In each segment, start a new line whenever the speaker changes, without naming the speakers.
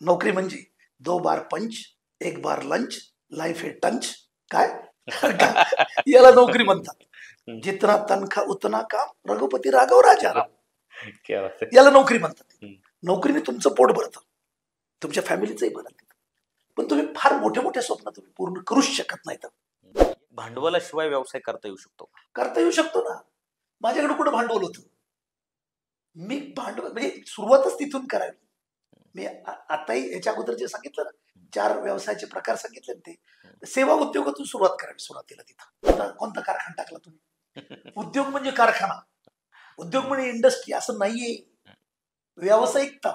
नोकरी म्हणजे 2 बार पंच, 1 बार लंच, लाईफ है टंच. काय याला नोकरी म्हणतात. जितना तनखा उतना काम, रघुपती राघव राजा राम, याला नोकरी म्हणतात. नोकरीने तुमचं पोट भरतं, तुमच्या फॅमिलीचंही भरत. पण तुम्ही फार मोठे मोठे स्वप्न तुम्ही पूर्ण करूच शकत नाही. तर
भांडवलाशिवाय व्यवसाय करता येऊ शकतो?
करता येऊ शकतो ना. माझ्याकडे कुठं भांडवल होतं? मी भांडवल म्हणजे सुरुवातच तिथून करावी. मी आताही याच्या अगोदर जे सांगितलं ना, 4 व्यवसायाचे प्रकार सांगितले ते, सेवा उद्योगातून सुरुवात करावी. सुरुवातीला तिथं कोणता कारखाना टाकला तुम्ही? उद्योग म्हणजे कारखाना, उद्योग म्हणजे इंडस्ट्री असं नाहीये. व्यावसायिकता,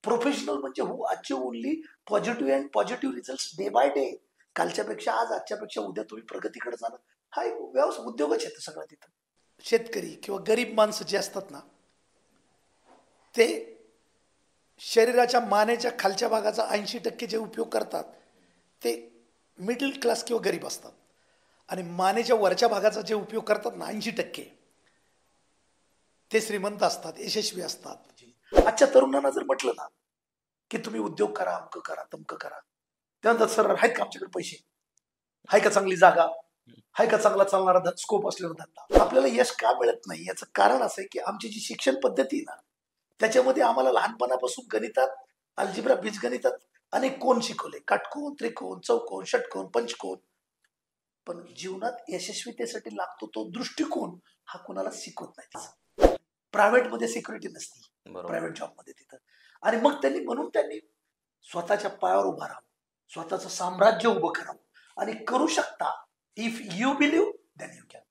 प्रोफेशनल म्हणजे who achieve only positive and positive result day by day. कालच्यापेक्षा आज, आजच्यापेक्षा उद्या तुम्ही प्रगतीकडे जाणं, हा एक व्यवसाय उद्योगच येतं सगळं तिथं. शेतकरी किंवा गरीब माणसं जे असतात ना, ते शरीराच्या मानेच्या खालच्या भागाचा 80% जे उपयोग करतात ते मिडल क्लास किंवा गरीब असतात, आणि मानेच्या वरच्या भागाचा जे उपयोग करतात ना 80% ते श्रीमंत असतात, यशस्वी असतात. आजच्या तरुणांना जर म्हटलं ना की तुम्ही उद्योग करा, अमकं करा, तमकं करा, त्यानंतर सर आहेत का आमच्याकडे पैसे, आहे का चांगली जागा, आहे का चांगला चालणारा स्कोप असलेला धंदा, आपल्याला यश का मिळत नाही? याचं कारण असं आहे की आमची जी शिक्षण पद्धती ना, त्याच्यामध्ये आम्हाला लहानपणापासून गणितात, अल्जिब्रा, बीजगणितात अनेक कोण शिकवले, काटकोन, त्रिकोण, चौकोन, षटकोन, पंचकोन. पण जीवनात यशस्वीतेसाठी लागतो तो दृष्टिकोन हा कोणाला शिकवत नाही. प्रायव्हेट मध्ये सिक्युरिटी नसती, प्रायव्हेट जॉब मध्ये तिथं. आणि मग म्हणून त्यांनी स्वतःच्या पायावर उभा राहावं, स्वतःचं साम्राज्य उभं करावं, आणि करू शकता. If you believe then you can.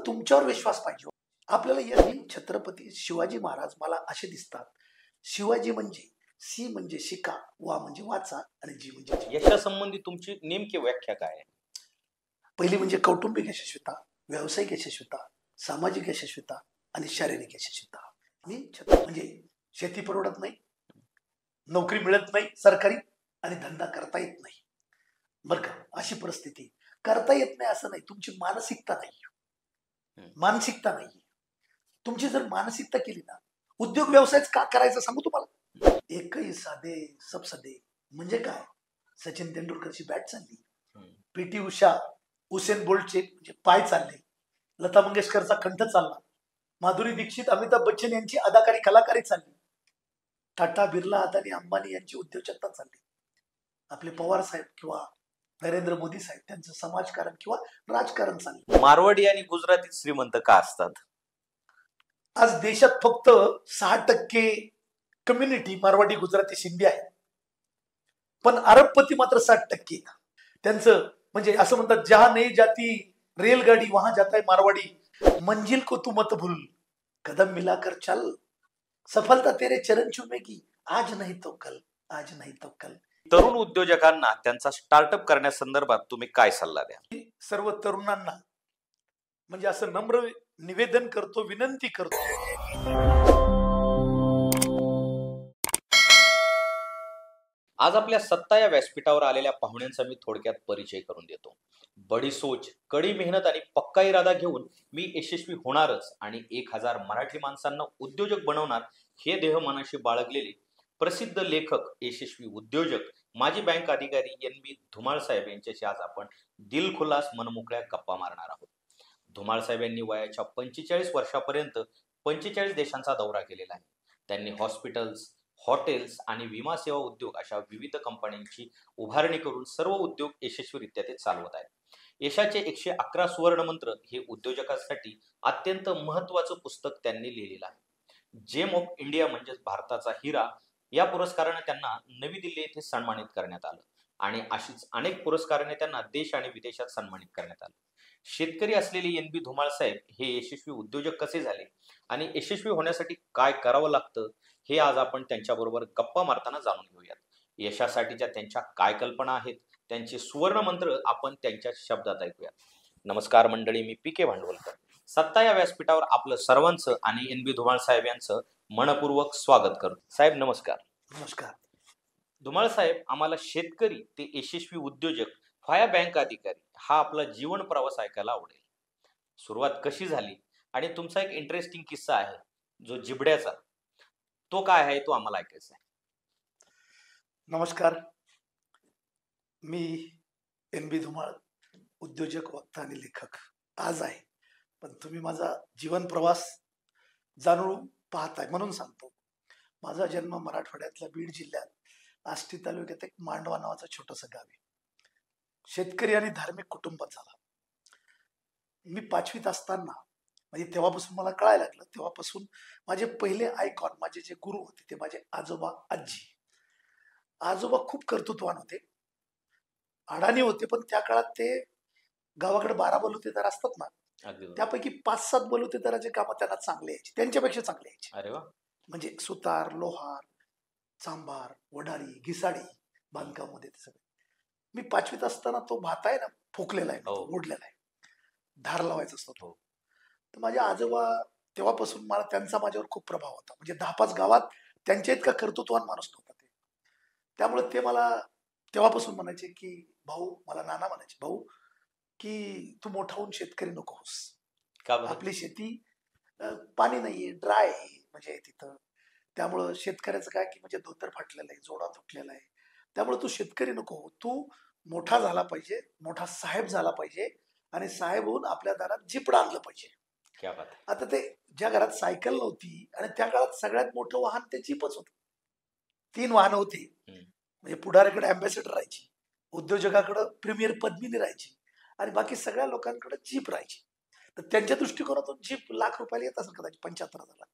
तुमच्यावर विश्वास पाहिजे. आपल्याला या छत्रपती शिवाजी महाराज मला असे दिसतात. शिवाजी म्हणजे सी म्हणजे शिका, वा म्हणजे वाचा, आणि जी म्हणजे
यशासंबंधी तुमची नेमकी व्याख्या काय आहे?
पहिली म्हणजे कौटुंबिक यशस्वीता, व्यावसायिक यशस्वीता, सामाजिक यशस्वीता आणि शारीरिक यशस्वीता. म्हणजे शेती परवडत नाही, नोकरी मिळत नाही सरकारी, आणि धंदा करता येत नाही, बरं का, अशी परिस्थिती. करता येत नाही असं नाही, तुमची मानसिकता नाही. तुमची जर मानसिकता केली ना, उद्योग व्यवसाय का करायचा सांगू तुम्हाला. एकही साधे सब सदे म्हणजे काय? सचिन तेंडुलकरची बॅट चालली, पीटी उषा, उसेन बोल्टचे म्हणजे पाय चालले, लता मंगेशकरचा कंठ चालला, माधुरी दीक्षित, अमिताभ बच्चन यांची अदाकारी कलाकारी चालली, टाटा, बिर्ला, अदानी, अंबानी यांची उद्योजकता चालली, आपले पवार साहेब किंवा नरेंद्र मोदी साहेब त्यांचं समाजकारण किंवा राजकारण चाललं.
मारवाडी आणि गुजराती श्रीमंत का असतात?
आज देशात फक्त 6% कम्युनिटी मारवाडी, गुजराती, सिंधी आहे, पण अरबपती मात्र 60%. त्यांचं म्हणजे असं म्हणतात, जहां नाही जाती रेलगाडी वहां जाता है मारवाडी, मंजिल को तू मत भूल, कदम मिलाकर चल, सफलता तेरे चरण चूमेगी, आज नाही तो कल, आज नाही तो कल.
तरुण उद्योजकांना त्यांचा स्टार्टअप करण्यासंदर्भात तुम्ही काय सल्ला द्या?
सर्व तरुणांना म्हणजे असं नम्र निवेदन करतो, विनंती करतो,
आज आपल्या सत्ता या व्यासपीठावर आलेल्या पाहुण्यांचा मी थोडक्यात परिचय करून देतो. बडी सोच, कडी मेहनत आणि पक्का इरादा घेऊन मी यशस्वी होणारच आणि 1000 मराठी माणसांना उद्योजक बनवणार हे देह मनाशी बाळगलेले प्रसिद्ध लेखक, यशस्वी उद्योजक, माजी बँक अधिकारी NB धुमाळ साहेब यांच्याशी आज आपण दिलखुलास मनमोकळ्या गप्पा मारणार आहोत. धुमाळ साहेब यांनी वयाच्या 45 वर्षापर्यंत 45 देशांचा दौरा केलेला आहे. त्यांनी हॉस्पिटल्स, हॉटेल्स आणि विमा सेवा उद्योग अशा विविध कंपन्यांची उभारणी करून सर्व उद्योग यशस्वीरित्या ते चालवत आहेत. यशाचे 111 सुवर्ण मंत्र हे उद्योजकांसाठी अत्यंत महत्वाचं पुस्तक त्यांनी लिहिलेलं आहे. जेम ऑफ इंडिया म्हणजेच भारताचा हिरा या पुरस्काराने त्यांना नवी दिल्ली येथे सन्मानित करण्यात आलं, आणि अशीच अनेक पुरस्काराने त्यांना देश आणि विदेशात सन्मानित करण्यात आलं. शेतकरी असलेले NB धुमाळ साहेब हे यशस्वी उद्योजक कसे झाले आणि यशस्वी होण्यासाठी काय करावं लागतं हे आज आपण त्यांच्याबरोबर गप्पा मारताना जाणून घेऊयात. यशासाठीच्या त्यांच्या काय कल्पना आहेत, त्यांचे सुवर्ण मंत्र आपण त्यांच्या शब्दात ऐकूयात. नमस्कार मंडळी, मी PK भांडवलकर. सत्ता या व्यासपीठावर आपलं सर्वांचं आणि NB धुमाळ साहेब यांचं मनपूर्वक स्वागत करतो. साहेब नमस्कार.
नमस्कार.
धुमाळ साहेब, आम्हाला शेतकरी ते यशस्वी उद्योजक व्हाया बँक अधिकारी हा आपला जीवन प्रवास ऐकायला आवडेल. सुरुवात कशी झाली आणि तुमचा एक इंटरेस्टिंग किस्सा आहे जो जिबड्याचा, तो काय आहे तो आम्हाला ऐकायचा आहे.
नमस्कार. मी NB धुमाळ, उद्योजक, वक्ता आणि लेखक आज आहे. पण तुम्ही माझा जीवन प्रवास जाणून पाहताय म्हणून सांगतो. माझा जन्म मराठवाड्यातल्या बीड जिल्ह्यात आष्टी तालुक्यात एक मांडवा नावाचं छोटंसं गाव आहे. शेतकरी आणि धार्मिक कुटुंबात झाला. मी 5वीत असताना म्हणजे तेव्हापासून मला कळायला लागलं. तेव्हापासून माझे पहिले आयकॉन, माझे जे गुरु होते ते माझे आजोबा, आजी. आजोबा खूप कर्तृत्वान होते, अडाणी होते, पण त्या काळात ते गावाकडे 12 बलुतेदार असतात ना,
अगदी बरोबर.
त्यापैकी 5-7 बलुतेदाराचे कामं त्यांना चांगले यायचे, त्यांच्यापेक्षा चांगले यायचे.
अरे वा.
म्हणजे सुतार, लोहार, चांभार, वडारी, घिसाडी, बांधकाममध्ये ते सगळे. मी 5वीत असताना तो भाता आहे ना, फोकलेला आहे,
हो.
मोडलेला आहे, धार लावायचा असतो तो.
हो.
तर माझे आजोबा, तेव्हापासून मला त्यांचा माझ्यावर खूप प्रभाव होता. म्हणजे 10-5 गावात त्यांच्या इतका कर्तृत्वान माणूस नव्हता ते. त्यामुळे ते मला तेव्हापासून म्हणायचे की भाऊ, मला नाना म्हणायचे, भाऊ की तू मोठा होऊन शेतकरी नको होस.
का बरं?
आपली शेती पाणी नाहीये, ड्राय आहे म्हणजे तिथं. त्यामुळं शेतकऱ्याचं काय की म्हणजे धोतर फाटलेलं आहे, जोडा तुटलेला आहे. त्यामुळे तू शेतकरी नको हो. तू मोठा झाला पाहिजे, मोठा साहेब झाला पाहिजे आणि साहेब होऊन आपल्या दारात जिपड आणलं पाहिजे.
क्या बात आहे.
आता ते ज्या घरात सायकल नव्हती आणि त्या काळात सगळ्यात मोठं वाहन ते जीपच होतं. 3 वाहनं होती.
हम्म.
म्हणजे पुढाऱ्याकडे अँबॅसेडर राहायची, उद्योजकाकडे प्रीमियर पद्मिनी राहायची आणि बाकी सगळ्या लोकांकडे जीप राहायची. तर त्यांच्या दृष्टिकोनातून जीप लाख रुपयाला येत असेल कदाचित 75,000.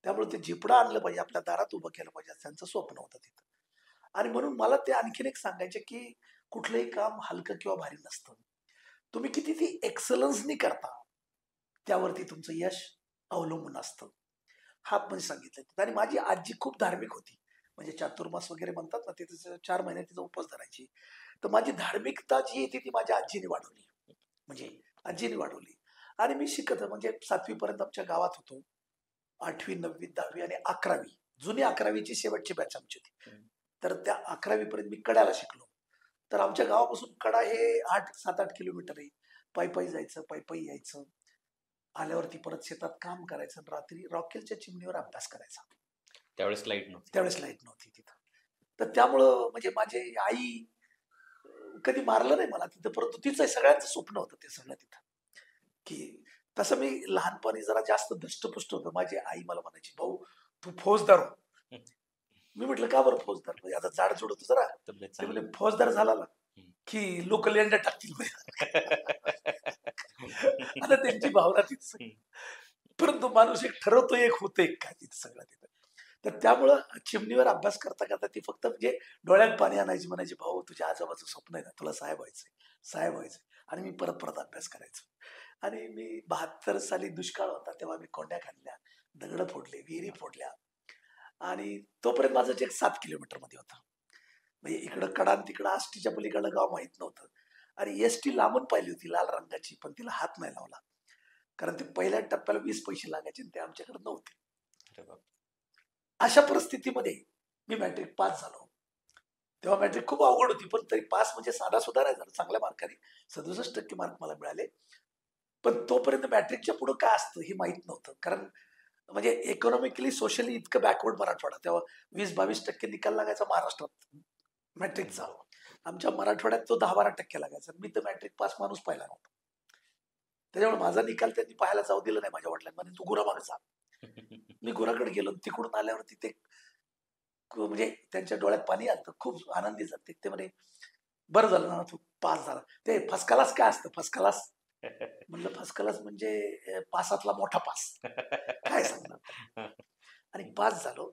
त्यामुळे ते जिपडं आणलं पाहिजे, आपल्या दारात उभं केलं पाहिजे, असं त्यांचं स्वप्न होतं तिथं. आणि म्हणून मला ते आणखीन एक सांगायचे की कुठलंही काम हलकं किंवा भारी नसतं. तुम्ही किती ती एक्सलन्सनी करता त्यावरती तुमचं यश अवलंबून असतं. हा म्हणजे सांगितलं. आणि माझी आजी खूप धार्मिक होती. म्हणजे चातुर्मास वगैरे म्हणतात ना, ते तिचं 4 महिने तिचा उपवास धरायची. तर माझी धार्मिकता जी आहे ती माझ्या आजीने वाढवली. म्हणजे आजीने वाढवली. आणि मी शिकत म्हणजे 7वी पर्यंत आमच्या गावात होतो. 8वी, 9वी, 10वी आणि 11वी. जुनी 11वीची शेवटची बॅच आमची होती. तर त्या 11वी पर्यंत मी कड्याला शिकलो. तर आमच्या गावापासून कडा हे 7-8 किलोमीटर आहे. पायी जायचं, पायी यायचं. आल्यावरती परत शेतात काम करायचं आणि रात्री रॉकेलच्या चिमणीवर अभ्यास करायचा.
त्यावेळेस लाईट नव्हती.
त्यावेळेस लाईट नव्हती तिथं. तर त्यामुळं म्हणजे माझी आई कधी मारलं नाही मला तिथं, परंतु तिचं सगळ्यांचं स्वप्न होतं ते सगळं तिथं. की तसं मी लहानपणी जरा जास्त धष्टपुष्ट होतं. माझी आई मला म्हणायची, भाऊ तू फौजदार हो. मी म्हटलं का बरं फौजदार? म्हणजे आता जाडजूड होतो जरा.
तब्येत
ते म्हणजे
चांगली.
फौजदार झाला ना की लोक लेंड्या टाकतील म्हणे. आता त्यांची भावना तीच. परंतु माणूस एक ठरवतो, एक होतं एक काय तिथं सगळं तिथं. तर त्यामुळं चिमणीवर अभ्यास करता करता ती फक्त म्हणजे डोळ्यात पाणी आणायची, म्हणायची भाऊ तुझ्या आजोबाचं स्वप्न आहे ना, तुला साहेब व्हायचंय, साहेब व्हायचंय. आणि मी परत परत अभ्यास करायचो. आणि मी 72 साली दुष्काळ होता तेव्हा मी कोंड्या खाल्ल्या, दगड फोडले, विहिरी फोडल्या. आणि तोपर्यंत माझं जग 7 किलोमीटर मध्ये होतं. म्हणजे इकडं कडा आणि तिकडं आष्टीच्या पलीकडलं गाव माहित नव्हतं. आणि एसटी लांबून पाहिली होती लाल रंगाची, पण तिला हात नाही लावला. कारण ते पहिल्या टप्प्याला 20 पैसे लागायचे आणि ते आमच्याकडे नव्हते.
अरे बाप.
अशा परिस्थितीमध्ये मी मॅट्रिक पास झालो. तेव्हा मॅट्रिक खूप अवघड होती, पण तरी पास म्हणजे साधा सुद्धा नाही झाला. चांगल्या मार्काने 67% मार्क मला मिळाले. पण तोपर्यंत मॅट्रिकच्या पुढे काय असतं हे माहित नव्हतं. कारण म्हणजे इकॉनॉमिकली, सोशली इतकं बॅकवर्ड मराठवाडा. तेव्हा 20-22% निकाल लागायचा महाराष्ट्रात मॅट्रिकचा. आमच्या मराठवाड्यात तो 10-12% लागायचा. मी तर मॅट्रिक पास माणूस पाहिला नव्हता. त्याच्यामुळे माझा निकाल त्यांनी पाहायला जाऊ दिला नाही माझ्या वडिलांनी. म्हणजे तू गुरामागे जा. मी गुराकडे गेलो. तिकडून आल्यावरती ते म्हणजे त्यांच्या डोळ्यात पाणी आलं. खूप आनंदी झाले. ते म्हणे बरं झालं ना तू पास झाला. ते फर्स्ट क्लास काय असतं? फर्स्ट क्लास म्हणलं फर्स्ट क्लास म्हणजे पासातला मोठा पास. काय सांगणार? आणि पास झालो.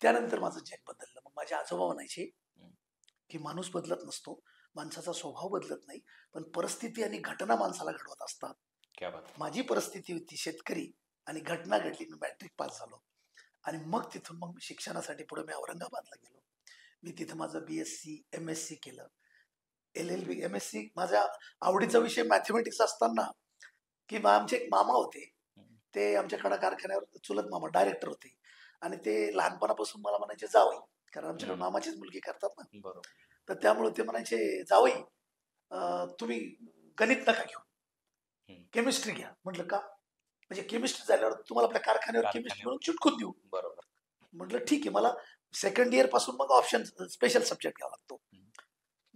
त्यानंतर माझं जग बदललं. मग माझे आजोबा म्हणायचे की माणूस बदलत नसतो, माणसाचा स्वभाव बदलत नाही, पण परिस्थिती आणि घटना माणसाला घडवत असतात.
क्या बात.
माझी परिस्थिती होती शेतकरी आणि घटना घडली. मी मॅट्रिक पास झालो. आणि मग तिथून मग मी शिक्षणासाठी पुढे मी औरंगाबादला गेलो. मी तिथं माझं BSc MSc केलं. LLB MSc माझ्या आवडीचा विषय मॅथमॅटिक्स असताना की आमचे एक मामा होते. ते आमच्या कडा कारखान्यावर चुलत मामा डायरेक्टर होते. आणि ते लहानपणापासून मला म्हणायचे जावई, कारण आमच्याकडे मामाचीच मुलगी करतात ना.
बरोबर.
तर त्यामुळे ते म्हणायचे जावई तुम्ही गणित नका घेऊ, केमिस्ट्री घ्या. म्हटलं का? म्हणजे केमिस्ट्री झाल्यावर तुम्हाला आपल्या कारखान्यावर केमिस्ट्री म्हणून चिटकून देऊ.
बरोबर.
म्हटलं ठीक आहे, मला सेकंड इयर पासून मग ऑप्शन स्पेशल सब्जेक्ट घ्यावा लागतो.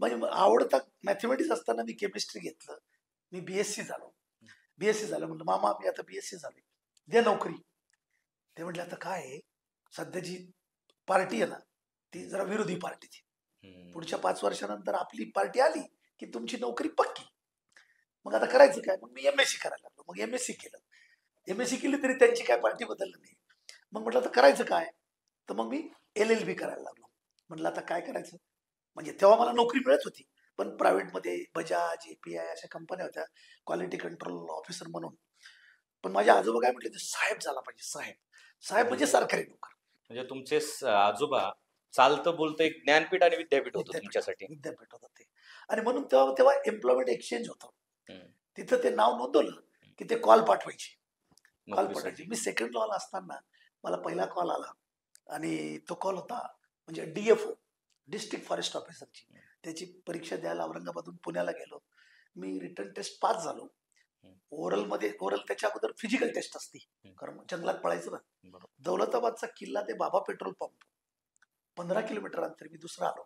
म्हणजे आवडता मॅथमॅटिक्स असताना मी केमिस्ट्री घेतलं, मी बीएससी झालो. बीएससी झालं म्हटलं मामा मी आता बीएससी झाले, द्या नोकरी. ते म्हटले आता काय आहे, सध्या जी पार्टी आहे ना ती जरा विरोधी पार्टीची, पुढच्या 5 वर्षानंतर आपली पार्टी आली की तुमची नोकरी पक्की. मग आता करायचं काय, मग मी एमएससी करायला लागलो. मग एमएससी केलं, एमएससी केली तरी त्यांची काय पार्टी बदलली नाही. मग म्हटलं आता करायचं काय, तर मग मी LLB करायला लागलो. म्हटलं आता काय करायचं, म्हणजे तेव्हा मला नोकरी मिळत होती पण प्रायव्हेटमध्ये बजाज API अशा कंपन्या होत्या क्वालिटी कंट्रोल ऑफिसर म्हणून. पण माझे आजोबा काय म्हटले, साहेब झाला पाहिजे, साहेब. साहेब म्हणजे सरकारी नोकर.
म्हणजे तुमचे आजोबा चालतं बोलतं एक ज्ञानपीठ आणि विद्यापीठ होतं
विद्यापीठ
तुमच्यासाठी.
विद्यापीठ होतं ते. आणि म्हणून तेव्हा तेव्हा एम्प्लॉयमेंट एक्सचेंज होतं. तिथं ते नाव नोंदवलं की ते कॉल पाठवायचे, कॉल
नोकरीसाठी.
पाठवायचे. मी सेकंड लॉला असताना मला पहिला कॉल आला आणि तो कॉल होता म्हणजे DFO डिस्ट्रिक्ट फॉरेस्ट ऑफिसरची. त्याची परीक्षा द्यायला औरंगाबादहून पुण्याला गेलो. मी रिटर्न टेस्ट पास झालो. ओरल त्याच्या अगोदर फिजिकल टेस्ट असते, कारण जंगलात पळायचं ना.
बरोबर.
दौलताबादचा किल्ला ते बाबा पेट्रोल पंप 15 किलोमीटर अंतर मी दुसरा आलो,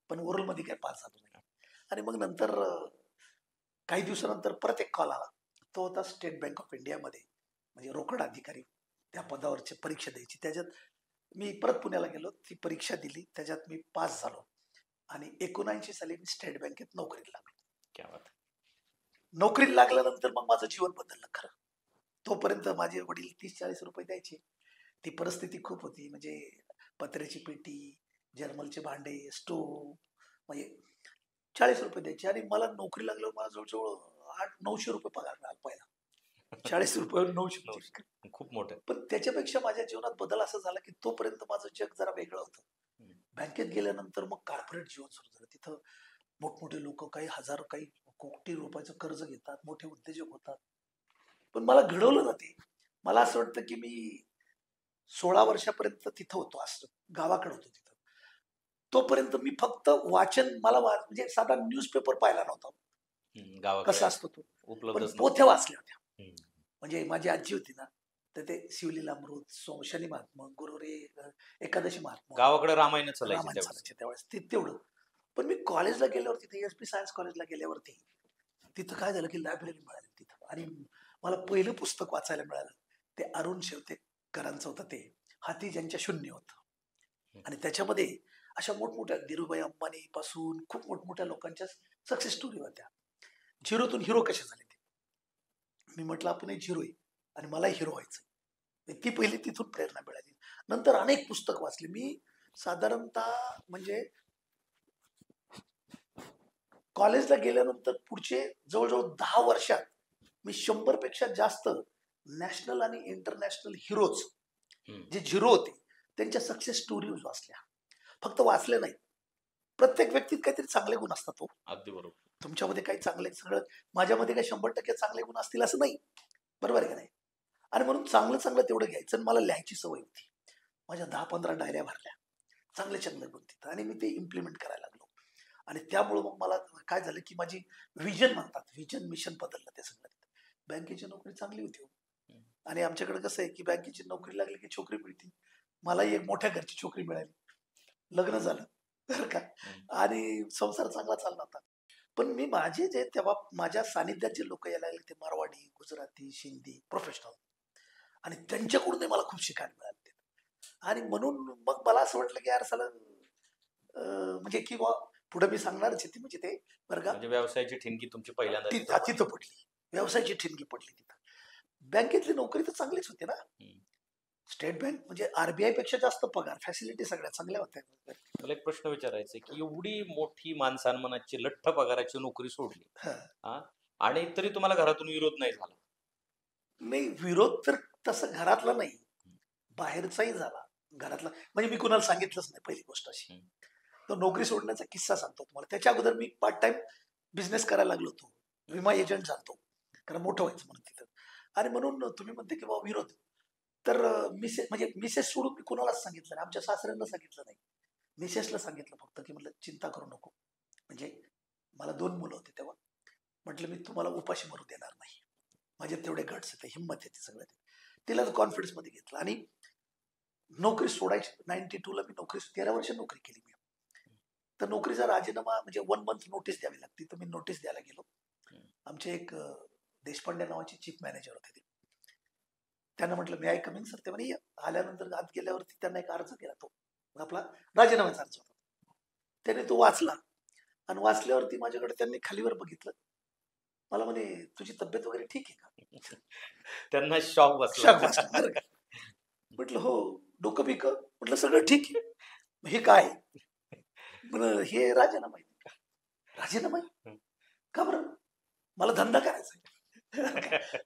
पण ओरल मध्ये काही पास झालो नाही. आणि मग नंतर काही दिवसानंतर परत एक कॉल आला, तो होता स्टेट बँक ऑफ इंडियामध्ये, म्हणजे रोकड अधिकारी त्या पदावरची परीक्षा द्यायची. त्याच्यात मी परत पुण्याला गेलो, ती परीक्षा दिली, त्याच्यात मी पास झालो आणि 79 साली मी स्टेट बँकेत नोकरीला लागलो.
क्या बात.
नोकरीला लागल्यानंतर मग माझं जीवन बदललं खरं. तोपर्यंत माझे वडील 30-40 रुपये द्यायचे. ती परिस्थिती खूप होती, म्हणजे पत्र्याची पेटी, जर्मलचे भांडे, स्टोव, म्हणजे 40 रुपये द्यायचे. आणि मला नोकरी लागल्यावर मला जवळजवळ 800-900 रुपये पगार मिळाला पहिला. 40 रुपयावर 900.
खूप मोठं.
पण त्याच्यापेक्षा माझ्या जीवनात बदल असा झाला की तोपर्यंत माझं जग जरा वेगळं होतं. बँकेत गेल्यानंतर मग कॉर्पोरेट जीवन सुरू झालं. तिथं मोठमोठे लोक काही हजार काही कोटी रुपयाचं कर्ज घेतात, मोठे उद्योजक होतात. पण मला घडवलं ना ते. मला असं वाटतं की मी 16 वर्षापर्यंत तिथं होतो, असं गावाकडे होतो तिथं. तोपर्यंत मी फक्त वाचन, मला म्हणजे साधा न्यूजपेपर पाहिला नव्हता कसा असतो तो, पण
उपलब्ध
पोथ्या वाचल्या होत्या. म्हणजे माझी आजी होती ना, तर ते शिवलीला अमृत, शनी महात्मा, गुरु रे एकादशी महात्मा,
गावाकडे रामायण
रामायण चालायचे त्यावेळेस तेवढं. पण मी कॉलेजला गेल्यावरती, ते SP सायन्स कॉलेजला गेल्यावरती तिथं काय झालं की लायब्ररी मिळाली तिथं. आणि मला पहिलं पुस्तक वाचायला मिळालं ते अरुण शेवतेकरांचं होतं, ते हाती ज्यांच्या शून्य होतं. आणि त्याच्यामध्ये अशा मोठमोठ्या धीरूभाई अंबानी पासून खूप मोठमोठ्या लोकांच्या सक्सेस स्टोरी होत्या. झिरोतून हिरो कसे झाले ते. मी म्हटलं आपण एक झिरो आहे आणि मला हिरो व्हायचं. ती पहिली तिथून प्रेरणा मिळाली. नंतर अनेक पुस्तक वाचले मी. साधारणतः म्हणजे कॉलेजला गेल्यानंतर पुढचे जवळजवळ 10 वर्षात मी 100 पेक्षा जास्त नॅशनल आणि इंटरनॅशनल हिरोज जे झिरो होते त्यांच्या सक्सेस स्टोरीज वाचल्या. फक्त वाचले नाही, प्रत्येक व्यक्तीत काहीतरी चांगले गुण असतात. हो,
अगदी बरोबर.
तुमच्यामध्ये काही चांगले, सगळं माझ्यामध्ये काही 100% चांगले गुण असतील असं नाही, बरोबर आहे का नाही. आणि म्हणून चांगलं चांगलं तेवढं घ्यायचं. मला लिहायची सवय होती. माझ्या 10-15 डायऱ्या भरल्या, चांगले चांगले गुण तिथं, आणि मी ते इम्प्लिमेंट करायला लागलो. आणि त्यामुळं मग मला काय झालं की माझी व्हिजन म्हणतात, व्हिजन मिशन बदललं ते सगळं. बँकेची नोकरी चांगली होती आणि आमच्याकडे कसं आहे की बँकेची नोकरी लागली की छोकरी मिळते. मलाही एक मोठ्या घरची छोकरी मिळाली, लग्न झालं बरं का, आणि संसार चांगला चालला होता. पण मी माझे जे तेव्हा माझ्या सानिध्यात जे लोक यायला लागले ते मारवाडी, गुजराती, सिंधी प्रोफेशनल, आणि त्यांच्याकडूनही मला खूप शिकायला मिळालं. आणि म्हणून मग मला असं वाटलं की यार साला म्हणजे किंवा पुढे मी सांगणारच आहे ती, म्हणजे ते बरं का,
म्हणजे व्यवसायाची ठिणगी तुमची पहिल्यांदा
तिथं पडली, व्यवसायाची ठिणगी पडली तिथं. बँकेतली नोकरी तर चांगलीच होती ना. स्टेट बँक म्हणजे RBI पेक्षा जास्त पगार, फॅसिलिटी सगळ्या चांगल्या होत्या.
मला एक प्रश्न विचारायचा की एवढी मोठी मानसन्मानाची लठ्ठ पगाराची नोकरी सोडली आणि तरी तुम्हाला घरातून विरोध नाही झाला?
नाही, विरोध तर तसं घरातला नाही, बाहेरचाही झाला. घरातला म्हणजे मी कुणाला सांगितलंच नाही. पहिली गोष्ट अशी, तो नोकरी सोडण्याचा किस्सा सांगतो तुम्हाला. त्याच्या अगोदर मी पार्ट टाइम बिझनेस करायला लागलो होतो, विमा एजंट झालतो, कारण मोठं व्हायचं म्हणून तिथं. आणि म्हणून तुम्ही म्हणते की बाबा विरोध, तर मिसेस सोडून मी कुणालाच सांगितलं नाही. आमच्या सासऱ्यांना सांगितलं नाही, मिसेसला सांगितलं फक्त की म्हटलं चिंता करू नको. म्हणजे मला 2 मुलं होते तेव्हा. म्हटलं मी तुम्हाला उपाशी मरू देणार नाही, माझे तेवढे गट्स येते, हिंमत येते सगळं. तिला कॉन्फिडन्स मध्ये घेतलं. आणि नोकरी सोडायची. 92 ला मी नोकरी 13 वर्ष नोकरी केली मी. तर नोकरीचा राजीनामा म्हणजे 1 मंथ नोटीस द्यावी लागते. तर मी नोटीस द्यायला गेलो. आमचे एक देशपांडे नावाचे चीफ मॅनेजर होते ते. त्यांना म्हटलं मी आय कमिंग सर. ते म्हणे आल्यानंतर आत गेल्यावरती त्यांना एक अर्ज दिला, तो आपला राजीनाम्याचा अर्ज होता. त्याने तो वाचला आणि वाचल्यावरती माझ्याकडे त्यांनी खालीवर बघितलं. मला म्हणे तुझी तब्येत वगैरे ठीक आहे का?
त्यांना शॉक बसला.
शॉक बसला बरं का. म्हटलं हो. डोकं बिकं? म्हटलं सगळं ठीक आहे. हे काय? म्हण हे राजीनामा आहे. राजीनामा आहे? का बरं? मला धंदा करायचा आहे.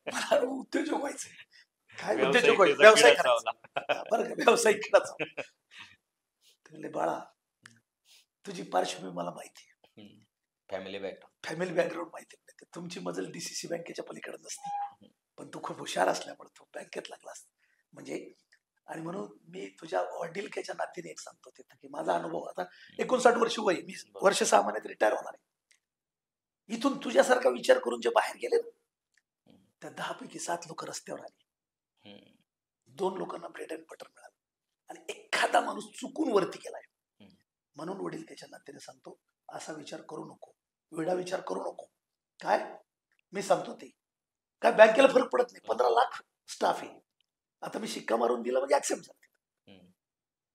मला उद्योजक व्हायचंय. काय उद्योजक व्हायचं? व्यवसाय करायचा. बरं का, व्यावसायिक खेळाचा. म्हणले बाळा तुझी पार्श्वभूमी मला माहिती आहे.
फॅमिली
बॅकग्राऊंड माहिती आहे. तुमची मजल डीसीसी बँकेच्या पलीकडे नसती, पण तू खूप हुशार असल्यामुळे तू बँकेत लागलास. म्हणजे आणि म्हणून मी तुझ्या वडिलकीच्या नात्याने एक सांगतो तिथं की माझा अनुभव आता 59 वर्ष वय, मी वर्ष 6 महिन्यात रिटायर होणार आहे. इथून तुझ्यासारखा विचार करून जे बाहेर गेले ना, त्या 10 पैकी 7 लोक रस्त्यावर आली. 2 लोकांना ब्रेड अँड बटर मिळालं आणि एखादा माणूस चुकून वरती गेलाय. म्हणून वडिलकीच्या नात्याने सांगतो, असा विचार करू नको, वेडा विचार करू नको. काय मी सांगतो ते काय बँकेला फरक पडत नाही. 15 लाख स्टाफ आहे. आता मी शिक्का मारून दिला म्हणजे ऍक्सेप्ट झाले.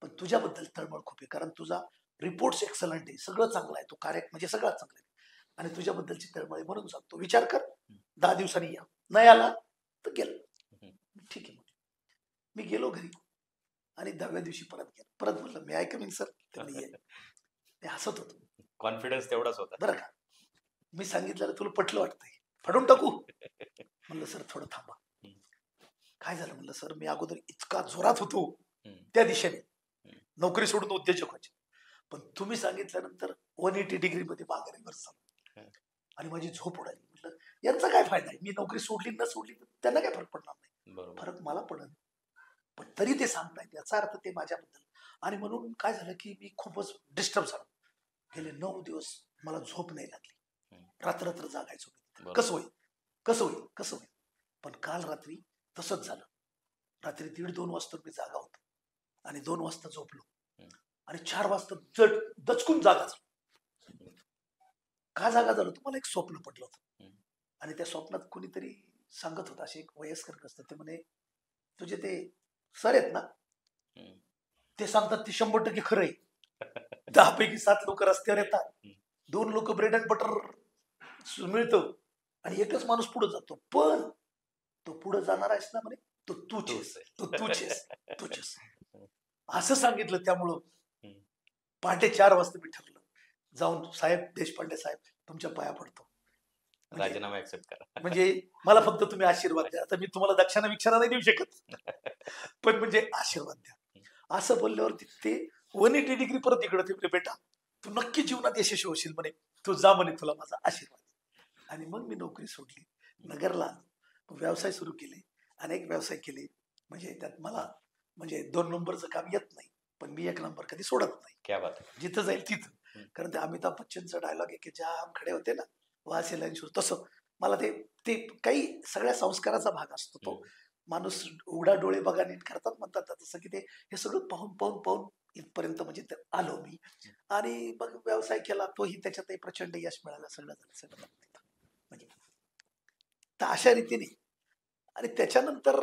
पण तुझ्याबद्दल तळमळ खूप आहे, कारण तुझा रिपोर्ट एक्सलंट आहे, सगळं चांगलं आहे, तो कार्य म्हणजे सगळं चांगलं आहे. आणि तुझ्याबद्दलची तळमळ आहे म्हणून सांगतो, विचार कर. 10 दिवसांनी या. नाही आला तर गेलं. ठीक आहे. मी गेलो घरी आणि 10व्या दिवशी परत म्हणलं मी आय कमिंग सर. मी हसत होतो.
कॉन्फिडन्स तेवढाच होता
बरं का. मी सांगितलं तुला पटलं वाटतंय, फाडून टाकू? म्हणलं सर थोडं थांबा. काय झालं? म्हणलं सर मी अगोदर इतका जोरात होतो त्या दिशेने, नोकरी सोडून उद्योजक व्हायचे, पण तुम्ही सांगितल्यानंतर 180 डिग्री मध्ये माघारी बसला आणि माझी झोप उडाली. म्हटलं यांचा काय फायदा आहे, मी नोकरी सोडली न सोडली तर त्यांना काय फरक पडणार नाही. फरक मला पडत, पण तरी ते सांगतायत याचा अर्थ ते माझ्याबद्दल. आणि म्हणून काय झालं की मी खूपच डिस्टर्ब झालो. गेले 9 दिवस मला झोप नाही लागली. रात्र जागायचो. कसं होईल. पण काल रात्री तसंच झालं. रात्री 1:30-2 वाजता मी जागा होतो आणि 2 वाजता झोपलो आणि 4 वाजता दचकून जागा झालो. का जागा झालो? तुम्हाला एक स्वप्न पडलं होतं आणि त्या स्वप्नात कोणीतरी सांगत होता, असे एक वयस्कर असतात, ते म्हणे तुझे ते सर आहेत ना, ते सांगतात ते 100% खरं आहे. 10 पैकी 7 लोक रस्त्यावर येतात, 2 लोक ब्रेड अँड बटर मिळतं आणि एकच माणूस पुढे जातो. पण तो पुढे जाणार आहेस ना म्हणे, तो तूच असं सांगितलं. त्यामुळं पहाटे 4 वाजता मी ठरलं जाऊन, साहेब देशपांडे साहेब तुमच्या पाया पडतो,
राजीनामा ऍक्सेप्ट करा.
म्हणजे मला फक्त तुम्ही आशीर्वाद द्या. आता मी तुम्हाला दक्षिणा विक्षणा नाही देऊ शकत, पण म्हणजे आशीर्वाद द्या. असं बोलल्यावरती ते 180 डिग्री परत इकडे ते बेटा तू नक्की जीवनात यशस्वी होशील म्हणे, तू जा म्हणे, तुला माझा आशीर्वाद. आणि मग मी नोकरी सोडली, नगरला आलो, व्यवसाय सुरू केले, अनेक व्यवसाय केले. म्हणजे त्यात मला म्हणजे 2 नंबरचं काम येत नाही, पण मी 1 नंबर कधी सोडत नाही.
क्या बात.
जिथं जाईल तिथं. कारण ते अमिताभ बच्चनचा डायलॉग आहे की ज्या आम खडे होते ना वासे लाईन, तसं मला ते काही सगळ्या संस्काराचा भाग असतो. तो माणूस उघडा डोळे बघा नीट करतात म्हणतात, तसं की ते हे सगळं पाहून इथपर्यंत म्हणजे आलो मी. आणि मग व्यवसाय केला, तोही त्याच्यातही प्रचंड यश मिळालं. सगळं म्हणजे तर अशा रीतीने. आणि त्याच्यानंतर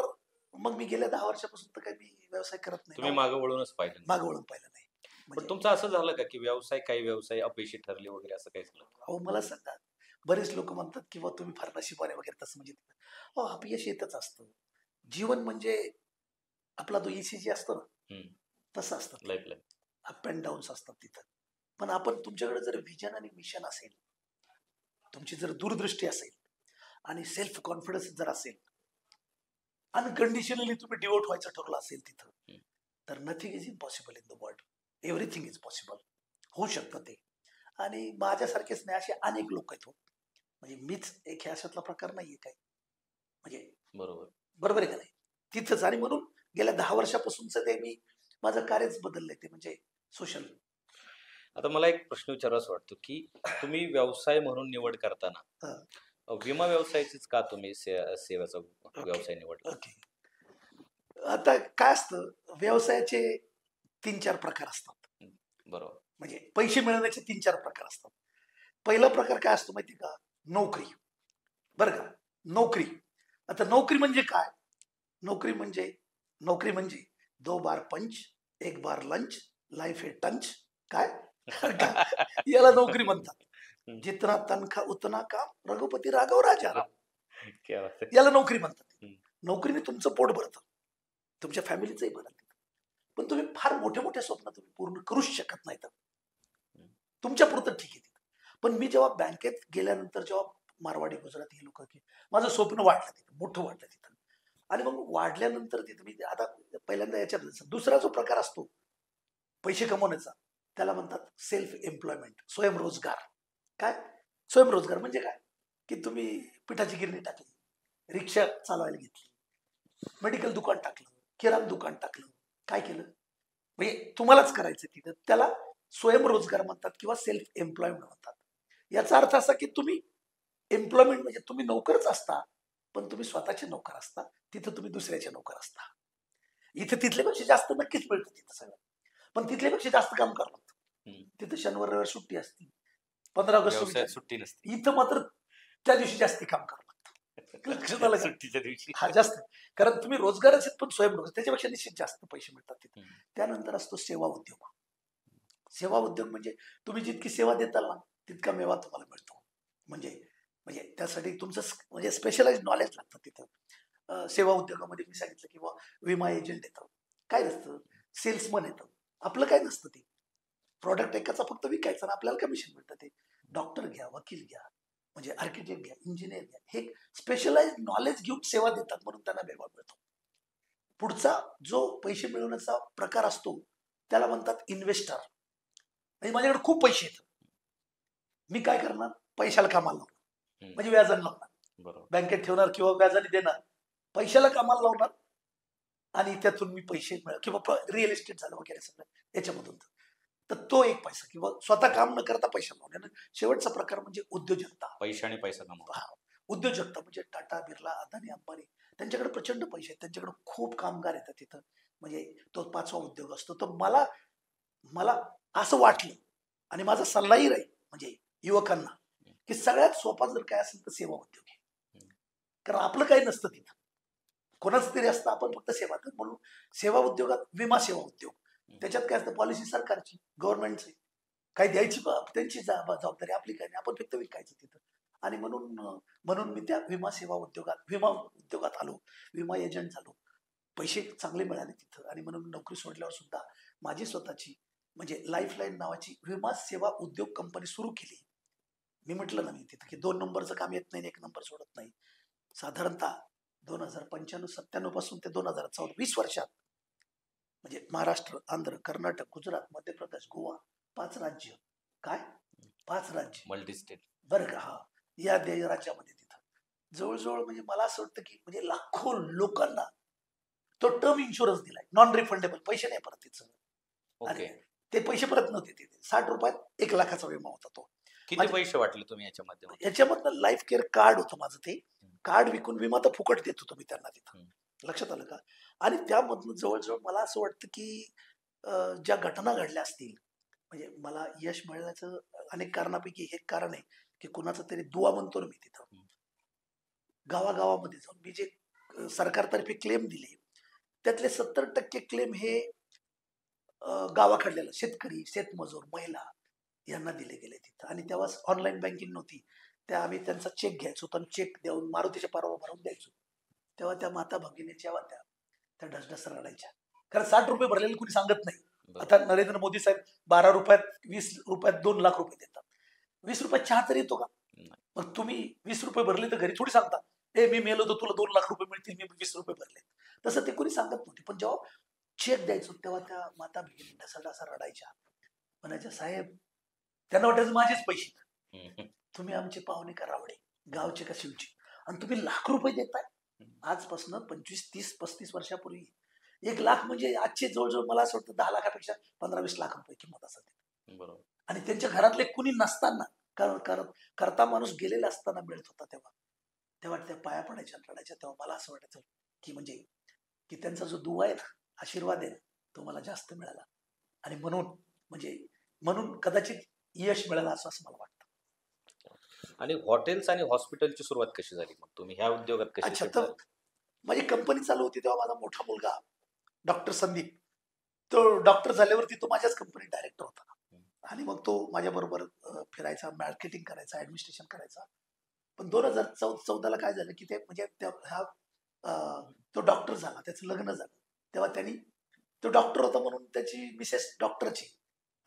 मग मी गेल्या 10 वर्षापासून तर काही मी व्यवसाय करत नाही.
तुम्ही मागे वळून पाहिलं नाही. पण तुमचं असं झालं का की काही व्यवसाय अपयशी ठरले वगैरे, असं काही झालं?
हो, मला सांगा. बरेच लोक म्हणतात की तुम्ही फार नशिबाने वगैरे तसं, म्हणजे अपयश येतच असतं. जीवन म्हणजे आपला जो ECG असतो ना, तसं असतं.
लाईफ
अप अँड डाऊन्स असतात तिथं. पण आपण तुमच्याकडे जर विजन आणि मिशन असेल, तुमची जर दूरदृष्टी असेल आणि सेल्फ कॉन्फिडन्स जर असेल, अनकंडिशनली तुम्ही डिवोट व्हायचं ठरवलं असेल तिथं, तर nothing is impossible in the world. Everything is possible. होऊ शकतं ते. आणि माझ्यासारखेच नाही, असे अनेक लोक आहेत. म्हणजे मीच एक अशातला प्रकार नाहीये काही. म्हणजे बरोबर आहे का नाही? तिथंच. आणि म्हणून गेल्या 10 वर्षापासूनच ते मी माझं कार्यच बदललंय, ते म्हणजे सोशल.
आता मला एक प्रश्न विचारावासा वाटतो की तुम्ही व्यवसाय म्हणून निवड करताना विमा व्यवसायाचीच का तुम्ही सेवेचा व्यवसाय निवडला?
आता काय असतं, व्यवसायाचे 3-4 प्रकार असतात.
बरोबर.
म्हणजे पैसे मिळवण्याचे 3-4 प्रकार असतात. पहिला प्रकार काय असतो माहिती का? नोकरी. बरं का? नोकरी. आता नोकरी म्हणजे काय? नोकरी म्हणजे 2 बार पंच, 1 बार लंच, लाईफ है टंच. काय? याला नोकरी म्हणतात. जितना तनखा उतना काम, रघुपती राघव राजा राम.
क्या बात है.
याला नोकरी म्हणतात.
हम्म.
नोकरीने तुमचं पोट भरतं, तुमच्या फॅमिलीचंही भरतं. पण तुम्ही फार मोठे मोठे स्वप्न तुम्ही पूर्ण करूच शकत नाही. तुमच्या पुरतं ठीक आहे. पण मी जेव्हा बँकेत गेल्यानंतर जेव्हा मारवाडी गुजराती हे लोक, की माझं स्वप्न वाढलं तिथं, मोठं वाढलं तिथं. आणि मग वाढल्यानंतर तिथं मी आता पहिल्यांदा याच्यात दुसरा जो प्रकार असतो पैसे कमवण्याचा, त्याला म्हणतात सेल्फ एम्प्लॉयमेंट, स्वयंरोजगार. काय? स्वयंरोजगार म्हणजे काय? की तुम्ही पिठाची गिरणी टाकली, रिक्षा चालवायला घेतली, मेडिकल दुकान टाकलं, किराणा दुकान टाकलं, काय केलं म्हणजे तुम्हालाच करायचं तिथं, त्याला स्वयंरोजगार म्हणतात किंवा सेल्फ एम्प्लॉयमेंट म्हणतात. याचा अर्थ असा की तुम्ही एम्प्लॉयमेंट म्हणजे तुम्ही नोकरच असता, पण तुम्ही स्वतःचे नोकर असता, तिथं तुम्ही दुसऱ्याचे नोकर असता. इथं तिथल्यापेक्षा जास्त नक्कीच मिळतं तिथं सगळं, पण तिथल्यापेक्षा जास्त काम करावं लागतं. तिथं शनिवार रविवार सुट्टी असते, 15 ऑगस्ट
व्यवसायात सुट्टी नसते.
इथं मात्र त्या दिवशी जास्ती काम करावं लागतं. लक्षात आलं का?
सुट्टीच्या दिवशी.
हा जास्त, कारण तुम्ही रोजगारच आहेत पण स्वयंरोजगार, त्याच्यापेक्षा निश्चित जास्त पैसे मिळतात तिथे. त्यानंतर असतो सेवा उद्योग. सेवा उद्योग म्हणजे तुम्ही जितकी सेवा देताल ना, तितका मेवा तुम्हाला मिळतो. म्हणजे म्हणजे त्यासाठी तुमचं म्हणजे स्पेशलाइज नॉलेज लागतं तिथं. सेवा उद्योगामध्ये मी सांगितलं किंवा विमा एजंट येतं, काय नसतं, सेल्समन येतं, आपलं काय नसतं. ते प्रॉडक्ट एकाचा फक्त विकायचा आणि आपल्याला कमिशन मिळतं. ते डॉक्टर घ्या, वकील घ्या, म्हणजे आर्किटेक्ट घ्या, इंजिनियर घ्या, हे स्पेशलाइज नॉलेज घेऊन सेवा देतात म्हणून त्यांना मेवा मिळतो. पुढचा जो पैसे मिळवण्याचा प्रकार असतो त्याला म्हणतात इन्व्हेस्टर. म्हणजे माझ्याकडे खूप पैसे आहेत, मी काय करणार? पैशाला कामाला लावणार, म्हणजे व्याजाने लावणार,
बरोबर.
बँकेत ठेवणार किंवा व्याजाने देणार, पैशाला कामाला लावणार आणि त्यातून मी पैसे किंवा रिअल इस्टेट झालं वगैरे सगळं याच्यामधून. तर तो एक पैसा किंवा स्वतः काम न करता पैसा लावणे. शेवटचा प्रकार म्हणजे उद्योजकता.
पैसा आणि पैसा कमवा.
उद्योजकता म्हणजे टाटा, बिर्ला, अदानी, अंबानी, त्यांच्याकडे प्रचंड पैसे आहेत, त्यांच्याकडे खूप कामगार येतात तिथं. म्हणजे तो 5वा उद्योग असतो. तर मला असं वाटलं आणि माझा सल्लाही राहील म्हणजे युवकांना, की सगळ्यात सोपा जर काय असेल तर सेवा उद्योग आहे. कारण आपलं काही नसतं तिथं, कोणाच तरी असतं, आपण फक्त सेवा. म्हणून सेवा उद्योगात विमा सेवा उद्योग, त्याच्यात काय असतं, पॉलिसी सरकारची, गव्हर्नमेंटची, काही द्यायची त्यांची जबाबदारी, आपली काही नाही, आपण फक्त विकायचं तिथं. आणि म्हणून मी त्या विमा उद्योगात आलो, विमा एजंट झालो, पैसे चांगले मिळाले तिथं. आणि म्हणून नोकरी सोडल्यावर सुद्धा माझी स्वतःची म्हणजे लाईफलाईन नावाची विमा सेवा उद्योग कंपनी सुरू केली. मी म्हटलं ना मी तिथं की 2 नंबरचं काम येत नाही, 1 नंबर सोडत नाही. साधारणतः 2095-97 पासून ते 2014, 20 वर्षात म्हणजे महाराष्ट्र, आंध्र, कर्नाटक, गुजरात, मध्य प्रदेश, गोवा, 5 राज्य. काय? 5 राज्य,
मल्टी स्टेट.
बरं का? हा, या राज्यामध्ये तिथं जवळजवळ म्हणजे मला असं वाटतं की म्हणजे लाखो लोकांना तो टर्म इन्शुरन्स दिलाय, नॉन रिफंडेबल, पैसे नाही परत तिथं. आणि ते पैसे परत नव्हते तिथे. 60 रुपयात 1 लाखाचा विमा होता तो.
किती पैसे वाटले तुम्ही याच्या माध्यमातून?
याच्यामधनं लाईफ केअर कार्ड होतं माझं, ते कार्ड विकून विमा तर फुकट देत होतो मी त्यांना तिथं. लक्षात आलं का? आणि त्यामधून जवळजवळ मला असं वाटतं की ज्या घटना घडल्या असतील, म्हणजे मला यश मिळण्याचं अनेक कारणापैकी हे कारण आहे की कुणाचा तरी दुवा म्हणतो ना मी तिथं, गावागावामध्ये जाऊन मी जे सरकारतर्फे क्लेम दिले, त्यातले 70% क्लेम हे गावाकडलेला शेतकरी, शेतमजूर, महिला यांना दिले गेले तिथं. आणि तेव्हा ऑनलाईन बँकिंग नव्हती, त्या आम्ही त्यांचा चेक घ्यायचो, पण चेक देऊन मारुतीच्या पारावर भरून द्यायचो. तेव्हा त्या माता भगिनी जेव्हा त्या ढसढस रडायच्या, कारण 60 रुपये भरलेले कुणी सांगत नाही. आता नरेंद्र मोदी साहेब 12 रुपयात, 20 रुपयात 2 लाख रुपये देतात. 20 रुपयात चहा तर येतो का? मग तुम्ही 20 रुपये भरले तर घरी थोडी सांगता, ए मी मेलो तर तुला 2 लाख रुपये मिळतील, मी 20 रुपये भरले. तसं ते कोणी सांगत नव्हते. पण जेव्हा चेक द्यायचो तेव्हा त्या माता भगिनी ढसाढसा रडायच्या, म्हणायच्या, साहेब, त्यांना वाटायचं माझेच पैसे, तुम्ही आमचे पाहुणे का रावडे, गावचे का शिवचे, आणि तुम्ही लाख रुपये देताय. आजपासून 25, 30, 35 वर्षापूर्वी 1 लाख म्हणजे आजचे जवळजवळ मला असं वाटतं 10 लाखापेक्षा 15-20 लाख रुपये किंमत असेल. बरोबर. आणि त्यांच्या घरातले कुणी नसताना, करता माणूस गेलेला असताना मिळत होता, तेव्हा त्या पाया पडायच्या रडायच्या. तेव्हा मला असं वाटायचं की म्हणजे की त्यांचा जो दुवा आहे ना, आशीर्वाद आहे ना, तो मला जास्त मिळाला. आणि म्हणून कदाचित यश मिळालं असं मला वाटतं.
आणि हॉटेल्स आणि हॉस्पिटलची सुरुवात कशी झाली मग? तुम्ही ह्या उद्योगात कशी
अच्छा,
शिफ्ट
तर
झाले?
माझी कंपनी चालू होती तेव्हा माझा मोठा मुलगा डॉक्टर संदीप, तो डॉक्टर झाल्यावरती तो माझ्याच कंपनीत डायरेक्टर होता. आणि मग तो माझ्याबरोबर फिरायचा, मार्केटिंग करायचा, ऍडमिनिस्ट्रेशन करायचा. पण 2014ला काय झालं की ते म्हणजे तो डॉक्टर झाला, त्याचं लग्न झालं. तेव्हा तो डॉक्टर होता म्हणून त्याची मिसेस डॉक्टरची,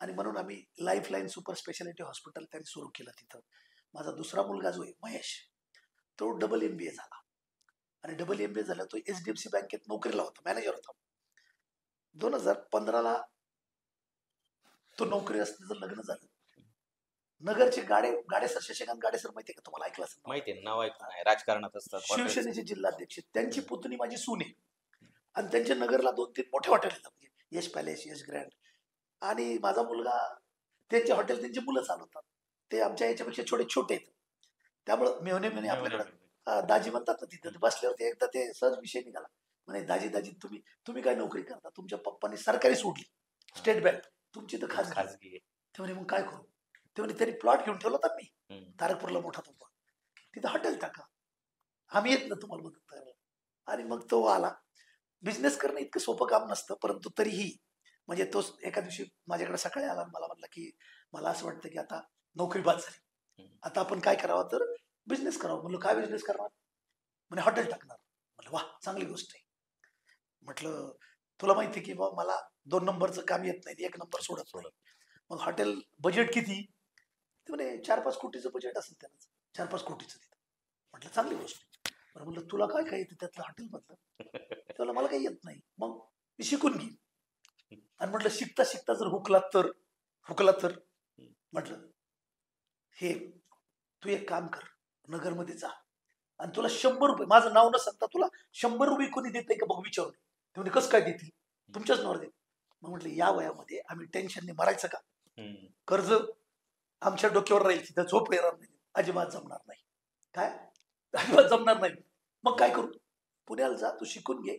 आणि म्हणून आम्ही लाईफलाईन सुपर स्पेशालिटी हॉस्पिटल त्यांनी सुरू केलं तिथं. माझा दुसरा मुलगा जो आहे महेश, तो डबल MBA झाला. आणि डबल MBA झाला तो HDFC बँकेत नोकरीला होता, मॅनेजर होता. 2015ला तो नोकरी असल्याचं लग्न झालं. नगरचे गाडेसर, शशिकांत गाडेसर माहिती आहे का तुम्हाला? ऐकलं असेल.
माहिती आहे, नाव ऐकून आहे, राजकारणात असतात.
शिवसेनेचे जिल्हाध्यक्ष, त्यांची पुतणी माझी सून आहे. आणि त्यांच्या नगरला 2-3 मोठे हॉटेल आहेत, म्हणजे यश पॅलेस, यश ग्रँड. आणि माझा मुलगा त्यांचे हॉटेल, त्यांची मुलं चालवतात. ते आमच्या याच्यापेक्षा छोटे आहेत. त्यामुळं मेहने आपल्याकडं दाजी म्हणतात ना, तिथं बसल्यावरती एकदा ते सहज विषय निघाला. म्हणे दाजी तुम्ही काय नोकरी करता? तुमच्या पप्पांनी सरकारी सोडली, स्टेट बँक, तुमची तर खाजगी. ते म्हणे मग काय करू? ते म्हणे त्यांनी प्लॉट घेऊन ठेवला होता मी तारकपूरला, मोठा तुमचा, तिथं हॉटेल टाका, आम्ही येत ना तुम्हाला मदत करायला. आणि मग तो आला. बिझनेस करणं इतकं सोपं काम नसतं, परंतु तरीही म्हणजे तो एका दिवशी माझ्याकडे सकाळी आला, मला म्हटलं की मला असं वाटतं की आता नोकरी बाद झाली, आता आपण काय करावं, तर बिझनेस करावं. म्हणलं काय बिझनेस करणार? म्हणे हॉटेल टाकणार. म्हटलं वा, चांगली गोष्ट आहे. म्हटलं तुला माहिती की बा मला 2 नंबरचं काम येत नाही, 1 नंबर सोडत नाही. मग हॉटेल बजेट किती? ते म्हणे 4-5 कोटीचं बजेट असेल त्याचं, 4-5 कोटीचं तिथं. म्हटलं चांगली गोष्ट. बरं म्हटलं तुला काय काय येतं त्यातलं हॉटेलमधलं? त्याला मला काही येत नाही. मग मी शिकून घेईन. आणि म्हटलं शिकता शिकता जर हुकला तर म्हटलं हे तू एक काम कर, नगरमध्ये जा आणि तुला 100 रुपये, माझं नाव न सांगता तुला 100 रुपये कोणी देत का बघ, विचारून. ते म्हणजे कसं काय देतील? तुमच्याच नावावर देतील. मग म्हटलं या वयामध्ये आम्ही टेन्शनने मरायचं का? कर्ज आमच्या डोक्यावर राहील, तिथं झोप येणार नाही, अजिबात जमणार नाही. काय अजिबात जमणार नाही. मग काय करू? पुण्याला जा, तू शिकून घे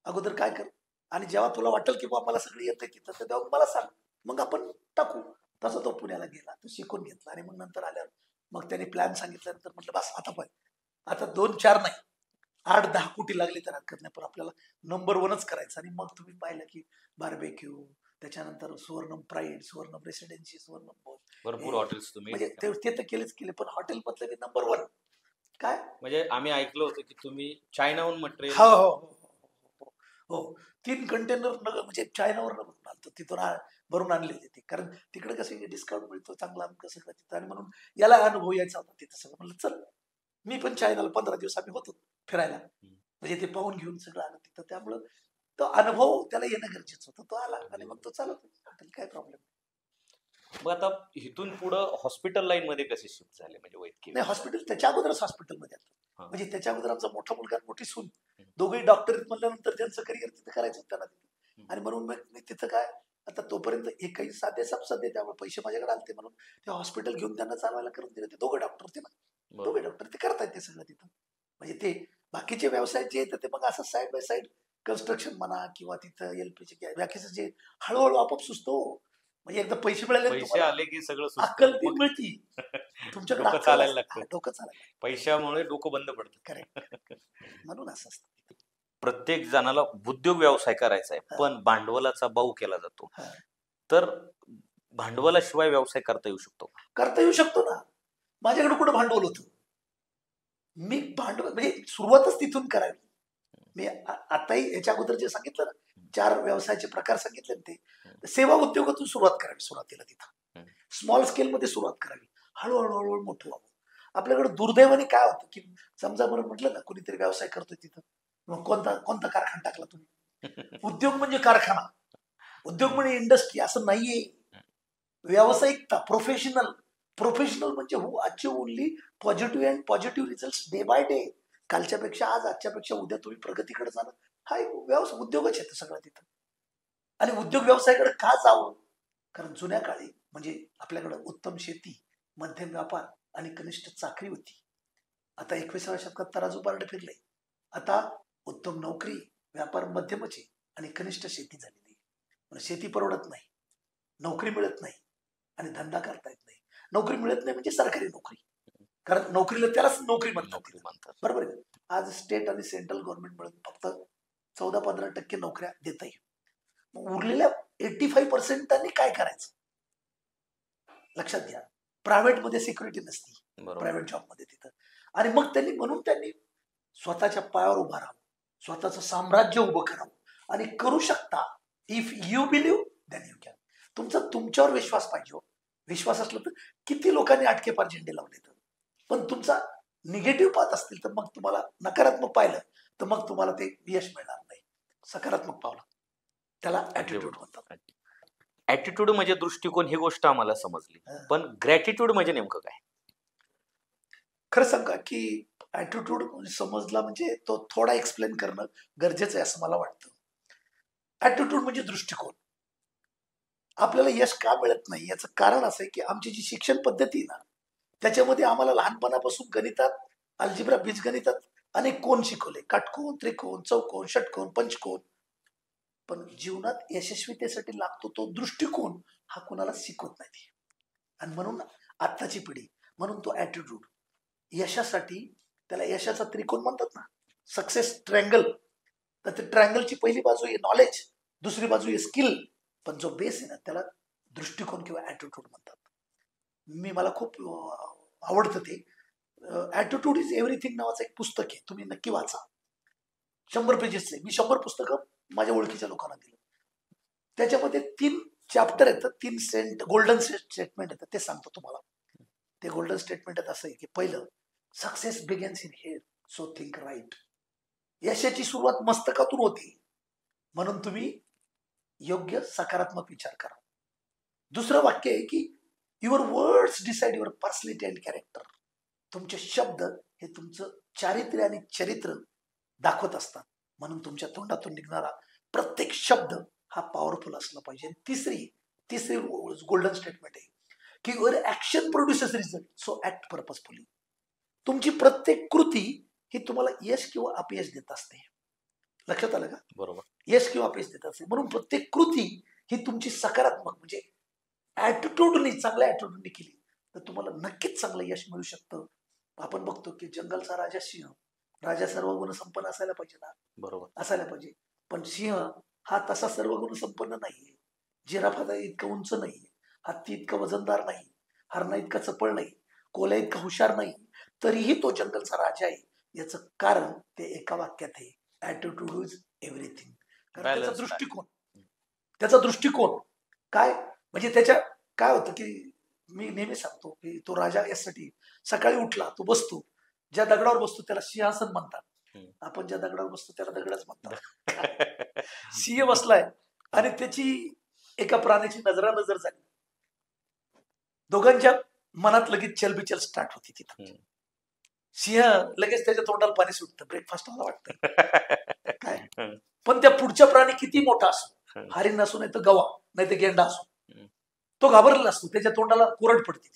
अगोदर, काय कर, आणि जेव्हा तुला वाटेल की बाबा मला सगळं येतंय तिथं, तर तेव्हा मला सांग, मग आपण टाकू. तसं तो पुण्याला गेला, तो शिकून घेतला. आणि मग नंतर आल्यावर मग त्याने प्लॅन सांगितल्यानंतर म्हटलं बस आता 2-4 नाही, 8-10 कोटी लागले तर हरकत नाही, पण आपल्याला नंबर 1च करायचं. आणि मग तुम्ही पाहिलं की बार्बेक्यू, त्याच्यानंतर सुवर्णम प्राईड, सुवर्णम रेसिडेन्सी, सुवर्णम बोल,
भरपूर हॉटेल्स तुम्ही
म्हणजे ते तर केले, पण हॉटेल मधलं मी नंबर 1. काय
म्हणजे आम्ही ऐकलं होतं की तुम्ही चायनाहून मटेरियल.
हो 3 कंटेनर म्हणजे चायनावर भरून आणतो, तिथून भरून आणले होते. कारण तिकडे कसं डिस्काउंट मिळतो चांगला, आमचं सगळं तिथं. आणि म्हणून याला अनुभव यायचा होता तिथं सगळं. म्हणलं चल, मी पण चायनाला 15 दिवस आम्ही होतो फिरायला, म्हणजे ते पाहून घेऊन सगळं आलं तिथं. त्यामुळं तो अनुभव त्याला येणं गरजेचं होतं. तो आला आणि मग तो चालत हॉटेल, काय प्रॉब्लेम
मग आता इथून पुढं हॉस्पिटल लाईन मध्ये कसे शिफ्ट झाले, म्हणजे वैद्यकीय?
नाही, हॉस्पिटल त्याच्या अगोदरच हॉस्पिटलमध्ये
हा.
म्हणजे त्याच्या अगोदर आमचा मोठा मुलगा आणि मोठी सून दोघेही डॉक्टर म्हणल्यानंतर त्यांचं करिअर तिथं करायचं होतं त्यांना तिथं. आणि म्हणून मग मी तिथं काय, आता तोपर्यंत एकही साधे साधे, त्यामुळे पैसे माझ्याकडे आलते म्हणून ते हॉस्पिटल घेऊन त्यांना चालवायला करून दिलं. ते दोघे डॉक्टर होते ना, दोघे डॉक्टर ते करतायत ते सगळं तिथं. म्हणजे ते बाकीचे व्यवसाय जे येतं ते मग असं साईड बाय साईड कन्स्ट्रक्शन म्हणा, किंवा तिथं LPG बाकीचं जे हळूहळू आपोआप सुचतो. म्हणजे एकदा पैसे मिळाले,
पैसे आले की सगळं
अक्कल ती मिळती तुमच्याकडे,
डोकं चालायला लागतं.
डोकं चालायला,
पैशामुळे डोकं बंद पडतं.
करेक्ट. म्हणून असं असतं.
प्रत्येक जणाला उद्योग व्यवसाय करायचा आहे, पण भांडवलाचा बाऊ केला जातो. तर भांडवलाशिवाय व्यवसाय करता येऊ शकतो?
करता येऊ शकतो ना. माझ्याकडे कुठं भांडवल होतं? मी भांडवल म्हणजे सुरुवातच तिथून करावी. मी आताही याच्या अगोदर जे सांगितलं ना, 4 व्यवसायाचे प्रकार सांगितले ना, ते सेवा उद्योगातून सुरुवात करावी. सुरुवातीला तिथं स्मॉल स्केल मध्ये सुरुवात करावी, हळूहळू मोठं व्हावं. आपल्याकडे दुर्दैवाने काय होतं की समजा बरं म्हटलं ना, कोणीतरी व्यवसाय करतोय तिथं, मग कोणता कारखाना टाकला तुम्ही? उद्योग म्हणजे कारखाना, उद्योग म्हणजे इंडस्ट्री असं नाहीये. व्यावसायिकता, प्रोफेशनल म्हणजे who achieve only positive result day by day. कालच्यापेक्षा आज, आजच्यापेक्षा उद्या तुम्ही प्रगतीकडे जाणं, हा एक व्यवसाय, उद्योगच येतं सगळं तिथं. आणि उद्योग व्यवसायाकडे का जावं? कारण जुन्या काळी म्हणजे आपल्याकडे उत्तम शेती, मध्यम व्यापार आणि कनिष्ठ चाकरी होती. आता 21व्या शतकात तराजू पारडे फिरले. आता उत्तम नोकरी, व्यापार मध्यमच आहे आणि कनिष्ठ शेती झालेली आहे. शेती परवडत नाही, नोकरी मिळत नाही आणि धंदा करता येत नाही. नोकरी मिळत नाही म्हणजे सरकारी नोकरी, कारण नोकरीला त्यालाच नोकरी म्हणतात. बरोबर आहे. आज स्टेट आणि सेंट्रल गव्हर्नमेंट मिळून फक्त 14-15% नोकऱ्या देत आहे. उरलेल्या 85% त्यांनी काय करायचं लक्षात घ्या. प्रायव्हेट मध्ये सिक्युरिटी नसती, प्रायव्हेट जॉब मध्ये तिथं. आणि मग त्यांनी स्वतःच्या पायावर उभा राहावं, स्वतःचं साम्राज्य उभं करावं आणि करू शकता. If you believe then you can. तुमच्यावर विश्वास पाहिजे. विश्वास असला तर किती लोकांनी आटके पार झेंडे लावले, पण तुमचा निगेटिव्ह पाहत असतील तर मग तुम्हाला नकारात्मक पाहिलं तर मग तुम्हाला ते यश मिळणार नाही. सकारात्मक पावलं त्याला ऍटिट्यूड म्हणतात.
ऍटिट्यूड म्हणजे दृष्टिकोन, ही गोष्ट आम्हाला समजली, पण ग्रॅटिट्यूड म्हणजे नेमकं काय?
खरं सांगा की ऍटिट्यूड समजला म्हणजे तो थोडा एक्सप्लेन करणं गरजेचं आहे असं मला वाटतं. ऍटिट्यूड म्हणजे दृष्टिकोन. आपल्याला यश का मिळत नाही याचं कारण असं आहे की आमची जी शिक्षण पद्धती आहे ना, त्याच्यामध्ये आम्हाला लहानपणापासून गणितात, अल्जिब्रा, बीजगणितात अनेक कोण शिकवले, काटकोन, त्रिकोण, चौकोन, षटकोन, पंचकोन. पण जीवनात यशस्वीतेसाठी लागतो तो दृष्टिकोन हा कुणाला शिकवत नाही. आणि म्हणून आत्ताची पिढी, म्हणून तो ऍटिट्यूड यशासाठी, त्याला यशाचा त्रिकोण म्हणतात ना, सक्सेस ट्रँगल. तर ते ट्रँगलची पहिली बाजू आहे नॉलेज, दुसरी बाजू आहे स्किल, पण जो बेस आहे ना त्याला दृष्टिकोन किंवा ऍटिट्यूड म्हणतात. मला खूप आवडतं ते. ऍटिट्यूड इज एव्हरीथिंग नावाचं एक पुस्तक आहे, तुम्ही नक्की वाचा. 100 पेजेसचे. मी 100 पुस्तकं माझ्या ओळखीच्या लोकांना दिलं. त्याच्यामध्ये 3 चॅप्टर येतात, 3 गोल्डन स्टेटमेंट येतात. ते सांगतो तुम्हाला. ते गोल्डन स्टेटमेंट असं आहे की पहिलं, success begins in here, so think right. यशाची सुरुवात मस्तकातून होती, म्हणून तुम्ही योग्य सकारात्मक विचार करा. दुसरं वाक्य आहे की your words decide your personality and character. तुमचे शब्द हे तुमचं चारित्र्य आणि चरित्र दाखवत असतात, म्हणून तुमच्या तोंडातून निघणारा प्रत्येक शब्द हा पॉवरफुल असला पाहिजे. तिसरी गोल्डन स्टेटमेंट आहे की your action produces result, so act purposefully. तुमची प्रत्येक कृती ही तुम्हाला यश किंवा अपयश देत असते. लक्षात आलं का?
बरोबर.
यश किंवा अपयश देत असते, म्हणून प्रत्येक कृती ही तुमची सकारात्मक म्हणजे ऍटिट्यूडनी, चांगल्या ऍटिट्यूडनी केली तर तुम्हाला नक्कीच चांगलं यश मिळू शकतं. आपण बघतो की जंगलचा राजा सिंह, राजा सर्व गुण संपन्न असायला पाहिजे ना,
बरोबर
असायला पाहिजे, पण सिंह हा तसा सर्व गुण संपन्न नाहीये. जिराफा इतका उंच नाही, हत्ती इतका वजनदार नाही, हरणा इतका चपळ नाही, कोल्या इतका हुशार नाही, तरीही तो जंगलचा राजा आहे. याचं कारण ते एका वाक्यात आहे, ऍटिट्यूड इज एव्हरीथिंग. कारण त्याचा दृष्टिकोन काय, म्हणजे त्याच्या काय होतं की मी नेहमी सांगतो की तो राजा यासाठी सकाळी उठला, तो बसतो, ज्या दगडावर बसतो त्याला सिंहासन म्हणतात. आपण ज्या दगडावर बसतो त्याला दगडच म्हणतात. सिंह बसलाय आणि त्याची एका प्राण्याची नजरानजर झाली. दोघांच्या मनात लगेच चलबिचल स्टार्ट होती तिथं. सिंह लगेच त्याच्या तोंडाला पाणी सुटतं, ब्रेकफास्ट मला वाटतं काय. पण त्या पुढच्या प्राणी किती मोठा असो, हरिण असो नाही तर गवा नाही तर गेंडा असो, तो घाबरलेला असतो, त्याच्या तोंडाला कोरड पडते.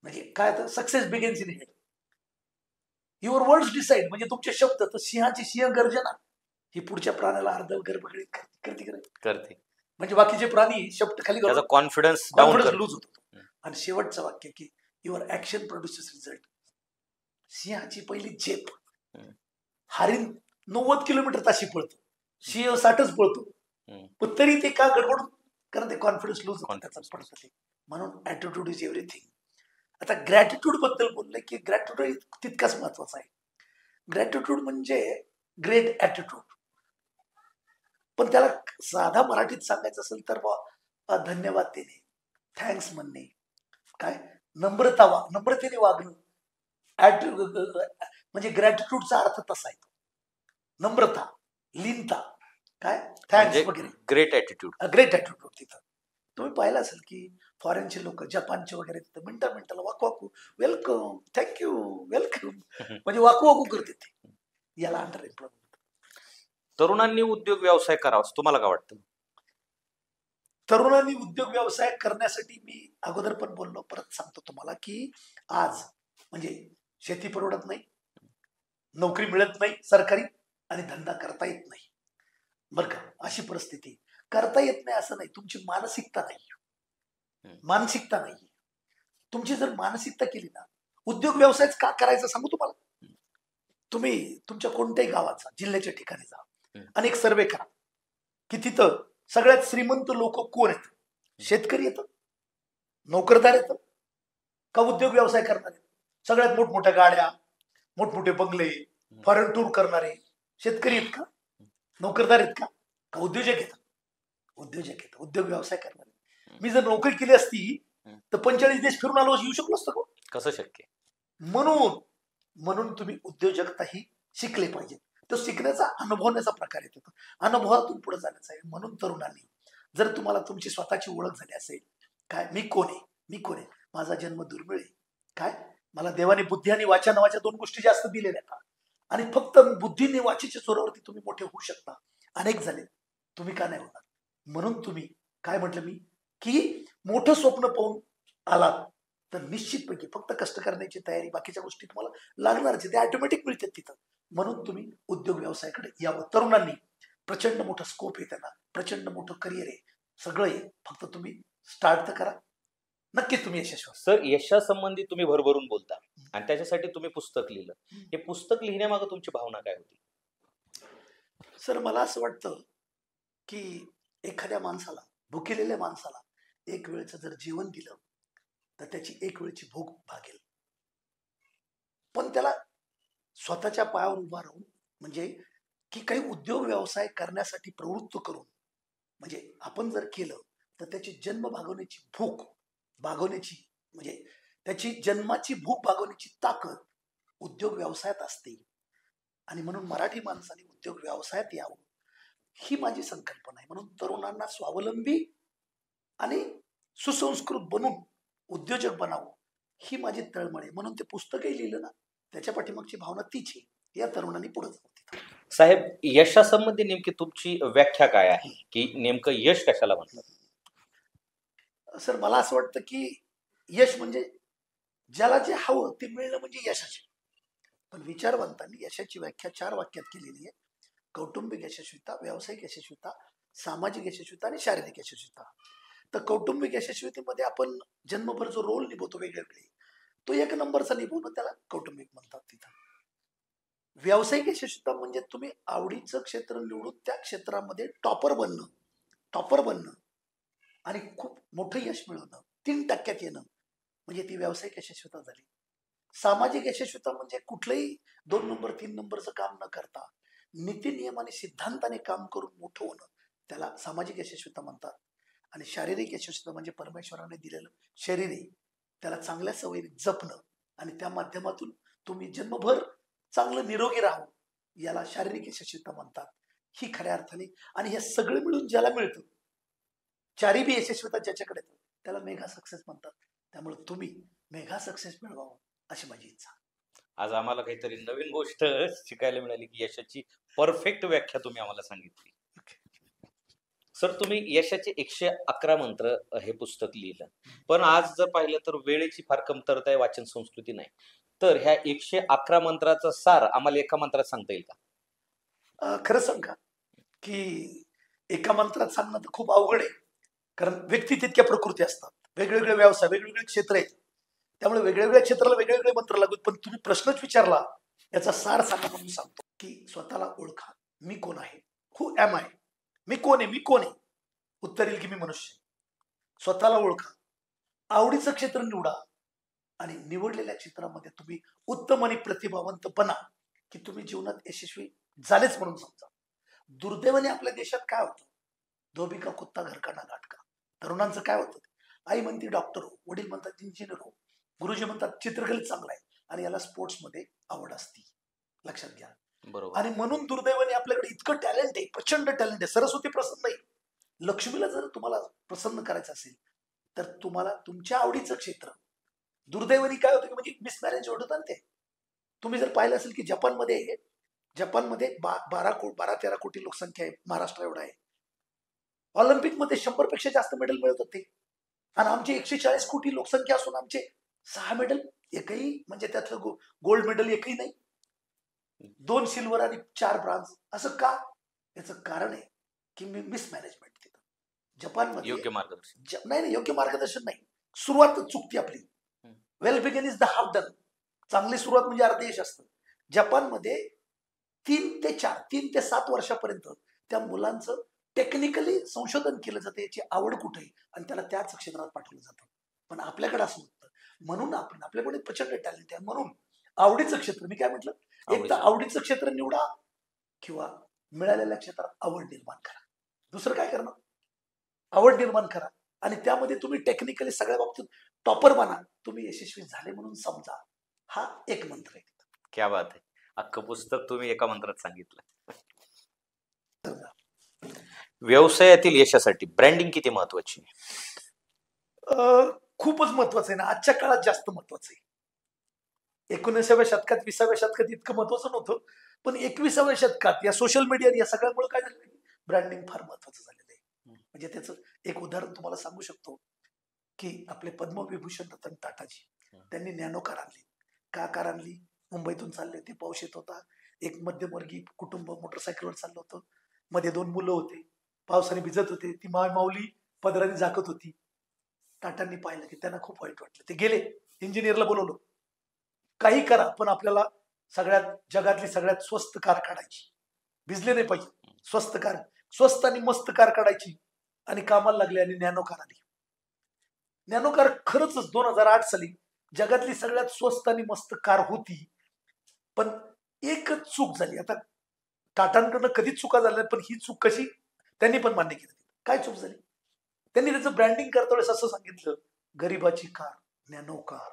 म्हणजे काय तर success begins in here. Your words decide म्हणजे तुमचे शब्द. तर सिंहाची सिंह गर्जना ही पुढच्या प्राण्याला अर्ध गरबगडीत करते. म्हणजे बाकीचे प्राणी शब्द खाली
कॉन्फिडन्स
लूज होतो. आणि शेवटचं वाक्य की युअर ऍक्शन प्रोड्युसेस रिझल्ट. सिंहाची पहिली झेप, हरिण 90 किलोमीटर ताशी पळतो, सिंह 60च पळतो, पण तरी ते का गडबड, कारण ते कॉन्फिडन्स लूज होतं त्याचा पडतं. म्हणून ऍटिट्यूड इज एव्हरीथिंग. आता ग्रॅटिट्यूड बद्दल बोललं की ग्रॅटिट्यूड तितकाच महत्वाचा आहे. ग्रॅटिट्यूड म्हणजे ग्रेट ऍटिट्यूड, पण त्याला साधा मराठीत सांगायचं असेल तर धन्यवाद देणे, थँक्स म्हणणे, काय नम्रतेने वागणं. म्हणजे ग्रॅटिट्यूडचा अर्थ तसा आहे, नम्रता, लीनता, काय थँक्स वगैरे.
ग्रेट ऍटिट्यूड
तिथं तुम्ही पाहिलं असेल की फॉरेनचे लोक, जपानचे वगैरे, तिथं मिनिटाला वाकू वेलकम, थँक्यू, वेलकम, म्हणजे वाकू करते ते. याला अंडर एम्प्लॉयमेंट.
तरुणांनी उद्योग व्यवसाय करावा तुम्हाला काय वाटतं?
तरुणांनी उद्योग व्यवसाय करण्यासाठी मी अगोदर पण बोललो, परत सांगतो तुम्हाला की आज म्हणजे शेती परवडत नाही, नोकरी मिळत नाही सरकारी, आणि धंदा करता येत नाही. बरं का, अशी परिस्थिती. करता येत नाही असं नाही, तुमची मानसिकता नाही. मानसिकता नाही. तुमची जर मानसिकता केली ना, उद्योग व्यवसायच का करायचा सांगू तुम्हाला. तुम्ही तुमच्या कोणत्याही गावाचा, जिल्ह्याच्या ठिकाणी जा आणि एक सर्वे करा की तिथं सगळ्यात श्रीमंत लोक कोण आहेत. शेतकरी येतात, नोकरदार येतात का उद्योग व्यवसाय करणारे. सगळ्यात मोठमोठ्या गाड्या, मोठमोठे बंगले, फॉरेन टूर करणारे शेतकरी आहेत का, नोकरदार आहेत का उद्योजक येतात. उद्योजक येतात, उद्योग व्यवसाय करणारे. मी जर नोकरी केली असती तर 45 देश फिरून आलो येऊ शकलो असतो का.
कसं शक्य.
म्हणून तुम्ही उद्योजकताही शिकले पाहिजे. तो शिकण्याचा अनुभवण्याचा प्रकार येतो, अनुभवातून पुढे जाण्याचा आहे. म्हणून तरुणांनी जर तुम्हाला तुमची स्वतःची ओळख झाली असेल, काय मी कोण आहे, माझा जन्म दुर्मिळ आहे, काय मला देवाने बुद्धी आणि वाचा नावाच्या 2 गोष्टी जास्त दिलेल्या का, आणि फक्त बुद्धीने वाचेच्या जोरावरती तुम्ही मोठे होऊ शकता. अनेक झाले, तुम्ही का नाही होणार. म्हणून तुम्ही काय म्हटलं मी की मोठं स्वप्न पाहून आलात तर निश्चितपैकी फक्त कष्ट करण्याची तयारी, बाकीच्या गोष्टी तुम्हाला लागणारच, ते ऑटोमॅटिक मिळतात तिथं. म्हणून तुम्ही उद्योग व्यवसायाकडे यावं. तरुणांनी प्रचंड मोठं स्कोप आहे, त्यांना प्रचंड मोठं करिअर आहे, सगळं आहे. फक्त तुम्ही स्टार्ट तर करा, नक्कीच तुम्ही यशस्वी.
सर, यशासंबंधी तुम्ही भरभरून बोलता आणि त्याच्यासाठी तुम्ही पुस्तक लिहिलं. हे पुस्तक लिहिण्यामागे तुमची भावना काय होती.
सर, मला असं वाटतं की एखाद्या माणसाला, भुकेलेल्या माणसाला एक वेळचं जर जेवण दिलं तर त्याची एक वेळची भूक भागेल. पण त्याला स्वतःच्या पायावर उभा राहून, म्हणजे की काही उद्योग व्यवसाय करण्यासाठी प्रवृत्त करून, म्हणजे आपण जर केलं तर त्याची जन्म भागवण्याची भूक भागवण्याची, म्हणजे त्याची जन्माची भूक भागवण्याची ताकद उद्योग व्यवसायात असते. आणि म्हणून मराठी माणसाने उद्योग व्यवसायात यावं ही माझी संकल्पना आहे. म्हणून तरुणांना स्वावलंबी आणि सुसंस्कृत बनून उद्योजक बनावं ही माझी तळमळ आहे. म्हणून ते पुस्तकही लिहिलं ना, त्याच्या पाठीमागची भावना तीच आहे. या तरुणांनी पुढे जावं.
साहेब, यशासंबंधी नेमकी तुमची व्याख्या काय आहे, की नेमकं यश कशाला म्हणतात.
सर, मला असं वाटतं की यश म्हणजे ज्याला जे हवं ते मिळणं म्हणजे यशाचे. पण विचारवंतांनी यशाची व्याख्या 4 वाक्यात केलेली आहे. कौटुंबिक यशस्वीता, व्यावसायिक यशस्वीता, सामाजिक यशस्वीता आणि शारीरिक यशस्वीता. तर कौटुंबिक यशस्वीतेमध्ये आपण जन्मभर जो रोल निभवतो वेगवेगळे, तो 1 नंबरचा निभवणं, त्याला कौटुंबिक म्हणतात. तिथं व्यावसायिक यशस्वीता म्हणजे तुम्ही आवडीचं क्षेत्र निवडून त्या क्षेत्रामध्ये टॉपर बनणं आणि खूप मोठं यश मिळवणं, 3% येणं, म्हणजे ती व्यावसायिक यशस्वीता झाली. सामाजिक यशस्वीता म्हणजे कुठलंही 2 नंबर 3 नंबरचं काम न करता नीती नियम आणि सिद्धांताने काम करून मोठं होणं, त्याला सामाजिक यशस्वीता म्हणतात. आणि शारीरिक यशस्वीता म्हणजे परमेश्वराने दिलेलं शरीर आहे, त्याला चांगल्या सवयी जपणं आणि त्या माध्यमातून तुम्ही जन्मभर चांगलं निरोगी राहावं, याला शारीरिक यशस्वीता म्हणतात. ही खऱ्या अर्थाने, आणि हे सगळं मिळून ज्याला मिळतं, 4 बी यशस्वीता ज्याच्याकडे येतं, त्याला मेगा सक्सेस म्हणतात. त्यामुळे तुम्ही मेगा सक्सेस मिळवावं अशी माझी इच्छा.
आज आम्हाला काहीतरी नवीन गोष्ट शिकायला मिळाली की यशाची परफेक्ट व्याख्या तुम्ही आम्हाला सांगितली. सर, तुम्ही यशाचे 111 मंत्र हे पुस्तक लिहिलं, पण आज जर पाहिलं तर वेळेची फार कमतरता आहे, वाचन संस्कृती नाही. तर ह्या 111 मंत्राचा सार आम्हाला एका मंत्रात सांगता येईल का.
खरं सांगा की एका मंत्रात सांगणं तर खूप अवघड आहे, कारण व्यक्ती तितक्या प्रकृती असतात, वेगवेगळे व्यवसाय, वेगवेगळे क्षेत्र आहेत, त्यामुळे वेगवेगळ्या क्षेत्राला वेगवेगळे मंत्र लागतात. पण तुम्ही प्रश्नच विचारला, याचा सार सांगा म्हणून सांगतो की स्वतःला ओळखा. मी कोण आहे, हु एम आय, मी कोण आहे. उत्तर येईल की मी मनुष्य. स्वतःला ओळखा, आवडीचं क्षेत्र निवडा आणि निवडलेल्या क्षेत्रामध्ये तुम्ही उत्तम आणि प्रतिभावंत बना की तुम्ही जीवनात यशस्वी झालेच म्हणून समजा. दुर्दैवाने आपल्या देशात काय होतं, धोबी का कुत्ता घर का ना घाट का. तरुणांचं काय होतं, आई म्हणते डॉक्टर हो, वडील म्हणतात इंजिनियर हो, गुरुजी म्हणतात चित्रकलेत चांगला आहे, आणि याला स्पोर्ट्समध्ये आवड असते. लक्षात घ्या.
बरोबर.
आणि म्हणून दुर्दैवाने आपल्याकडे इतकं टॅलेंट आहे, प्रचंड टॅलेंट आहे. सरस्वती प्रसन्न आहे, लक्ष्मीला जर तुम्हाला प्रसन्न करायचं असेल तर तुम्हाला तुमच्या आवडीचं क्षेत्र. दुर्दैवाने काय होतं की म्हणजे मिसमॅरेज होतं ना ते. तुम्ही जर पाहिलं असेल की जपानमध्ये 12-13 कोटी लोकसंख्या आहे, महाराष्ट्र एवढा आहे. ऑलिम्पिकमध्ये 100पेक्षा जास्त मेडल मिळत होते, आणि आमची 140 कोटी लोकसंख्या असून आमचे 6 मेडल, एकही म्हणजे त्यातलं गोल्ड मेडल एकही नाही. 2 सिल्वर आणि 4 ब्रॉन्झ. असं का? याचं कारण आहे की मी मिसमॅनेजमेंट तिथं जपानमध्ये
योग्य मार्गदर्शन.
नाही योग्य मार्गदर्शन नाही. सुरुवात चुकती आपली. Well begun is the half done. चांगली सुरुवात म्हणजे अर्ध यश असतं. जपानमध्ये 3 ते 7 वर्षापर्यंत त्या मुलांचं टेक्निकली संशोधन केलं जातं, याची आवड कुठे आहे आणि त्याला त्याच क्षेत्रात पाठवलं जातं. पण आपल्याकडे असं होतं. म्हणून आपल्याकडे प्रचंड टॅलेंट आहे. म्हणून आवडीचं क्षेत्र, मी काय म्हटलं, एक तर आवडीचं क्षेत्र निवडा किंवा मिळालेल्या क्षेत्रात आवड निर्माण करा. दुसरं काय करणार? आवड निर्माण करा आणि त्यामध्ये तुम्ही टेक्निकली सगळ्या बाबतीत टॉपर बना. तुम्ही यशस्वी झाले म्हणून समजा. हा एक मंत्र आहे.
क्या बात आहे. अख्खं पुस्तक तुम्ही एका मंत्रात सांगितलं. व्यवसायातील यशासाठी ब्रँडिंग किती महत्वाची?
खूपच महत्वाचं आहे ना. आजच्या काळात जास्त महत्वाचं आहे. 19व्या शतकात 20व्या शतकात इतकं महत्वाचं नव्हतं, पण 21व्या शतकात या सोशल मीडिया या सगळ्यामुळे काय झालं, ब्रँडिंग फार महत्वाचं झालेलं आहे. म्हणजे त्याचं एक उदाहरण तुम्हाला सांगू शकतो की आपले पद्मविभूषण रतन टाटाजी, त्यांनी नॅनो कार आणली. का कार आणली? मुंबईतून चालले होते, पाऊस येत होता, एक मध्यमवर्गीय कुटुंब मोटरसायकलवर चाललं होतं, मध्ये 2 मुलं होते, पावसाने भिजत होते, ती माऊली पदराने झाकत होती. टाटांनी पाहिलं की त्यांना खूप वाईट वाटलं. ते गेले, इंजिनियरला बोलवलं, काही करा पण आपल्याला जगातली सगळ्यात स्वस्त कार काढायची, भिजले नाही पाहिजे, स्वस्त कार, स्वस्त आणि मस्त कार काढायची. आणि कामाला लागले आणि नॅनो कार आली. नॅनो कार खरंच 2008 साली जगातली सगळ्यात स्वस्त आणि मस्त कार होती. पण एकच चूक झाली. आता टाटांकडनं कधीच चुका झाल्या, पण ही चूक कशी त्यांनी पण मान्य केली. काय चूक झाली? त्यांनी त्याचं ब्रँडिंग करता वेळेस असं सांगितलं, गरीबाची कार नॅनो कार,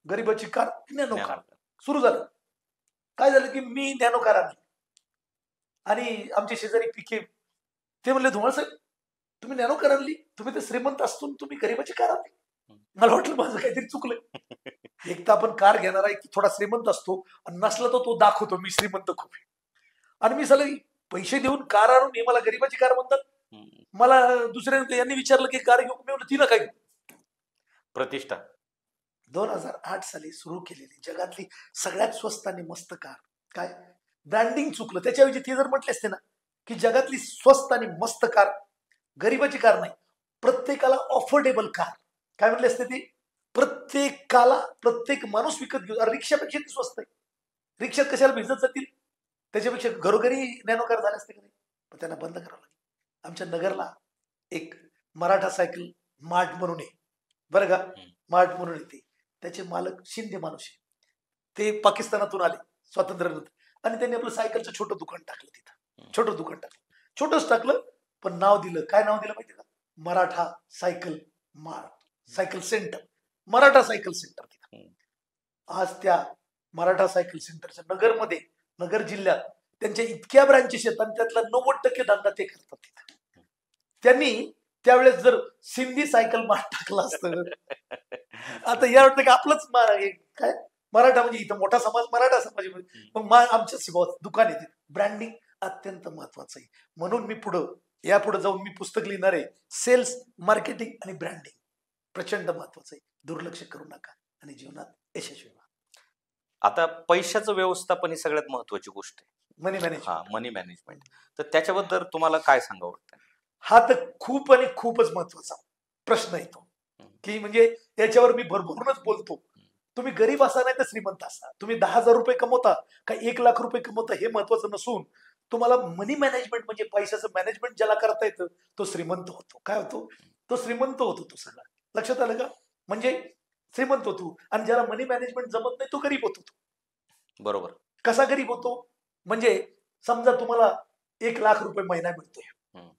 गरीबाची कार नॅनो कार. सुरू झालं. काय झालं की मी नॅनो कार आणली आणि आमचे शेजारी पिके ते म्हणले, धुमाळ साहेब तुम्ही नॅनो कार आणली, तुम्ही तर श्रीमंत असून तुम्ही गरीबाची कार आणली. मला वाटलं माझं काहीतरी चुकलंय. एक तर आपण कार घेणारा एक थोडा श्रीमंत असतो आणि नसला तर तो दाखवतो मी श्रीमंत खूप आहे. आणि मी सगळे पैसे देऊन कार आणून हे मला गरीबाची कार म्हणतात. मला दुसऱ्या यांनी विचारलं की कार घेऊ, मी म्हणलं तिला काय
प्रतिष्ठा.
2008 साली सुरू केलेली जगातली सगळ्यात स्वस्त आणि मस्त कार, काय ब्रँडिंग चुकलं. त्याच्याऐवजी ते जर म्हटले असते ना की जगातली स्वस्त आणि मस्त कार, गरीबाची कार नाही, प्रत्येकाला अफोर्डेबल कार, काय म्हटले असते ते, प्रत्येक माणूस विकत घेऊ. रिक्षापेक्षा ती स्वस्त आहे. रिक्षात कशाला भिजत जातील, त्याच्यापेक्षा घरोघरी नॅनो कार झाले असते का नाही. पण त्यांना बंद करावं लागेल. आमच्या नगरला एक मराठा सायकल मार्ट म्हणून आहे बरं का, मार्ट म्हणून येते. त्याचे मालक शिंदे माणूस आहे. ते पाकिस्तानातून आले स्वातंत्र्यानंतर आणि त्यांनी आपलं सायकलचं छोटं दुकान टाकलं तिथं. छोटं दुकान टाकलं, छोटंच टाकलं, पण नाव दिलं, काय नाव दिलं माहिती का, Maratha cycle mart, cycle centre, Maratha cycle centre तिथं. आज त्या मराठा सायकल सेंटरच्या नगरमध्ये, नगर जिल्ह्यात त्यांच्या इतक्या ब्रँचेस आहेत आणि त्यातला 90% धंदा ते करतात तिथं. त्यांनी त्यावेळेस जर सिंधी सायकल मार्ट टाकला असतं, आता या वाटतं की आपलंच काय मराठा म्हणजे इथं मोठा समाज मराठा समाजामध्ये, मग आमच्या दुकान आहे. ब्रँडिंग अत्यंत महत्वाचं आहे. म्हणून मी यापुढे जाऊन मी पुस्तक लिहिणार आहे, सेल्स, मार्केटिंग आणि ब्रँडिंग प्रचंड महत्वाचं आहे. दुर्लक्ष करू नका आणि जीवनात यशस्वी व्हा.
आता पैशाचं व्यवस्थापन ही सगळ्यात महत्वाची गोष्ट आहे.
मनी मॅनेजमेंट.
मनी मॅनेजमेंट. तर त्याच्याबद्दल तुम्हाला काय सांगावं वाटतं?
हा तर खूप आणि खूपच महत्वाचा प्रश्न येतो की म्हणजे याच्यावर मी भरभरूनच बोलतो. तुम्ही गरीब असा नाही तर श्रीमंत असा, तुम्ही 10,000 रुपये कमवता का 1,00,000 रुपये कमवता हे महत्वाचं नसून, तुम्हाला मनी मॅनेजमेंट म्हणजे पैशाचं मॅनेजमेंट ज्याला करता येतं तो श्रीमंत होतो. काय होतो? तो श्रीमंत होतो. तो सगळा लक्षात आलं का? म्हणजे श्रीमंत होतो. आणि ज्याला मनी मॅनेजमेंट जमत नाही तो गरीब होतो.
बरोबर.
कसा गरीब होतो? म्हणजे समजा तुम्हाला 1,00,000 रुपये महिना मिळतोय.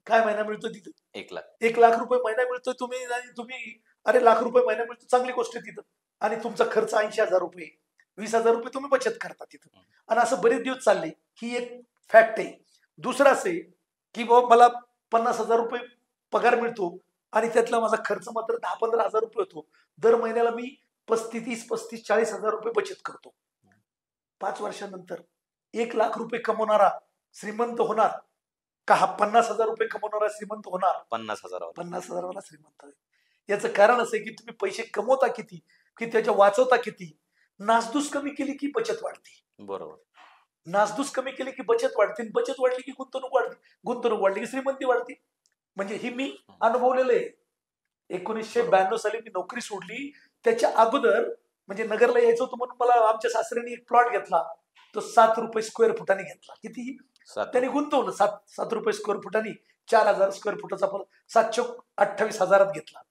काय महिना मिळतोय तिथं? 1,00,000 रुपये महिना मिळतोय. तुम्ही अरे ₹1,00,000 महिना मिळतो, चांगली गोष्ट आहे तिथं. आणि तुमचा खर्च 80,000 रुपये, 20,000 रुपये तुम्ही बचत करता तिथं. आणि असं बरेच दिवस चालले, ही एक फॅक्ट आहे. दुसरं असं आहे की बाबा मला 50,000 रुपये पगार मिळतो आणि त्यातला माझा खर्च मात्र 10-15,000 रुपये होतो. दर महिन्याला मी 35-40,000 रुपये बचत करतो. 5 वर्षानंतर 1,00,000 रुपये कमवणारा श्रीमंत होणार का हा 50,000 रुपये कमवणारा श्रीमंत होणार? 50,000 वाला श्रीमंत. याचं कारण असं आहे की तुम्ही पैसे कमवता किती, की त्याच्या वाचवता किती. नासधूस कमी केली की बचत वाढते.
बरोबर.
नासधूस कमी केली की बचत वाढते, बचत वाढली की गुंतवणूक वाढते, गुंतवणूक वाढली की श्रीमंती वाढते. म्हणजे ही मी अनुभवलेलं आहे. 1992 साली मी नोकरी सोडली. त्याच्या अगोदर म्हणजे नगरला यायचं होतं म्हणून मला आमच्या सासऱ्यांनी एक प्लॉट घेतला. तो 7 रुपये स्क्वेअर फुटाने घेतला. किती? त्यांनी गुंतवलं 7 रुपये स्क्वेअर फुटाने 4000 स्क्वेअर फुटाचा 728,000 घेतला.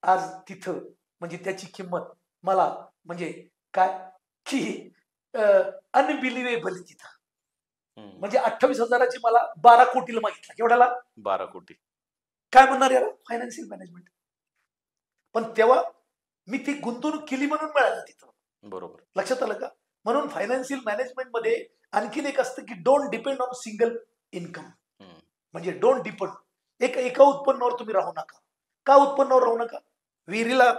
आज तिथं म्हणजे त्याची किंमत मला म्हणजे काय की अनबिलिव्हेबल तिथं. म्हणजे 28,000ची मला 12 कोटीला मागितला. केवढ्याला?
12 कोटी.
काय म्हणणार याला? Financial management. पण तेव्हा मी ती गुंतवणूक केली म्हणून मिळालं तिथं.
बरोबर.
लक्षात आलं का? म्हणून फायनान्शियल मॅनेजमेंट मध्ये आणखीन एक असतं की don't depend on single income. म्हणजे डोंट डिपेंड एका उत्पन्नावर तुम्ही राहू नका. का उत्पन्नावर राहू नका? विहिरीला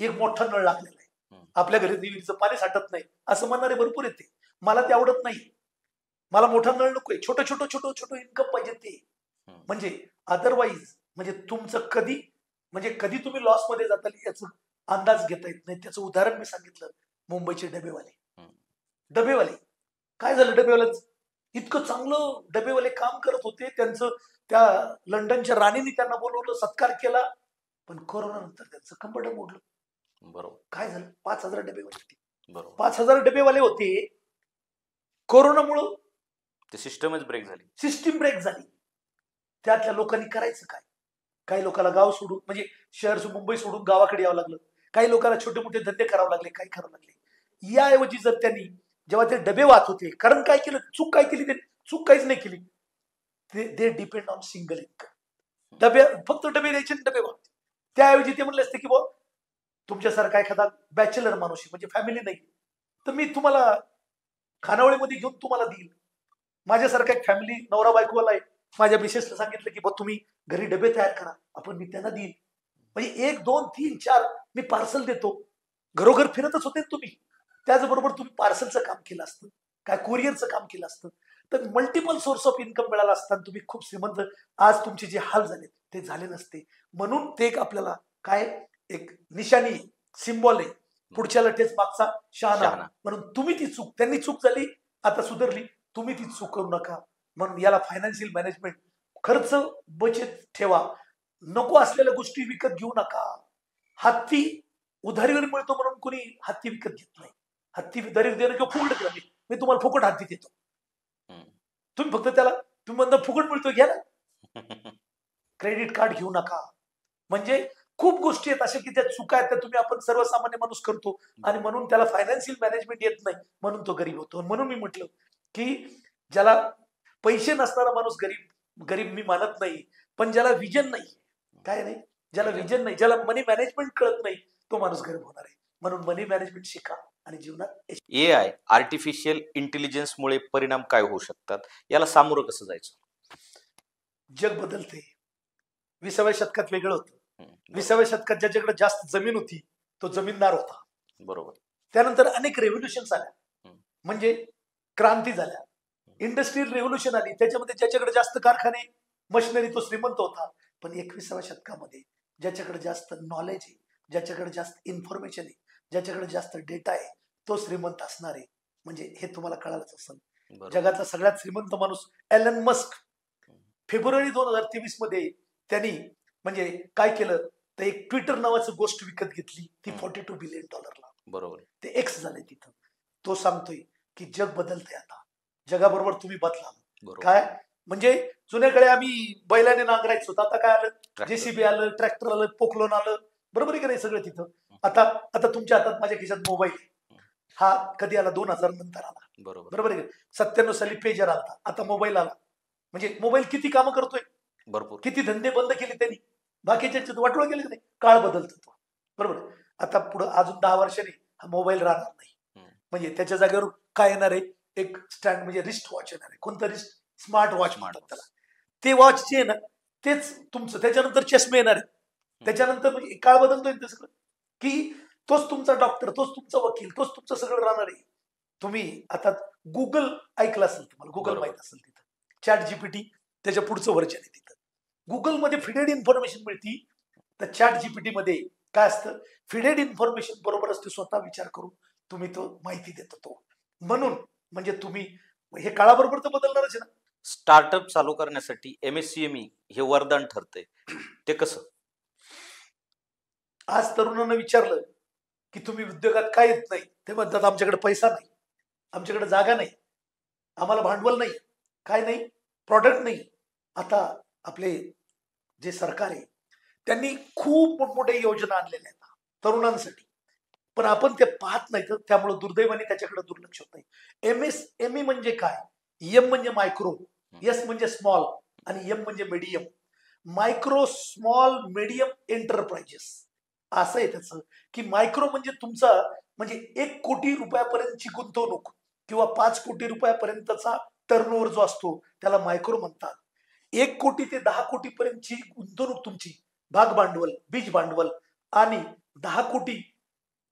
एक मोठा नळ लागलेला आहे, आपल्या घरी विहिरीचं पाणी साठत नाही असं म्हणणारे भरपूर येते. मला ते आवडत नाही. मला मोठा नळ नकोय, छोटं छोटं छोटं छोटं इन्कम पाहिजे ते. म्हणजे अदरवाईज म्हणजे तुमचं कधी तुम्ही लॉस मध्ये जाताल याचं अंदाज घेता येत नाही. त्याचं उदाहरण मी सांगितलं, मुंबईचे डबेवाले काय झालं? डबेवाल्यांचं इतकं चांगलं डबेवाले काम करत होते. त्यांचं त्या लंडनच्या राणीने त्यांना बोलवलं, सत्कार केला. पण कोरोना नंतर त्यांचं कंबरड मोडलं.
बरोबर.
काय झालं? 5,000 डबेवाले होते.
बरोबर.
5,000 डबेवाले होते. कोरोनामुळं
ते सिस्टमच ब्रेक झाली.
सिस्टीम ब्रेक झाली. त्यातल्या लोकांनी करायचं काय? काही लोकांना गाव सोडून म्हणजे शहर मुंबई सोडून गावाकडे यावं लागलं. काही लोकांना छोटे मोठे धंदे करावे लागले, काय करावं लागले. याऐवजी जर त्यांनी जेव्हा ते डबे वाहत होते, कारण काय केलं? चूक काय केली? त्यांनी चूक काहीच नाही केली. They depend on single income. फक्त डबे द्यायचे, डबे वाहते. त्याऐवजी ते म्हणले असते की बुवा तुमच्यासारखा एखादा बॅचलर माणूस आहे, म्हणजे फॅमिली नाही, तर मी तुम्हाला खानावळीमध्ये घेऊन तुम्हाला देईल. माझ्यासारखा एक फॅमिली नवरा बायकोवाला आहे, माझ्या मिसेसला सांगितलं की बुवा तुम्ही घरी डबे तयार करा, आपण मी त्यांना देईल. म्हणजे 1 2 3 4 मी पार्सल देतो. घरोघर फिरतच होते तुम्ही. त्याचबरोबर तुम्ही पार्सलचं काम केलं असतं, काय कुरिअरचं काम केलं असतं, तर मल्टिपल सोर्स ऑफ इन्कम मिळाला असता. तुम्ही खूप श्रीमंत, आज तुमचे जे हाल झाले ते झाले नसते. म्हणून ते एक आपल्याला काय एक निशाणी, सिम्बॉल आहे. पुढच्याला तेच मागचा शहाणा. म्हणून तुम्ही ती चूक, त्यांनी चूक झाली आता सुधारली, तुम्ही ती चूक करू नका. म्हणून याला फायनान्शियल मॅनेजमेंट. खर्च बचत ठेवा. नको असलेल्या गोष्टी विकत घेऊ नका. हत्ती उधारीवर मिळतो म्हणून कोणी हत्ती विकत घेत नाही. हत्ती उधारीवर देणं किंवा फुकट देणं, मी तुम्हाला फुकट हत्ती देतो, तुम्ही फक्त त्याला तुम्ही म्हणता फुकट मिळतो घ्या ना. क्रेडिट कार्ड घेऊ नका. म्हणजे खूप गोष्टी आहेत अशा की त्या चुका आहेत, त्या तुम्ही आपण सर्वसामान्य माणूस करतो आणि म्हणून त्याला फायनान्शियल मॅनेजमेंट येत नाही, म्हणून तो गरीब होतो. म्हणून मी म्हटलं की ज्याला पैसे नसणारा माणूस गरीब मी मानत नाही, पण ज्याला विजन नाही, काय नाही, ज्याला विजन नाही, ज्याला मनी मॅनेजमेंट कळत नाही, तो माणूस गरीब होणार आहे. म्हणून मनी मॅनेजमेंट शिका आणि जीवनात.
AI आर्टिफिशियल इंटेलिजन्स मुळे परिणाम काय होऊ शकतात, याला सामोरं कसं जायचं?
जग बदलते. 20व्या शतकात वेगळं होतं. 20व्या शतकात ज्याच्याकडे जास्त जमीन होती तो जमीनदार होता.
बरोबर.
त्यानंतर अनेक रेव्होल्युशन्स आल्या, म्हणजे क्रांती झाल्या. इंडस्ट्रियल रेव्होल्युशन आली, त्याच्यामध्ये ज्याच्याकडे जास्त कारखाने मशिनरी तो श्रीमंत होता. पण 21व्या शतकामध्ये ज्याच्याकडे जास्त नॉलेज आहे, ज्याच्याकडे जास्त इन्फॉर्मेशन आहे, ज्याच्याकडे जास्त डेटा आहे, तो श्रीमंत असणार आहे. म्हणजे हे तुम्हाला कळालंच असेल. जगातला सगळ्यात श्रीमंत माणूस एलन मस्क, फेब्रुवारी 2023 मध्ये त्यांनी म्हणजे काय केलं तर एक ट्विटर नावाचं गोष्ट विकत घेतली, ती $42 बिलियन.
बरोबर.
ते एक्स झालंय तिथं. तो सांगतोय की जग बदलतंय आता, जगाबरोबर तुम्ही बदला. काय म्हणजे जुन्याकडे आम्ही बैलाने नांगरायचो, आता काय आलं, जेसीबी आलं, ट्रॅक्टर आलं, पोकलोन आलं, बरोबर आहे का नाही सगळं तिथं. आता तुमच्या हातात माझ्या खिशात मोबाईल, हा कधी आला? 2000 नंतर आला. बरोबर आहे. 97 साली पेजर आला, आता मोबाईल आला. म्हणजे मोबाईल किती कामं करतोय,
भरपूर.
किती धंदे बंद केले त्यांनी, बाकीच्या वाटोळ केले नाही. काळ बदलतो तो, बरोबर. आता पुढे अजून 10 वर्षांनी हा मोबाईल राहणार नाही. म्हणजे त्याच्या जागेवर काय येणार आहे? एक स्टँड म्हणजे रिस्ट वॉच येणार आहे. कोणतं रिस्ट? स्मार्ट वॉच म्हणतात त्याला. ते वॉच जे आहे ना तेच तुमचं. त्याच्यानंतर चष्मे येणार आहेत. त्याच्यानंतर म्हणजे काळ बदलतोय ते सगळं, की तोच तुमचा डॉक्टर, तोच तुमचा वकील, तोच तुमचं सगळं राहणार आहे. तुम्ही आता गुगल ऐकलं असेल, तुम्हाला गुगल माहित असेल. तिथं चॅट जीपीटी त्याच्या पुढचं व्हर्जन आहे. तिथं गुगलमध्ये फिडेड इन्फॉर्मेशन मिळती, तर चॅट जीपीटी मध्ये काय असतं? फिडेड इन्फॉर्मेशन बरोबरच ते स्वतः विचार करून तुम्ही तो माहिती देतो तो. म्हणून म्हणजे तुम्ही हे काळाबरोबर तर बदलणारच आहे ना.
स्टार्टअप चालू करण्यासाठी MSCME हे वरदान ठरते, ते कसं?
आज तरुणांना विचारलं की तुम्ही उद्योगात काय येत नाही, ते म्हणतात आमच्याकडे पैसा नाही, आमच्याकडे जागा नाही, आम्हाला भांडवल नाही, काय नाही, प्रॉडक्ट नाही. आता आपले जे सरकार आहे त्यांनी खूप मोठमोठ्या योजना आणलेल्या आहेत तरुणांसाठी, पण आपण ते पाहत नाही, तर त्यामुळे दुर्दैवाने त्याच्याकडे दुर्लक्ष होत नाही. MSME म्हणजे काय? M म्हणजे मायक्रो, S म्हणजे स्मॉल आणि M म्हणजे medium. Micro small medium enterprises असं आहे त्याचं, की मायक्रो म्हणजे तुमचा म्हणजे 1 कोटी रुपयापर्यंतची गुंतवणूक किंवा 5 कोटी रुपयापर्यंतचा टर्नओव्हर जो असतो त्याला मायक्रो म्हणतात. 1 कोटी ते 10 कोटीपर्यंतची गुंतवणूक तुमची, भाग भांडवल, बीज भांडवल, आणि 10 कोटी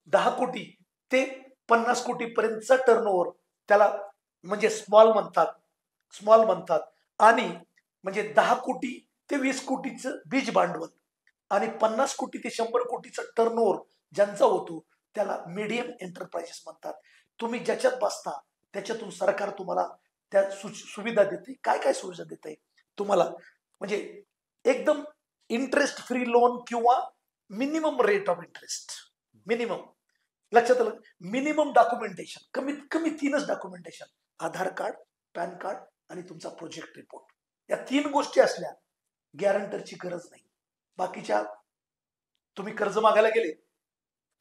10 कोटी ते 50 कोटीपर्यंतचा टर्नओव्हर त्याला म्हणजे स्मॉल म्हणतात. आणि म्हणजे 10 कोटी ते 20 कोटीचं बीज भांडवल आणि 50 कोटी ते 100 कोटीचा टर्नओव्हर ज्यांचा होतो त्याला मीडियम एंटरप्राइजेस म्हणतात. तुम्ही ज्याच्यात बसता त्याच्यातून सरकार तुम्हाला त्या सुविधा देते. काय काय सुविधा देते तुम्हाला? म्हणजे एकदम इंटरेस्ट फ्री लोन किंवा minimum rate of interest, minimum लक्षात आलं. मिनिमम डॉक्युमेंटेशन, कमीत कमी 3च डॉक्युमेंटेशन, आधार कार्ड, पॅन कार्ड आणि तुमचा प्रोजेक्ट रिपोर्ट. या 3 गोष्टी असल्या गॅरंटरची गरज नाही. बाकीच्या तुम्ही कर्ज मागायला गेले,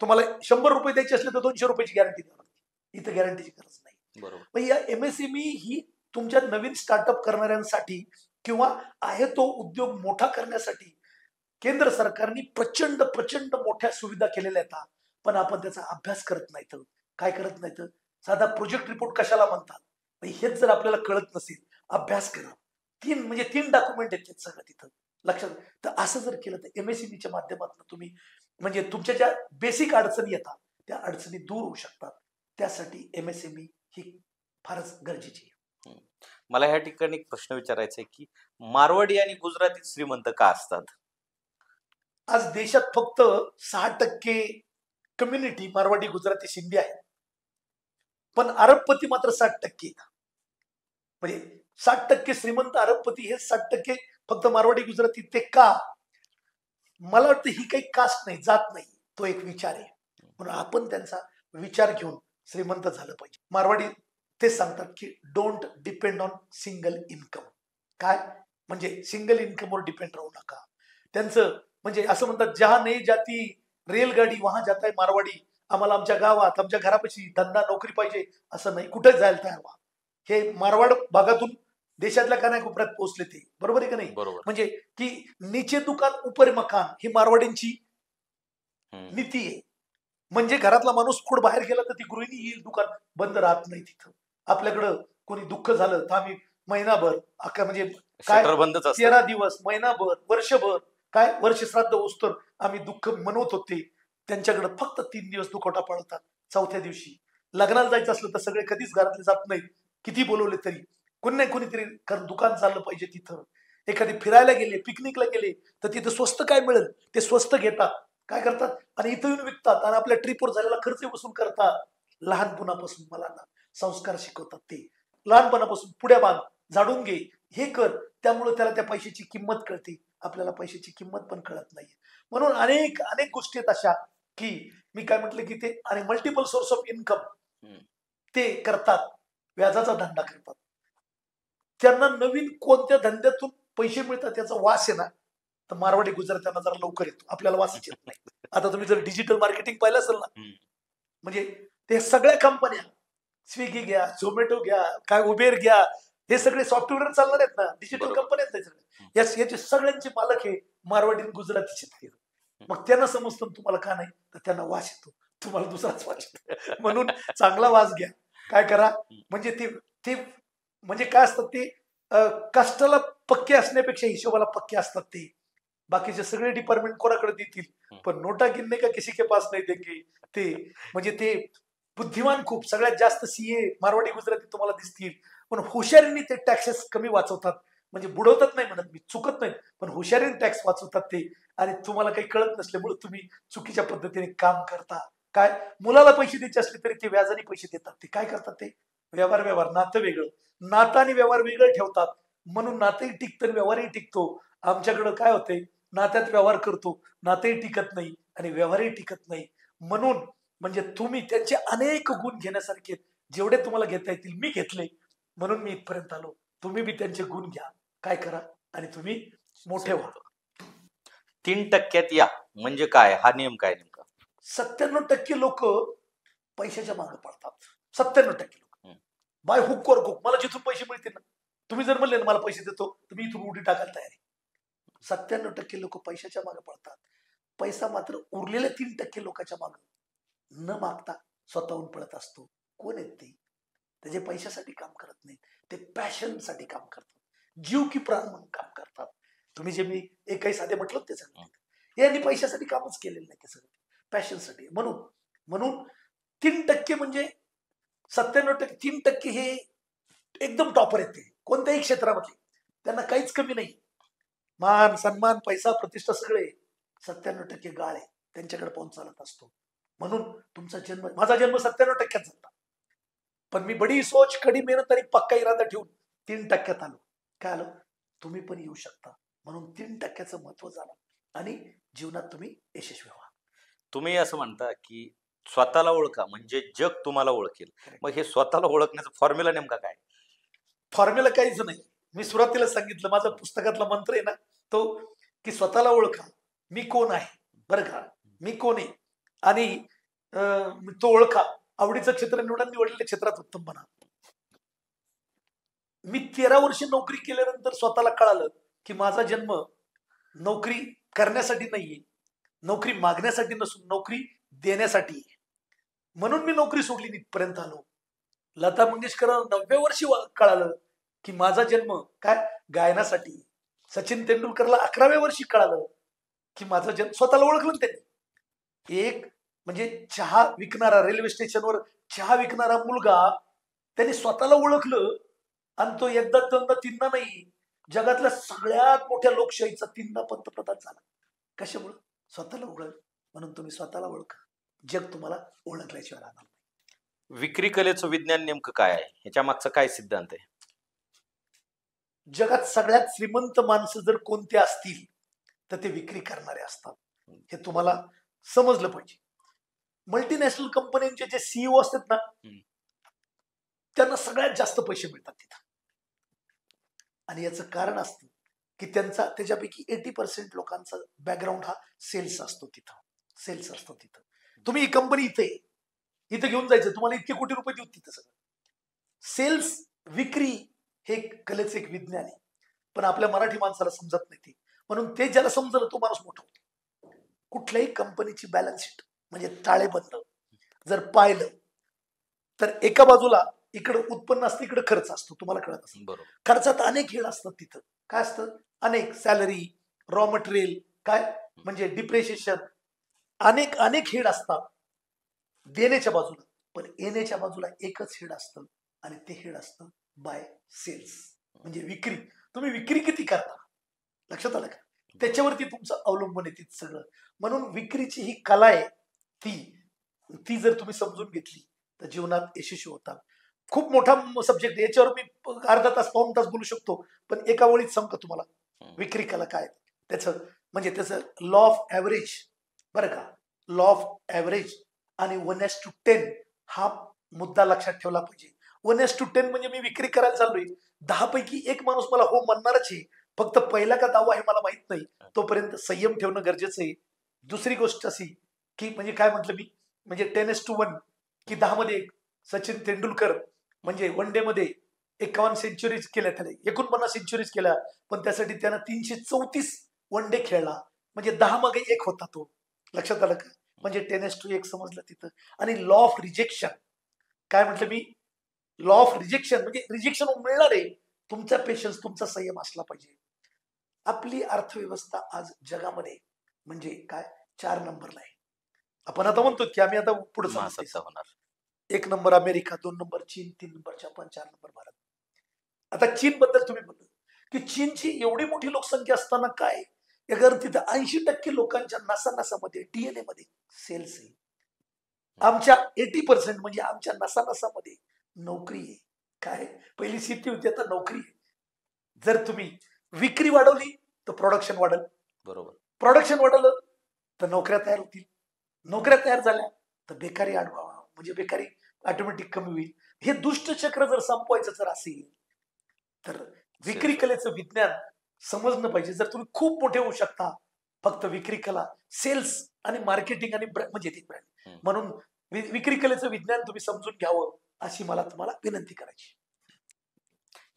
तुम्हाला 100 रुपये द्यायचे असले तर 200 रुपयाची गॅरंटी द्यावी लागते. इथं गॅरंटीची गरज नाही.
बरोबर.
मग या MSME ही तुमच्या नवीन स्टार्टअप करणाऱ्यांसाठी किंवा आहे तो उद्योग मोठा करण्यासाठी केंद्र सरकारने प्रचंड प्रचंड मोठ्या सुविधा केलेल्या आहेत. पण आपण त्याचा अभ्यास करत नाहीत. काय करत नाहीत? साधा प्रोजेक्ट रिपोर्ट कशाला म्हणतात हेच जर आपल्याला कळत नसेल, अभ्यास करा. 3 डॉक्युमेंट आहेत सगळं तिथं, लक्षात. तर असं जर केलं तर MSMEच्या माध्यमातून तुम्ही म्हणजे तुमच्या ज्या बेसिक अडचणी येतात त्या अडचणी दूर होऊ शकतात. त्यासाठी MSME ही फारच गरजेची आहे.
मला ह्या ठिकाणी एक प्रश्न विचारायचा आहे की मारवाडी आणि गुजराती श्रीमंत का असतात?
आज देशात फक्त 6% कम्युनिटी मारवाडी, गुजराती, सिंधी आहे, पण अरबपती मात्र 60% आहेत. म्हणजे 60% श्रीमंत अरबपती हे 60% फक्त मारवाडी, गुजराती. ते का? मला वाटतं ही काही कास्ट नाही, जात नाही, तो एक विचार आहे. म्हणून आपण त्यांचा विचार घेऊन श्रीमंत झालं पाहिजे. मारवाडी तेच सांगतात की don't depend on single income. काय म्हणजे सिंगल इन्कमवर डिपेंड राहू नका. त्यांचं म्हणजे असं म्हणतात, जहा नाही जाती रेलगाडी वहां जाता है मारवाडी. आम्हाला आमच्या गावात, आमच्या घरापाशी धंदा नोकरी पाहिजे असं नाही, कुठेच जायला तयार व्हा. हे मारवाड भागातून देशातल्या कानाकोपऱ्यात पोहोचले ते, बरोबर आहे का नाही?
बरोबर.
म्हणजे की नीचे दुकान ऊपर मकान ही मारवाडींची नीती आहे. म्हणजे घरातला माणूस कुठं बाहेर गेला तर ती गृहिणी येईल, दुकान बंद राहत नाही तिथं. आपल्याकडं कोणी दुःख झालं तर आम्ही महिनाभर म्हणजे काय
शटर बंदच असतं.
13 दिवस, महिनाभर, वर्षभर, काय वर्ष श्राद्ध होस्तर आम्ही दुःख मनवत होते. त्यांच्याकडे फक्त 3 दिवस दुखवटा पळतात. 4थ्या दिवशी लग्नाला जायचं असलं तर सगळे कधीच घरातले जात नाही, किती बोलवले तरी. कोणी नाही कोणीतरी, कारण दुकान चाललं पाहिजे तिथं. एखादी फिरायला गेले, पिकनिकला गेले तर तिथं स्वस्त काय मिळेल ते स्वस्त घेतात, काय करतात आणि इथं येऊन विकतात आणि आपल्या ट्रिपवर झालेला खर्च वसूल करतात. लहानपणापासून मुलांना संस्कार शिकवतात. ते लहानपणापासून पुढ्या बांध, झाडून घे, हे कर. त्यामुळे त्याला त्या पैशाची किंमत कळते. आपल्याला पैशाची किंमत पण कळत नाही. म्हणून अनेक अनेक गोष्टी आहेत अशा की मी काय म्हटलं की ते आणि मल्टिपल सोर्स ऑफ इन्कम ते करतात, व्याजाचा धंदा करतात. त्यांना नवीन कोणत्या धंद्यातून पैसे मिळतात त्याचा वास आहे ना, तर मारवाडी गुजरात्यांना जरा लवकर येतो, आपल्याला वासच येत नाही. आता तुम्ही जर डिजिटल मार्केटिंग पाहिलं असेल ना, म्हणजे ते सगळ्या कंपन्या, स्विगी घ्या, झोमॅटो घ्या, काय उबेर घ्या, हे सगळे सॉफ्टवेअर चालणार आहेत ना, डिजिटल कंपन्या आहेत सगळे. याचे सगळ्यांचे मालक हे मारवाडी आणि गुजरातीचे आहेत. मग त्यांना समजतं तुम्हाला का नाही, तर त्यांना वास येतो, तुम्हाला दुसराच वास येतो. म्हणून चांगला वास घ्या. काय करा म्हणजे ते म्हणजे काय असतात ते कष्टाला पक्के असण्यापेक्षा हिशोबाला पक्के असतात ते. बाकीचे सगळे डिपार्टमेंट कोणाकडे देतील, पण नोटा गिनने का किसी के पास नाही देंगे. ते म्हणजे ते बुद्धिमान खूप, सगळ्यात जास्त CA मारवाडी गुजराती तुम्हाला दिसतील. पण हुशारीने ते टॅक्सेस कमी वाचवतात. म्हणजे बुडवतात नाही म्हणत मी, चुकत नाही, पण हुशारीने टॅक्स वाचवतात ते. आणि तुम्हाला काही कळत नसल्यामुळे तुम्ही चुकीच्या पद्धतीने काम करता. काय मुलाला पैसे द्यायचे असले तरी ते व्याजाने पैसे देतात. ते काय करतात, ते व्यवहार व्यवहार, नातं वेगळं. नातं आणि व्यवहार वेगळं ठेवतात, म्हणून नातंही टिकतं आणि व्यवहारही टिकतो. आमच्याकडं काय होते, नात्यात व्यवहार करतो, नातंही टिकत नाही आणि व्यवहारही टिकत नाही. म्हणून म्हणजे तुम्ही त्यांचे अनेक गुण घेण्यासारखे आहेत. जेवढे तुम्हाला घेता येतील मी घेतले, म्हणून मी इथपर्यंत आलो. तुम्ही बी त्यांचे गुण घ्या, काय करा आणि तुम्ही मोठे व्हा.
3% या म्हणजे काय, हा नियम काय नेमका?
97% लोक पैशाच्या मागे पडतात. 97% लोक बाय हुक वर हुक. मला जिथून पैसे मिळतील ना, तुम्ही जर म्हणले ना मला पैसे देतो, तर मी इथून उडी टाकायला तयार आहे. 97% लोक पैशाच्या मागे पडतात. पैसा मात्र उरलेल्या 3% लोकांच्या मागे न मागता स्वतःहून पळत असतो. कोण आहेत ते? त्याचे पैशासाठी काम करत नाहीत, ते पॅशनसाठी काम करतात, जीव की प्राण म्हणून काम करतात. तुम्ही जे मी एकही साधे म्हटलं ते सगळं यांनी पैशासाठी कामच केलेलं नाही, ते सगळं पॅशनसाठी. म्हणून म्हणून 3% म्हणजे 97%, 3% हे एकदम टॉपर आहेत. ते कोणत्याही क्षेत्रामध्ये त्यांना काहीच कमी नाही. मान सन्मान पैसा प्रतिष्ठा सगळे. 97% गाळ आहे, त्यांच्याकडे पाहून चालत असतो. म्हणून तुमचा जन्म, माझा जन्म 97% झाला, पण मी बडी सोच, कडी मेहनत आणि पक्का इरादा ठेवून 3% आलो. काय आलो? तुम्ही पण येऊ शकता. म्हणून 3%चं महत्व झालं आणि जीवनात तुम्ही यशस्वी व्हा.
तुम्ही असं म्हणता की स्वतःला ओळखा म्हणजे जग तुम्हाला ओळखेल. मग हे स्वतःला ओळखण्याचा फॉर्म्युला नेमका काय?
फॉर्म्युला काहीच नाही. मी सुरुवातीला सांगितलं, माझा पुस्तकातला मंत्र आहे ना तो, की स्वतःला ओळखा, मी कोण आहे, बरं का, मी कोण आहे, आणि तो ओळखा. आवडीचं क्षेत्र निवडा, निवडलेल्या क्षेत्रात उत्तम बना. मी 13 वर्ष नोकरी केल्यानंतर स्वतःला कळालं की माझा जन्म नोकरी करण्यासाठी नाहीये, नोकरी मागण्यासाठी नसून नोकरी देण्यासाठी आहे. म्हणून मी नोकरी सोडली, इथपर्यंत आलो. लता मंगेशकर 90 वर्षी कळालं की माझा जन्म काय गायनासाठी. सचिन तेंडुलकरला 11व्या वर्षी कळालं की माझा जन्म, स्वतःला ओळखलं त्यांनी. एक म्हणजे चहा विकणारा, रेल्वे स्टेशनवर चहा विकणारा मुलगा, त्याने स्वतःला ओळखलं आणि तो एकदा दोनदा तीनदा नाही, जगातल्या सगळ्यात मोठ्या लोकशाहीचा 3दा पंतप्रधान झाला. कशामुळे? स्वतःला ओळख. म्हणून तुम्ही स्वतःला ओळखा, जग तुम्हाला ओळखल्याशिवाय राहणार.
विक्री कलेचं विज्ञान नेमकं काय आहे, ह्याच्या मागचा काय सिद्धांत आहे?
जगात सगळ्यात श्रीमंत माणसं जर कोणते असतील तर ते विक्री करणारे असतात. हे तुम्हाला समजलं पाहिजे. मल्टीनॅशनल कंपन्यांचे जे सीईओ असतात ना, त्यांना सगळ्यात जास्त पैसे मिळतात तिथं. आणि याचं कारण असतं की त्याच्यापैकी 80% लोकांचा बॅकग्राऊंड हा सेल्स असतो तिथं. सेल्स असतो तिथं. तुम्ही ही कंपनी इथं घेऊन जायचं, तुम्हाला इतके कोटी रुपये देऊ तिथं. सगळं सेल्स, विक्री हे कलेचं एक विज्ञान आहे. पण आपल्या मराठी माणसाला समजत नाही ते. म्हणून ते ज्याला समजलं तो माणूस मोठा होतो. कुठल्याही कंपनीची बॅलन्स शीट म्हणजे ताळेबंद जर पाहिलं तर एका बाजूला इकडे उत्पन्न असतं, इकडे खर्च असतो. तुम्हाला कळत असेल.
बरोबर.
खर्चात अनेक हेड असतात तिथं. काय असतं? अनेक सॅलरी, रॉ मटेरियल, काय म्हणजे डिप्रिशिएशन, अनेक अनेक हेड असतात देण्याच्या बाजूला. पण येण्याच्या बाजूला एकच हेड असतं आणि ते हेड असतं बाय सेल्स म्हणजे विक्री. तुम्ही विक्री किती करता, लक्षात आलं का? त्याच्यावरती तुमचं अवलंबून आहे तिथं सगळं. म्हणून विक्रीची ही कला आहे, ती जर तुम्ही समजून घेतली तर जीवनात यशस्वी होता. खूप मोठा सब्जेक्ट आहे, याच्यावर मी अर्धा तास पाऊण तास बोलू शकतो, पण एका वेळीत सांगतो तुम्हाला विक्री कला काय त्याचं. म्हणजे त्याचं लॉ ऑफ ऍव्हरेज, बरं का, लॉ ऑफ ऍव्हरेज आणि 1:10 हा मुद्दा लक्षात ठेवला पाहिजे. 1:10 म्हणजे मी विक्री करायला चाललोय, 10 पैकी एक माणूस मला हो म्हणणारच आहे. फक्त पहिला का दावा आहे मला माहित नाही, तोपर्यंत संयम ठेवणं गरजेचं आहे. दुसरी गोष्ट अशी की म्हणजे काय म्हटलं मी, म्हणजे 10:1 की 10 मध्ये एक. सचिन तेंडुलकर म्हणजे वन डे मध्ये 51 सेंचुरीज केल्या, त्याने 49 सेंचुरीज केल्या, पण त्यासाठी त्यानं 334 वन डे खेळला. म्हणजे 10 मागे एक होता तो. लक्षात आलं का? म्हणजे 10:1 समजलं तिथं. आणि लॉ ऑफ रिजेक्शन काय म्हटलं मी, लॉ ऑफ रिजेक्शन म्हणजे रिजेक्शन मिळणार आहे, तुमचा पेशन्स, तुमचा संयम असला पाहिजे. आपली अर्थव्यवस्था आज जगामध्ये म्हणजे काय 4 नंबरला आहे. आपण आता म्हणतो की आम्ही आता पुढे
होणार.
1 नंबर अमेरिका, 2 नंबर चीन, 3 नंबर जपान, 4 नंबर भारत. आता चीन बद्दल तुम्ही म्हणतो की चीनची एवढी मोठी लोकसंख्या असताना काय, अगर तिथं 80% लोकांच्या नसानसामध्ये डीएनए मध्ये सेल्स आहे. आमच्या 80% म्हणजे आमच्या नसानसामध्ये नोकरी आहे. काय पहिली शेती होती, आता नोकरी आहे. जर तुम्ही विक्री वाढवली तर प्रोडक्शन वाढेल,
बरोबर.
प्रोडक्शन वाढवलं तर नोकऱ्या तयार होतील, नोकऱ्या तयार झाल्या तर बेकारी म्हणजे बेकारी ऑटोमॅटिक कमी होईल. हे दुष्ट चक्र जर संपवायचं जर असेल तर विक्री कलेचं विज्ञान समजणं पाहिजे. जर तुम्ही खूप मोठे होऊ शकता फक्त विक्री कला, सेल्स आणि मार्केटिंग आणि म्हणजे ते ब्रँड म्हणून विक्री कलेचं विज्ञान तुम्ही समजून घ्यावं अशी मला तुम्हाला विनंती करायची.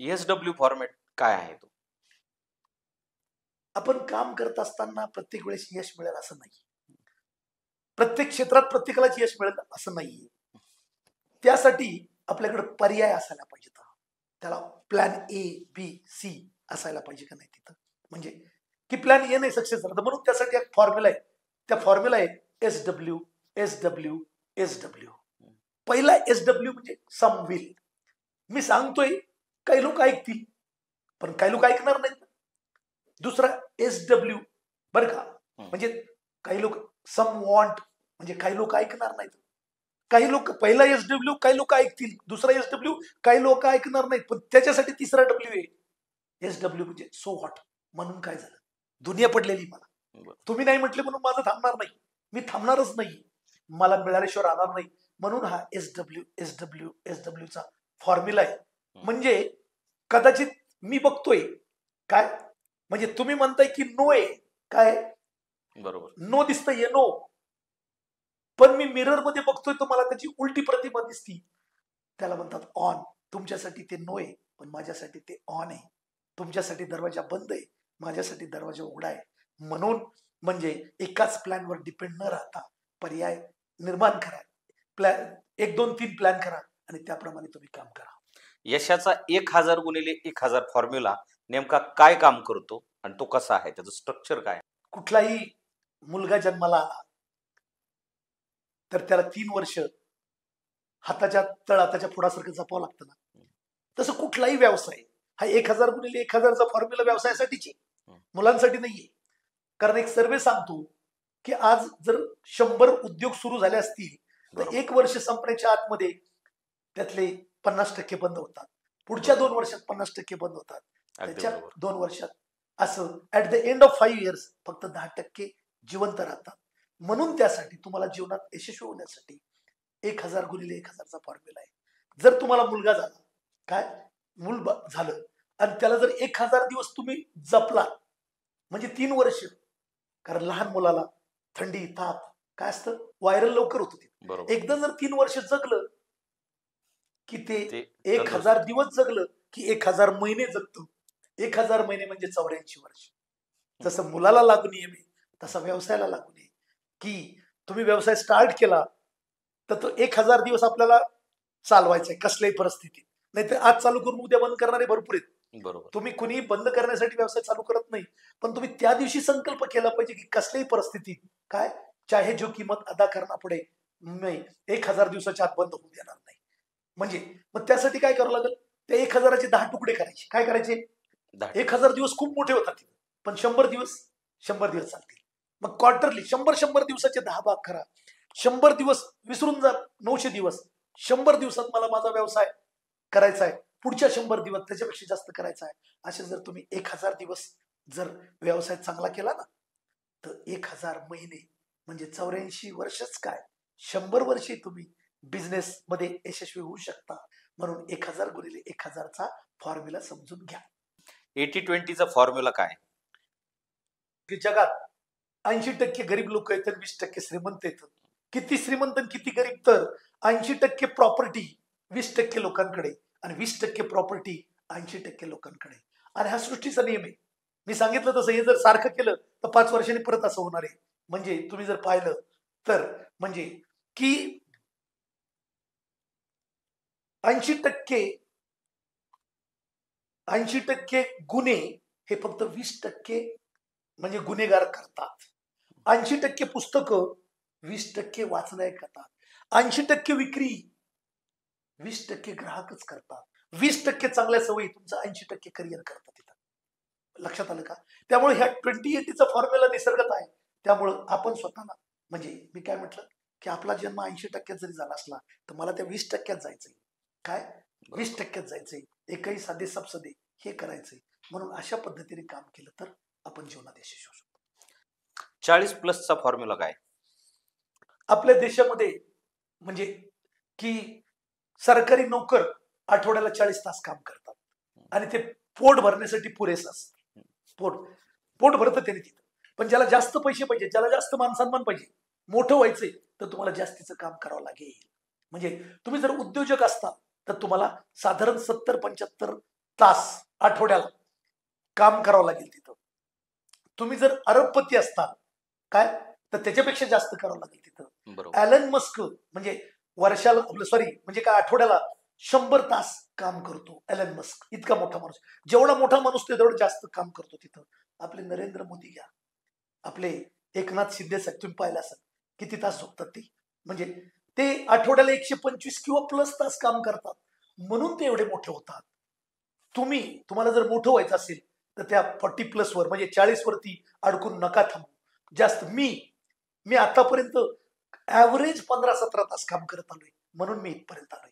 ESW फॉर्मॅट काय आहे तो?
आपण काम करत असताना प्रत्येक वेळेस यश मिळेल असं नाही, प्रत्येक क्षेत्रात प्रत्येकालाच यश मिळेल असं नाहीये. त्यासाठी आपल्याकडे पर्याय असायला पाहिजे. त्याला प्लॅन ए बी सी असायला पाहिजे का नाही तिथं, म्हणजे की प्लॅन ए नाही सक्सेस झाला तर म्हणून त्यासाठी एक फॉर्म्युला आहे. त्या फॉर्म्युला आहे SW SW SW. पहिला SW म्हणजे सम विल. मी सांगतोय काही लोक ऐकतील पण काही लोक ऐकणार नाहीत. दुसरा SW बरं का, म्हणजे काही लोक सम वॉन्ट, म्हणजे काही लोक ऐकणार नाहीत. काही लोक पहिला SW काही लोक ऐकतील, दुसरा SW काही लोक ऐकणार नाहीत, पण त्याच्यासाठी तिसरा W आहे. SW म्हणजे सो व्हॉट. म्हणून काय झालं, दुनिया पडलेली मला, तुम्ही नाही म्हटले म्हणून माझं थांबणार नाही, मी थांबणारच नाही, मला मिळाल्याशिवाय राहणार नाही. म्हणून हा SW चा फॉर्म्युला आहे. म्हणजे कदाचित मी बघतोय काय, म्हणजे तुम्ही म्हणताय की नो आहे काय,
बरोबर,
नो दिसतंय नो, पण मी मिरर मध्ये बघतोय तर मला त्याची उलटी प्रतिमा दिसती. त्याला म्हणतात ऑन. तुमच्यासाठी ते नो आहे पण माझ्यासाठी ते ऑन आहे. तुमच्यासाठी दरवाजा बंद आहे, माझ्यासाठी दरवाजा उघडा आहे. म्हणून म्हणजे एकाच प्लॅनवर डिपेंड न राहता पर्याय निर्माण करा. प्लॅन 1 2 3 प्लॅन करा आणि त्याप्रमाणे तुम्ही काम करा.
यशाचा 1000 गुणिले 1000 फॉर्म्युला नेमका काय काम करतो आणि तो कसा आहे, त्याचं स्ट्रक्चर काय?
कुठलाही मुलगा जन्माला आला तर त्याला 3 वर्ष हाताच्या तळहाताच्या पुढासारखं जपावं लागतं ना. तसं कुठलाही व्यवसाय हा 1000 गुणिले 1000चा फॉर्म्युला व्यवसायासाठीची, मुलांसाठी नाहीये. कारण एक सर्वे सांगतो की आज जर 100 उद्योग सुरू झाले असतील तर 1 वर्ष संपण्याच्या आतमध्ये त्यातले 50% बंद होतात, पुढच्या 2 वर्षात 50% बंद होतात, त्याच्या 2 वर्षात असं at the end of 5 years फक्त 10% जिवंत राहतात. म्हणून त्यासाठी तुम्हाला जीवनात यशस्वी होण्यासाठी 1000 गुणिले 1000चा फॉर्म्युला आहे. जर तुम्हाला मुलगा झाला, काय मूल झालं आणि त्याला जर 1000 दिवस तुम्ही जपला म्हणजे 3 वर्ष, कारण लहान मुलाला थंडी ताप काय असतं व्हायरल लवकर होतं ते. एकदा जर 3 वर्ष जगलं की ते 1000 दिवस जगलं की 1000 महिने जगतं. 1000 महिने म्हणजे 84 वर्ष. जसं मुलाला लागू नये तसा व्यवसायाला लागू नये, की तुम्ही व्यवसाय स्टार्ट केला तर तो 1000 दिवस आपल्याला चालवायचा आहे कसल्याही परिस्थितीत. नाहीतर आज चालू करून उद्या बंद करणारे भरपूर आहेत.
बरोबर,
तुम्ही कुणी बंद करण्यासाठी व्यवसाय चालू करत नाही, पण तुम्ही त्या दिवशी संकल्प केला पाहिजे की कसल्याही परिस्थितीत काय चाहे जो किंमत अदा करना पडे, नाही 1000 दिवसाच्या आत बंद होऊ देणार नाही. म्हणजे मग त्यासाठी काय करावं लागेल, त्या 1000चे 10 तुकडे करायचे. काय करायचे, 1000 दिवस खूप मोठे होतात पण 100 दिवस चालतील. मग क्वार्टरली 100 दिवसाचे 10 भाग करा. 100 दिवस विसरून जा, 900 दिवस. 100 दिवसात मला माझा व्यवसाय करायचा आहे, पुढच्या 100 दिवस त्याच्यापेक्षा जास्त करायचा आहे. असे जर तुम्ही 1000 दिवस जर व्यवसाय चांगला केला ना तर 1000 महिने म्हणजे 84 वर्षच काय 100 वर्षे तुम्ही बिझनेस मध्ये यशस्वी होऊ शकता. म्हणून 1000 गुणिले 1000चा फॉर्म्युला समजून घ्या.
80-20चा फॉर्म्युला काय?
की जगात 80% गरीब लोक आहेत तर 20% श्रीमंत आहेत. किती श्रीमंत आणि किती गरीब, तर 80% प्रॉपर्टी 20% लोकांकडे आणि 20% प्रॉपर्टी 80% लोकांकडे. आणि हा सृष्टीचा नियम आहे. मी सांगितलं तसं हे जर सारखं केलं तर 5 वर्षांनी परत असं होणार आहे. म्हणजे तुम्ही जर पाहिलं तर म्हणजे की 80% गुन्हे हे फक्त 20% म्हणजे गुन्हेगार करतात. 80% पुस्तकं 20% वाचनाय करतात. 80% विक्री 20% ग्राहकच करतात. 20% चांगल्या सवयी तुमचं 80% करिअर करतात. तिथं लक्षात आलं का? त्यामुळे ह्या 20-80चा फॉर्म्युला निसर्गात आहे. त्यामुळं आपण स्वतःला म्हणजे मी काय म्हटलं की आपला जन्म 80% जरी झाला असला तर मला त्या 20% जायचंय. काय
बरोबर.
20% जायचंय, एकही साधे सबसदे हे करायचंय. म्हणून अशा पद्धतीने काम केलं तर आपण जीवनात यशस्वी होऊ शकतो.
40+ फॉर्म्युला काय?
आपल्या देशामध्ये म्हणजे की सरकारी नोकर आठवड्याला 40 तास काम करतात आणि ते पोट भरण्यासाठी पुरेसं असतं. पोट भरतं त्याने तिथं. पण ज्याला जास्त पैसे पाहिजे, ज्याला जास्त मानसन्मान पाहिजे, मोठं व्हायचंय, तर तुम्हाला जास्तीचं काम करावं लागेल. म्हणजे तुम्ही जर उद्योजक असता तर तुम्हाला साधारण 70-75 तास आठवड्याला काम करावं लागेल तिथं. तुम्ही जर अरबपती असता काय तर त्याच्यापेक्षा जास्त करावं लागेल तिथं.
बरोबर.
ॲलन मस्क म्हणजे वर्षाला म्हणजे काय आठवड्याला 100 तास काम करतो. ॲलन मस्क इतका मोठा माणूस. जेवढा मोठा माणूस तेवढं जास्त काम करतो तिथं. आपले नरेंद्र मोदी घ्या, आपले एकनाथ शिंदे साहेब तुम्ही पाहिलं असेल किती तास झोपतात ते. म्हणजे ते आठवड्याला 125 किंवा प्लस तास काम करतात, म्हणून ते एवढे मोठे होतात. तुम्हाला जर मोठं व्हायचं असेल तर त्या 40+ वर म्हणजे 40 वरती अडकून नका थांबू. जास्त मी आतापर्यंत ऍव्हरेज 15-17 तास काम करत आलोय, म्हणून मी इथपर्यंत आलोय.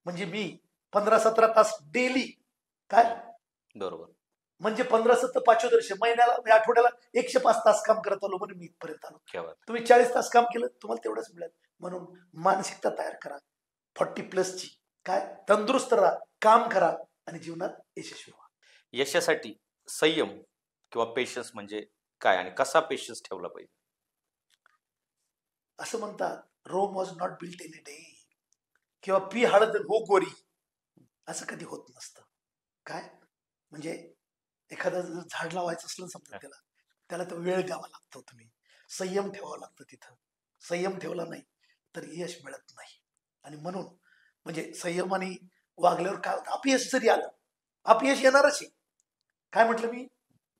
म्हणजे मी 15-17 तास डेली काय
बरोबर.
म्हणजे 15-17 पाचोदर्श महिन्याला म्हणजे आठवड्याला 105 तास काम करत आलो, म्हणून मी इथपर्यंत आलो.
क्या बात.
तुम्ही 40 तास काम केलं तुम्हाला तेवढंच मिळेल. म्हणून मानसिकता तयार करा 40+ ची. काय तंदुरुस्त राहा, काम करा आणि जीवनात यशस्वी व्हा.
यशासाठी संयम किंवा पेशन्स म्हणजे काय आणि कसा पेशन्स ठेवला पाहिजे?
असं म्हणतात Rome was not built in a day किंवा पी हळद हो गोरी, असं कधी होत नसतं. काय म्हणजे एखादं जर झाड लावायचं असलं समजा त्याला तो वेळ द्यावा लागतो. तुम्ही संयम ठेवावा लागतं तिथं. संयम ठेवला नाही तर यश मिळत नाही. आणि म्हणून म्हणजे संयमाने वागल्यावर काय होतं, अपयश जरी आलं, अपयश येणारच आहे. काय म्हटलं मी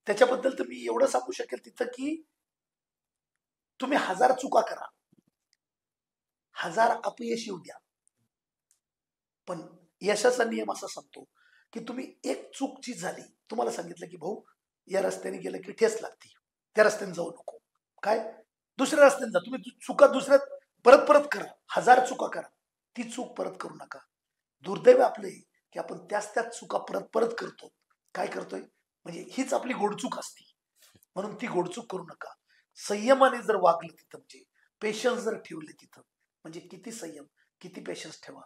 त्याच्याबद्दल तर मी एवढं सांगू शकेल तिथं की तुम्ही 1000 चुका करा, 1000 अपयश येऊ द्या, पण यशाचा नियम असा सांगतो की तुम्ही एक चूक जी झाली, तुम्हाला सांगितलं की भाऊ या रस्त्याने गेलं की ठेस लागते, त्या रस्त्याने जाऊ नको. काय दुसऱ्या रस्त्याने जा. तुम्ही चुका दुसऱ्यात परत परत करा, 1000 चुका करा, ती चूक परत करू नका. दुर्दैव आपले की आपण त्याच चुका परत परत करतो. काय करतोय म्हणजे हीच आपली गोडचूक असते, म्हणून ती गोडचूक करू नका. संयमाने जर वागलं तिथं म्हणजे पेशन्स जर ठेवले तिथं म्हणजे किती संयम किती पेशन्स ठेवा.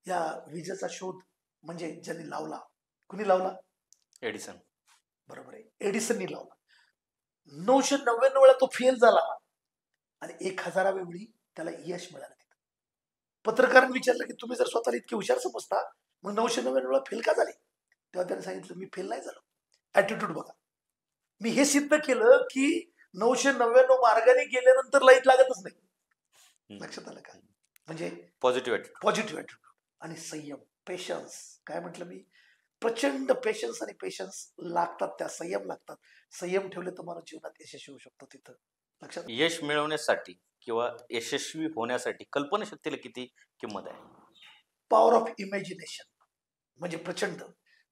या विजेचा शोध म्हणजे ज्यांनी लावला, कुणी लावला?
एडिसन.
बरोबर आहे, एडिसननी लावला. 999 वेळा तो फेल झाला आणि 1000व्या वेळी त्याला यश मिळालं. तिथं पत्रकारांनी विचारलं की तुम्ही जर स्वतःला इतके हुशार समजता मग 999 वेळा फेल का झाले? तेव्हा त्याने सांगितलं मी फेल नाही झालो. ऍटिट्यूड बघा, मी हे सिद्ध केलं की 999 मार्गाने गेल्यानंतर लाईट लागतच नाही. लक्षात आलं का? म्हणजे
पॉझिटिव्ह
पॉझिटिव्ह ऍटिट्यूड आणि संयम पेशन्स. काय म्हटलं मी प्रचंड पेशन्स आणि पेशन्स लागतात, त्या संयम लागतात. संयम ठेवले तर माणूस जीवनात यशस्वी होऊ शकतो. तिथं लक्षात.
यश मिळवण्यासाठी किंवा यशस्वी होण्यासाठी कल्पनाशक्तीला किती किंमत आहे?
पॉवर ऑफ इमॅजिनेशन म्हणजे प्रचंड.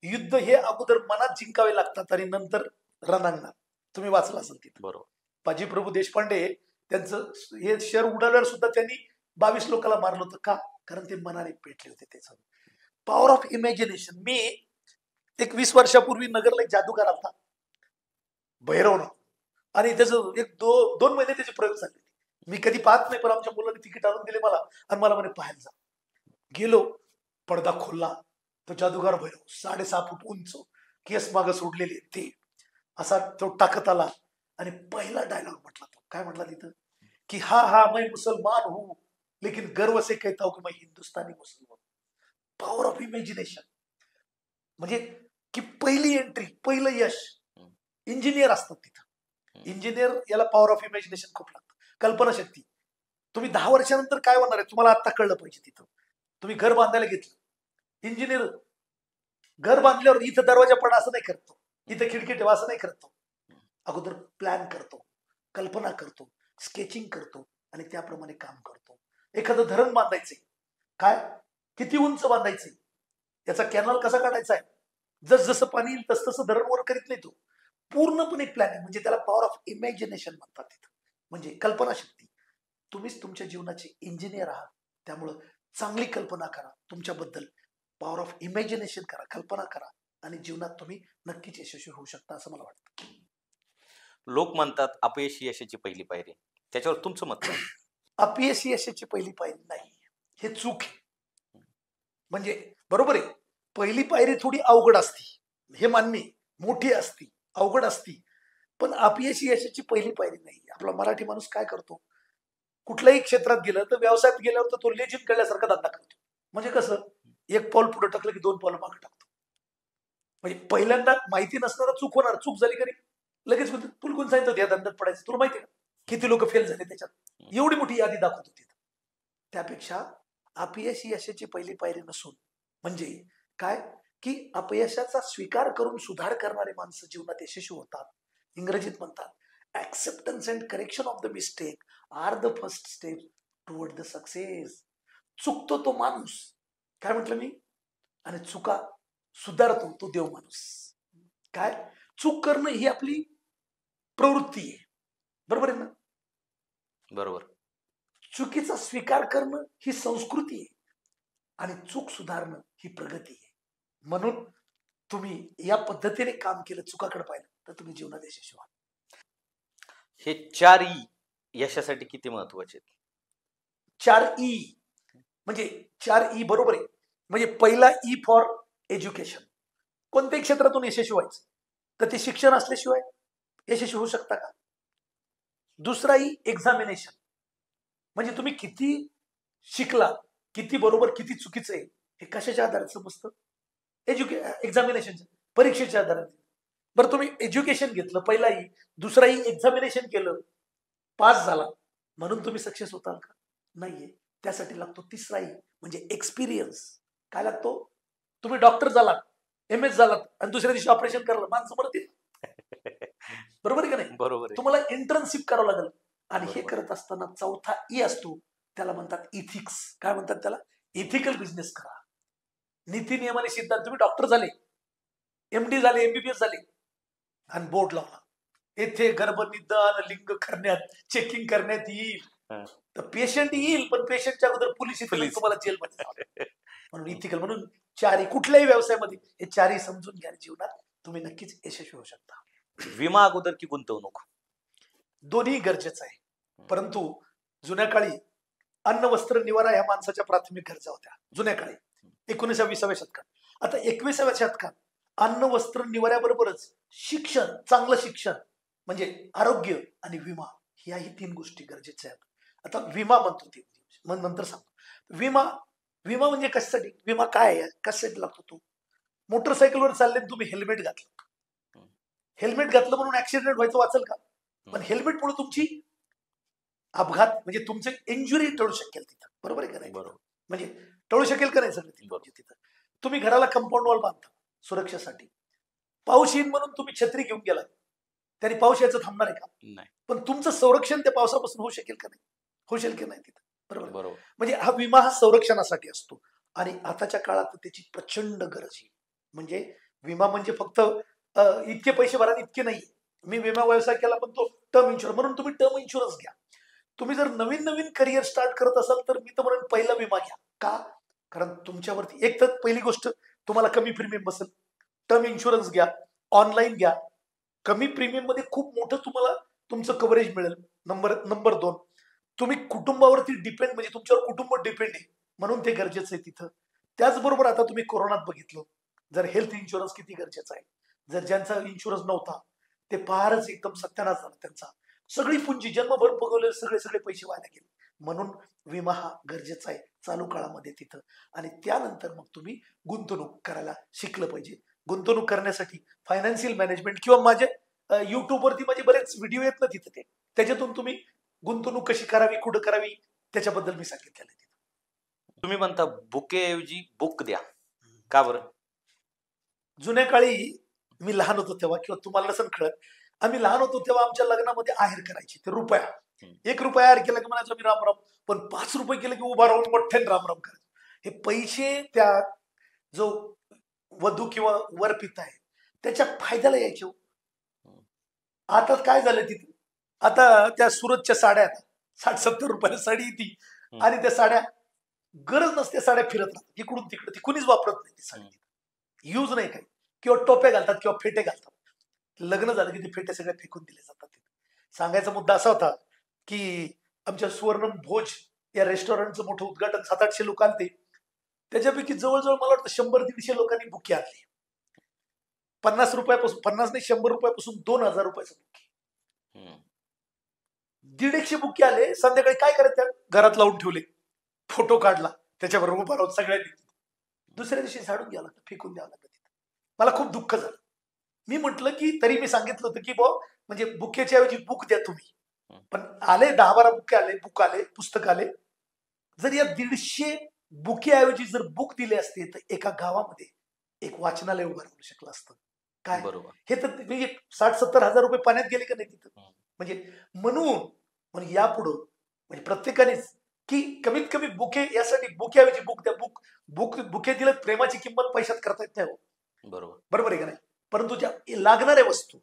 युद्ध हे अगोदर मनात जिंकावे लागतात आणि नंतर रणांगणात. तुम्ही वाचलं असेल तिथं.
बरोबर.
बाजी प्रभू देशपांडे त्यांचं हे शहर उडाल्यावर सुद्धा त्यांनी 22 लोकांना मारलं होतं. का? कारण ते मनाने पेटले होते. त्याचं पॉवर ऑफ इमॅजिनेशन. मी एक 20 वर्षापूर्वी नगरला एक जादूगार आलता, भैरवनाथ, आणि त्याचं एक 2 महिने त्याचे प्रयोग झाले. मी कधी पाहत नाही, पण आमच्या मुलांनी तिकीट आणून दिले मला आणि मला म्हणे पाहायला जा. गेलो, पडदा खोलला, तो जादूगार भैरव 6.5 फूट उंच, केस मागं सोडलेले, ते असा तो टाकत आला आणि पहिला डायलॉग म्हटला. तो काय म्हटला तिथं की हा मैं मुसलमान हूं लेकिन गर्व से कहता हूं कि मैं हिंदुस्तानी मुसलमान. पॉवर ऑफ इमॅजिनेशन म्हणजे की पहिली एंट्री, पहिलं यश. इंजिनियर असतात तिथं. इंजिनियर याला पॉवर ऑफ इमॅजिनेशन खूप लागतं, कल्पनाशक्ती. तुम्ही 10 वर्षानंतर काय होणार आहे तुम्हाला आता कळलं पाहिजे. तिथं तुम्ही घर बांधायला घेतलं, इंजिनियर घर बांधल्यावर इथं दरवाजा पडा असं नाही करतो, इथं खिडकी ठेवा असं नाही करतो. अगोदर प्लॅन करतो, कल्पना करतो, स्केचिंग करतो आणि त्याप्रमाणे काम करतो. एखादं धरण बांधायचंय, काय किती उंच बांधायचंय, याचा कॅनल कसा काढायचा आहे, जस जसं पाणी येईल तस तसं धरण वर करीत नाही तो. पूर्णपणे प्लॅनिंग म्हणजे त्याला पॉवर ऑफ इमॅजिनेशन म्हणतात. तिथं म्हणजे कल्पनाशक्ती. तुम्हीच तुमच्या जीवनाचे इंजिनियर आहात, त्यामुळं चांगली कल्पना करा तुमच्याबद्दल. पॉवर ऑफ इमॅजिनेशन करा, कल्पना करा आणि जीवनात तुम्ही नक्कीच यशस्वी होऊ शकता असं मला वाटतं.
लोक म्हणतात अपयश ही यशाची पहिली पायरी. त्याच्यावर तुमचं मत काय?
अपयश ही यशाची पहिली पायरी नाही, हे चूक आहे. म्हणजे बरोबर आहे, पहिली पायरी थोडी अवघड असती, हे मान्य आहे, मोठी असती, अवघड असती, पण अपयश ही यशाची पहिली पायरी नाही. आपला मराठी माणूस काय करतो, कुठल्याही क्षेत्रात गेलं तर व्यवसायात गेल्यावर तर तो लेजिम केल्यासारखा धंदा करतो. म्हणजे कसं, एक पाऊल पुढे टाकलं की 2 पावलं मागे टाकतो. म्हणजे पहिल्यांदा माहिती नसणारा चूक होणार, चूक झाली कधी लगेच म्हणतो तुला कोण सांगितलं या धंद्यात पडायचं, तुला माहिती आहे का किती लोक फेल झाले त्याच्यात, एवढी मोठी यादी दाखवतो तिथं. त्यापेक्षा अपयश ही यशाची पहिली पायरी नसून म्हणजे काय, की अपयशाचा स्वीकार करून सुधार करणारे माणसं जीवनात यशस्वी होतात. इंग्रजीत म्हणतात acceptance and correction of the mistake are the first step toward the success. चुकतो तो माणूस, काय म्हटलं मी, आणि चुका सुधारतो तो देव माणूस. काय, चूक करणं ही आपली प्रवृत्ती आहे, बरोबर आहे ना.
बरोबर.
चुकीचा स्वीकार करणं ही संस्कृती आहे आणि चूक सुधारणं ही प्रगती आहे. म्हणून तुम्ही या पद्धतीने काम केलं, चुकाकडे पाहिलं तर तुम्ही जीवनात यशस्वी व्हाल.
हे 4 ई यशासाठी किती महत्वाचे आहेत?
4 ई म्हणजे 4 ई बरोबर आहे. म्हणजे पहिला ई फॉर एज्युकेशन. कोणत्याही क्षेत्रातून यशस्वी व्हायचं तर ते शिक्षण असल्याशिवाय यशस्वी होऊ शकता का. दुसरा ई एक्झामिनेशन, म्हणजे तुम्ही किती शिकला, किती बरोबर किती चुकीचं आहे हे कशाच्या आधारात समजतं, एक्झामिनेशन, परीक्षेच्या आधारात. बरं तुम्ही एज्युकेशन घेतलं पहिलाही, दुसराही एक्झामिनेशन केलं, पास झाला म्हणून तुम्ही सक्सेस होताल का, नाहीये. त्यासाठी लागतो तिसराही म्हणजे एक्सपिरियन्स. काय लागतो, तुम्ही डॉक्टर झालात, MS झालात आणि दुसऱ्या दिवशी ऑपरेशन करायला माणसं मरतील, बरोबर आहे का नाही.
बरोबर आहे.
तुम्हाला इंटर्नशिप करावं लागेल. आणि हे
बरोबर.
करत असताना चौथा ई असतो, त्याला म्हणतात इथिक्स. काय म्हणतात त्याला, इथिकल बिझनेस करा. नीती नियमाने सिद्धांत. तुम्ही डॉक्टर झाले, MD झाले, MBBS झाले आणि बोर्ड लावला, येथे गर्भनिदान लिंग करण्यात चेकिंग करण्यात येईल,
हा.
तर पेशंट येईल पण पेशंटच्या अगोदर पोलीस येतील आणि
पोलीस.
तुम्हाला जेलमध्ये जावं. म्हणून इथिकल, म्हणून चारही कुठल्याही व्यवसायामध्ये हे चारही समजून घ्या, जीवनात तुम्ही नक्कीच यशस्वी होऊ शकता.
विमा अगोदर की गुंतवणूक?
दोन्ही गरजेचं आहे, परंतु जुन्या काळी अन्न वस्त्र निवारा ह्या माणसाच्या प्राथमिक गरजा होत्या. जुन्या काळी 19व्या-20व्या शतकात. आता 21व्या शतकात अन्न वस्त्र निवाऱ्याबरोबरच शिक्षण, चांगलं शिक्षण म्हणजे आरोग्य आणि विमा, ह्याही 3 गोष्टी गरजेच्या आहेत. आता विमा म्हणतो ते मग नंतर सांगतो. विमा, विमा म्हणजे कशासाठी, विमा काय आहे, कशासाठी लागतो तो. मोटरसायकलवर चालले तुम्ही हेल्मेट घातलं, हेल्मेट घातलं म्हणून ऍक्सिडेंट व्हायचं वाचल का, पण हेल्मेटमुळे तुमची अपघात म्हणजे तुमचं इंजुरी टळू शकेल तिथं, बरोबर आहे का नाही.
बरोबर.
म्हणजे टळू शकेल का नाही सगळं तिथं. तुम्ही घराला कंपाऊंड वॉल बांधता सुरक्षेसाठी, पाऊस येईल म्हणून तुम्ही छत्री घेऊन गेला, त्याने पाऊस यायचं थांबणार आहे का,
नाही.
पण तुमचं संरक्षण त्या पावसापासून होऊ शकेल का नाही, होऊ शकेल की नाही तिथं, बरोबर.
बरोबर.
म्हणजे हा विमा हा संरक्षणासाठी असतो आणि आताच्या काळात त्याची प्रचंड गरज आहे. म्हणजे विमा म्हणजे फक्त इतके पैसे भरा इतके नाही. मी विमा व्यवसाय केला पण तो टर्म इन्शुरन्स, म्हणून तुम्ही टर्म इन्शुरन्स घ्या. तुम्ही जर नवीन नवीन करिअर स्टार्ट करत असाल तर मी तर म्हणून पहिला विमा घ्या. का, कारण तुमच्यावरती एक तर पहिली गोष्ट तुम्हाला कमी प्रीमियम बसेल. टर्म इन्शुरन्स घ्या, ऑनलाईन घ्या, कमी प्रीमियम मध्ये खूप मोठं तुम्हाला तुमचं कव्हरेज मिळेल. नंबर 2, तुम्ही कुटुंबावरती डिपेंड, म्हणजे तुमच्यावर कुटुंब डिपेंड आहे म्हणून ते गरजेचं आहे तिथं. त्याचबरोबर आता तुम्ही कोरोनात बघितलं, जर हेल्थ इन्शुरन्स किती गरजेचा आहे. जर ज्यांचा इन्शुरन्स नव्हता ते फारच एकदम सत्यानाश झाला त्यांचा, सगळी पुंजी जन्मभर बघवले सगळे पैसे वाया गेले. म्हणून विमा हा गरजेचा आहे चालू काळामध्ये तिथं. आणि त्यानंतर मग तुम्ही गुंतवणूक करायला शिकलं पाहिजे. गुंतवणूक करण्यासाठी फायनान्शियल मॅनेजमेंट किंवा माझे युट्यूबवरती माझे बरेच व्हिडिओ आहेत ना तिथं, त्याच्यातून तुम्ही गुंतवणूक कशी करावी, कुठं करावी त्याच्याबद्दल मी सांगितलेलं आहे.
तुम्ही म्हणता बुकेऐवजी बुक द्या, का बरं?
जुन्या काळी मी लहान होतो तेव्हा, किंवा तुम्हाला नसेल कळत, आम्ही लहान होतो तेव्हा आमच्या लग्नामध्ये आहेर करायचे ते रुपया. 1 रुपया आहेर केला की म्हणायचो मी राम राम, पण 5 रुपये केले की उभा राहून मोठ्याने राम राम करायचो. हे पैसे त्या जो वधू किंवा वर पिता आहे त्याच्या फायद्याला यायचे. आता काय झालं तिथे, आता त्या सुरतच्या साड्या 60-70 रुपयाला साडी येते आणि त्या साड्या गरज नसते साड्या फिरत राहतात इकडून तिकडे, ती कुणीच वापरत नाही ती साडी, यूज नाही काही. किंवा टोप्या घालतात किंवा फेटे घालतात. लग्न झालं की ते फेटे सगळे फेकून दिले जातात. सांगायचा मुद्दा असा होता की आमच्या सुवर्ण भोज या रेस्टॉरंटचं मोठं उद्घाटन 700-800 लोक आलते. त्याच्यापैकी जवळजवळ मला वाटतं 100-150 लोकांनी बुके आणले. 50 रुपयापासून, 50 नाही 100 रुपयापासून 2000 रुपयाचं बुके. 150 बुके आले. संध्याकाळी काय करायचं, घरात लावून ठेवले, फोटो काढला, त्याच्याबरोबर उभा राहून सगळ्यांनी. दुसऱ्या दिवशी झाडून घ्यावं लागतं, फेकून द्यावं लागतं. मला खूप दुःख झालं. मी म्हटलं की तरी मी सांगितलं होतं की म्हणजे बुकेच्या ऐवजी बुक द्या तुम्ही. पण आले 10-12 बुके आले, बुक आले, पुस्तक आले. जर या 150 बुके ऐवजी जर बुक दिले असते तर एका गावामध्ये एक वाचनालय उभं राहू शकलं असतं. काय
बरोबर.
हे तर म्हणजे 60-70 हजार रुपये पाण्यात गेले का नाही तिथं. म्हणजे म्हणून यापुढं म्हणजे प्रत्येकानेच की कमीत कमी बुके, यासाठी बुकेऐवजी बुक द्या. बुके दिलं, प्रेमाची किंमत पैशात करता येत नाही. बरोबर आहे का नाही. परंतु ज्या लागणाऱ्या वस्तू,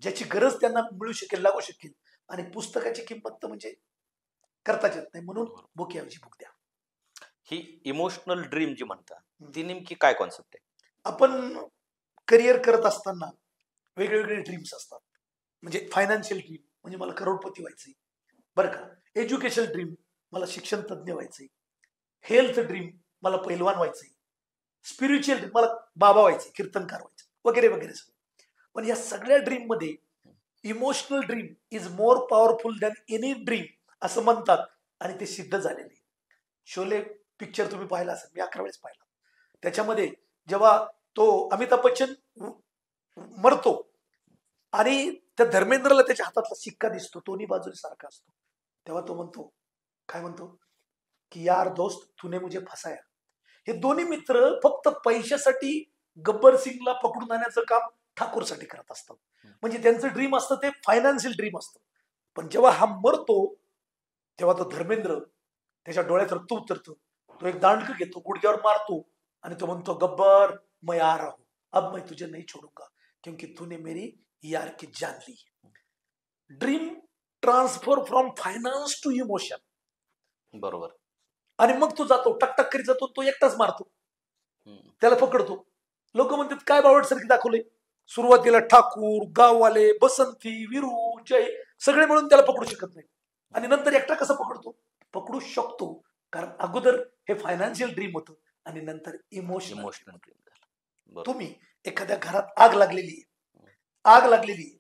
ज्याची गरज त्यांना मिळू शकेल, लागू शकेल, आणि पुस्तकाची किंमत तर म्हणजे करताच येत नाही, म्हणून बुकेऐवजी बुक द्या.
ही इमोशनल ड्रीम जी म्हणतात ती नेमकी काय कॉन्सेप्ट आहे?
आपण करिअर करत असताना वेगवेगळे ड्रीम्स असतात. म्हणजे फायनान्शियल ड्रीम, म्हणजे मला करोडपती व्हायचंय, बरं का. एज्युकेशन ड्रीम, मला शिक्षण तज्ज्ञ व्हायचंय. हेल्थ ड्रीम, मला पैलवान व्हायचंय. स्पिरिच्युअल ड्रीम, मला बाबा व्हायचे, कीर्तनकार व्हायचे, वगैरे वगैरे. पण या सगळ्या ड्रीम मध्ये emotional dream is more powerful than any dream असं म्हणतात, आणि ते सिद्ध झालेले. शोले पिक्चर तुम्ही पाहिला असेल, मी 11 वेळेस पाहिला. त्याच्यामध्ये जेव्हा तो अमिताभ बच्चन मरतो आणि त्या धर्मेंद्रला त्याच्या हातातला शिक्का दिसतो, दोन्ही बाजूने सारखा असतो, तेव्हा तो म्हणतो, काय म्हणतो की यार दोस्त तूने मुझे फसाया. हे दोन्ही मित्र फक्त पैशासाठी गब्बर सिंगला पकडून आणण्याचं काम ठाकूरसाठी करत असतात. म्हणजे त्यांचं ड्रीम असतं ते फायनान्शियल ड्रीम असतं. पण जेव्हा हा मरतो तेव्हा तो धर्मेंद्र, त्याच्या डोळ्यात रक्त उतरतं, तो एक दांडकं घेतो, गुडघ्यावर मारतो आणि तो म्हणतो, गब्बर मैं आ रहा हूं, अब मैं तुझे नहीं छोडूंगा क्योंकि तूने मेरी यार की जान ली. Dream transfer from finance to emotion.
बरोबर.
आणि मग तो जातो, टकटक करीत जातो, तो एकटाच मारतो, त्याला पकडतो. लोक म्हणतात काय बावडसारखी दाखवले. सुरुवातीला ठाकूर, गाववाले, बसंती, विरू, जय सगळे मिळून त्याला पकडू शकत नाही, आणि नंतर एकटा कसा पकडतो, पकडू शकतो, कारण अगोदर हे फायनान्शियल ड्रीम होतं आणि नंतर इमोशनल ड्रीम. तुम्ही एखाद्या घरात आग लागलेली आहे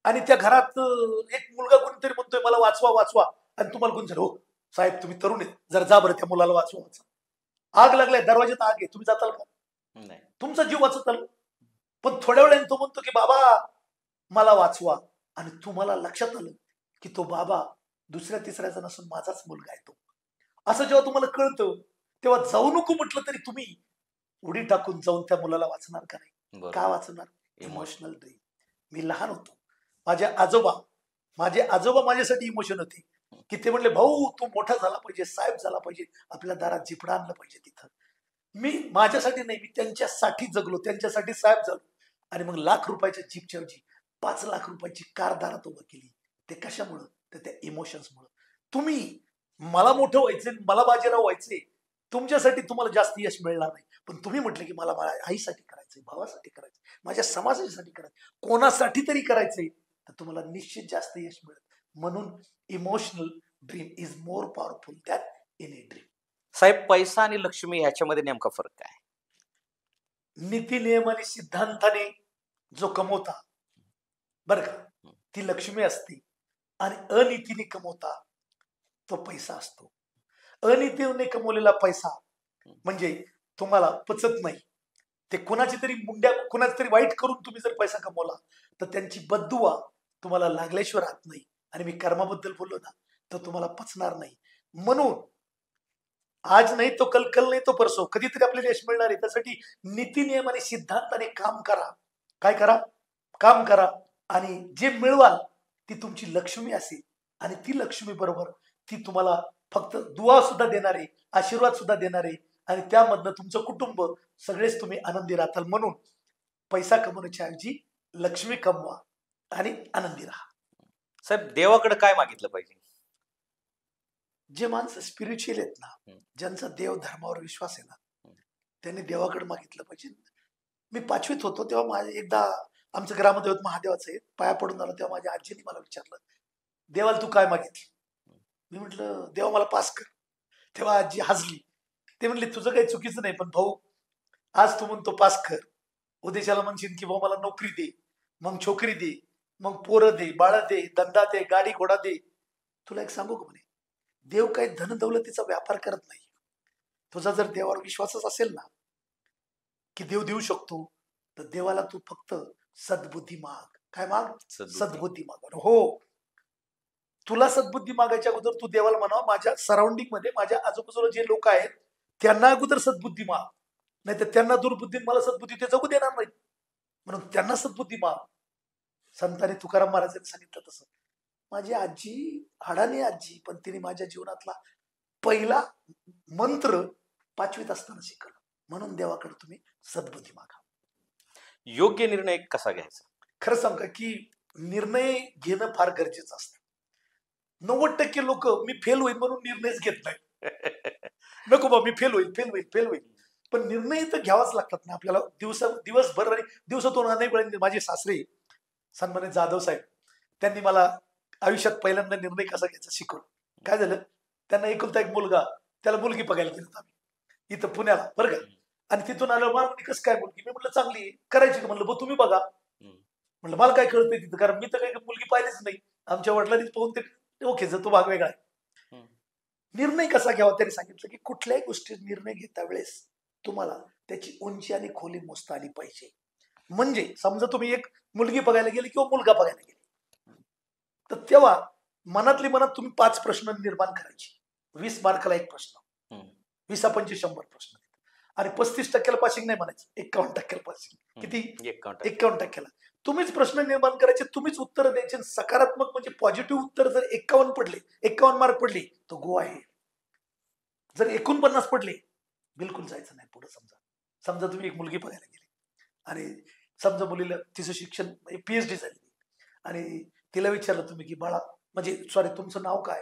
आणि त्या घरात एक मुलगा कोणीतरी म्हणतोय मला वाचवा वाचवा, आणि तुम्हाला कोण हो साहेब तुम्ही तरुण आहेत, जर जा बरं त्या मुलाला वाचवा. आग लागलाय, दरवाज्यात आग आहे, तुम्ही जाताल का? नाही. तुमचा जीव वाचत आलो. पण थोड्या वेळाने तो म्हणतो की बाबा मला वाचवा, आणि तुम्हाला लक्षात आलं की तो बाबा दुसऱ्या तिसऱ्याचा नसून माझाच मुलगा आहे तो. असं जेव्हा तुम्हाला कळतं तेव्हा जाऊ नको म्हटलं तरी तुम्ही उडी टाकून जाऊन त्या मुलाला वाचणार का नाही? का वाचणार? Emotional dream. मी लहान होतो, माझे आजोबा माझ्यासाठी इमोशन होते की ते म्हणले भाऊ तू मोठा झाला पाहिजे, साहेब झाला पाहिजे, आपल्या दारात जिपडा आणलं पाहिजे. तिथं मी माझ्यासाठी नाही, मी त्यांच्यासाठी जगलो, त्यांच्यासाठी साहेब झालो, आणि मग लाख रुपयाच्या जीपच्या ऐवजी 5 लाख रुपयाची कार दारात उभं केली. ते कशामुळं? तर त्या इमोशन्समुळं. तुम्ही मला मोठं व्हायचंय, मला बाजीराव व्हायचंय, तुमच्यासाठी तुम्हाला जास्त यश मिळणार नाही. पण तुम्ही म्हटलं की मला माझ्या आईसाठी करायचंय, भावासाठी करायचंय, माझ्या समाजासाठी करायचंय, कोणासाठी तरी करायचंय, तर तुम्हाला निश्चित जास्त यश मिळेल. म्हणून emotional dream is more powerful than any dream.
साहेब, पैसा आणि लक्ष्मी ह्याच्यामध्ये नेमका फरक काय?
नीती नियम आणि सिद्धांताने जो कमवता, बरं का, ती लक्ष्मी असते, आणि अनीतीने कमवता तो पैसा असतो. अनीतीने कमवलेला पैसा म्हणजे तुम्हाला पचत नाही. ते कुणाची तरी वाईट करून तुम्ही जर पैसा कमवला तर त्यांची बद्दुआ तुम्हाला लागल्याशिवाय राहत नाही. आणि मी कर्माबद्दल बोललो ना, तर तुम्हाला पचणार नाही. म्हणून आज नाही तो कल नाही तो परसो, कधीतरी आपल्याला यश मिळणार आहे. त्यासाठी नीती नियम आणि सिद्धांताने काम करा. काय करा? काम करा, आणि जे मिळवाल ती तुमची लक्ष्मी असेल, आणि ती लक्ष्मी बरोबर ती तुम्हाला फक्त दुआ सुद्धा देणार आहे, आशीर्वाद सुद्धा देणार आहे, आणि त्यामधनं तुमचं कुटुंब सगळेच तुम्ही आनंदी राहताल. म्हणून पैसा कमवण्याच्या ऐवजी लक्ष्मी कमवा आणि आनंदी राहा.
साहेब, देवाकडे काय मागितलं पाहिजे?
जे माणसं स्पिरिच्युअल आहेत ना,
हम्म.
ज्यांचा देव धर्मावर विश्वास आहे ना,
हम्म.
त्यांनी देवाकडे मागितलं पाहिजे. मी 5वीत होतो तेव्हा माझे एकदा आमचं ग्रामदैवत महादेवाचं आहे, पाया पडून आलो तेव्हा माझ्या आजीने मला विचारलं, देवाला तू काय मागितलं? मी म्हटलं देवा मला पास कर. तेव्हा आजी हसली. ते म्हणले तुझं काही चुकीचं नाही, पण भाऊ आज तू म्हणतो पास कर, उद्याच्याला म्हणशील की भाऊ मला नोकरी दे, मग छोकरी दे, मग पोरं दे, बाळ दे, धंदा दे, गाडी घोडा दे. तुला एक सांगू का म्हणे, देव काही धन दौलतीचा व्यापार करत नाही. तुझा जर देवावर विश्वासच असेल ना की देव देऊ शकतो, तर देवाला तू फक्त सद्बुद्धी माग. काय माग? सद्बुद्धी माग. हो, तुला सद्बुद्धी मागायच्या अगोदर तू देवाला म्हणावं माझ्या सराउंडिंग मध्ये माझ्या आजूबाजूला जे लोक आहेत त्यांना अगोदर सद्बुद्धी माग, नाही तर त्यांना दुर्बुद्धी मला सद्बुद्धी ते जगू देणार नाही. म्हणून त्यांना सद्बुद्धी माग. संतांनी तुकाराम महाराजांनी सांगितलं तसं. माझी आजी हाडाने आजी, पण तिने माझ्या जीवनातला पहिला मंत्र 5वीत असताना शिकवलं. म्हणून देवाकडे तुम्ही सद्बुद्धी मागा.
योग्य निर्णय कसा घ्यायचा?
खरं सांगा की निर्णय घेणं फार गरजेचं असतं. 90% लोक मी फेल होईल म्हणून निर्णयच घेत नाही. नको बा मी फेल होईल. पण निर्णय तर घ्यावाच लागतात ना आपल्याला. दिवसभर आणि दिवसातून अनेक वेळा. माझे सासरे सन्मानित जाधव साहेब, त्यांनी मला आयुष्यात पहिल्यांदा निर्णय कसा घ्यायचा शिकवलं. काय झालं, त्यांना एकुलता एक मुलगा, त्याला मुलगी बघायला गेलो आम्ही इथं पुण्याला, बरं का. आणि तिथून आलं मला कसं काय मुलगी, मी म्हटलं चांगली करायची का, म्हणलं तुम्ही बघा. म्हणलं मला काय कळतंय तिथं, कारण मी तर काही मुलगी पाहिलीच नाही. आमच्या वडिलांनीच पाहून ते ओके तो भाग वेगळा आहे. निर्णय कसा घ्यावा त्यांनी सांगितलं की कुठल्याही गोष्टी निर्णय घेता वेळेस तुम्हाला त्याची उंची आणि खोली मोजता आली पाहिजे. म्हणजे समजा तुम्ही एक मुलगी बघायला गेली किंवा मुलगा बघायला गेले, तर तेव्हा मनातली मनात तुम्ही 5 प्रश्न निर्माण करायचे. 20 मार्काला एक प्रश्न, 20-25 100 प्रश्न, आणि 35% पासिंग नाही म्हणायचं, 51% पासिंग. किती? 51%. तुम्हीच प्रश्न निर्माण करायचे, तुम्हीच उत्तर द्यायचे. सकारात्मक म्हणजे पॉझिटिव्ह उत्तर जर 51 मार्क पडले तर गो आहे. जर 49 पडले बिलकुल जायचं नाही पुढे. समजा तुम्ही एक मुलगी बघायला गेली आणि समजा मुलीला तिचं शिक्षण PhD झाली आणि तिला विचारलं तुम्ही की बाळा म्हणजे सॉरी तुमचं नाव काय,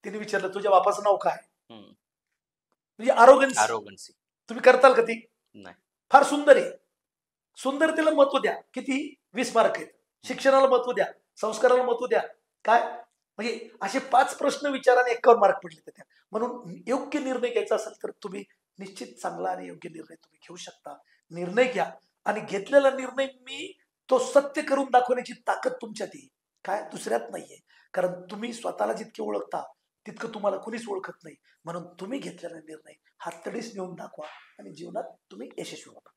तिने विचारलं तुझ्या बापाचं नाव काय, म्हणजे आरोगन्सी. तुम्ही करताल का ती?
नाही.
फार सुंदर आहे, सुंदरतेला महत्व द्या. किती? 20 मार्क आहेत. शिक्षणाला महत्व द्या, संस्काराला महत्व द्या. काय म्हणजे असे 5 प्रश्न विचाराने 51 मार्क पडले त्या. म्हणून योग्य निर्णय घ्यायचा असेल तर तुम्ही निश्चित चांगला आणि योग्य निर्णय तुम्ही घेऊ शकता. निर्णय घ्या आणि घेतलेला निर्णय मी तो सत्य करून दाखवण्याची ताकद तुमच्यात आहे, काय दुसऱ्यात नाहीये. कारण तुम्ही स्वतःला जितके ओळखता तितकं तुम्हाला कुणीच ओळखत नाही. म्हणून तुम्ही घेतलेला निर्णय हा तडीस नेऊन दाखवा आणि जीवनात तुम्ही यशस्वी व्हा.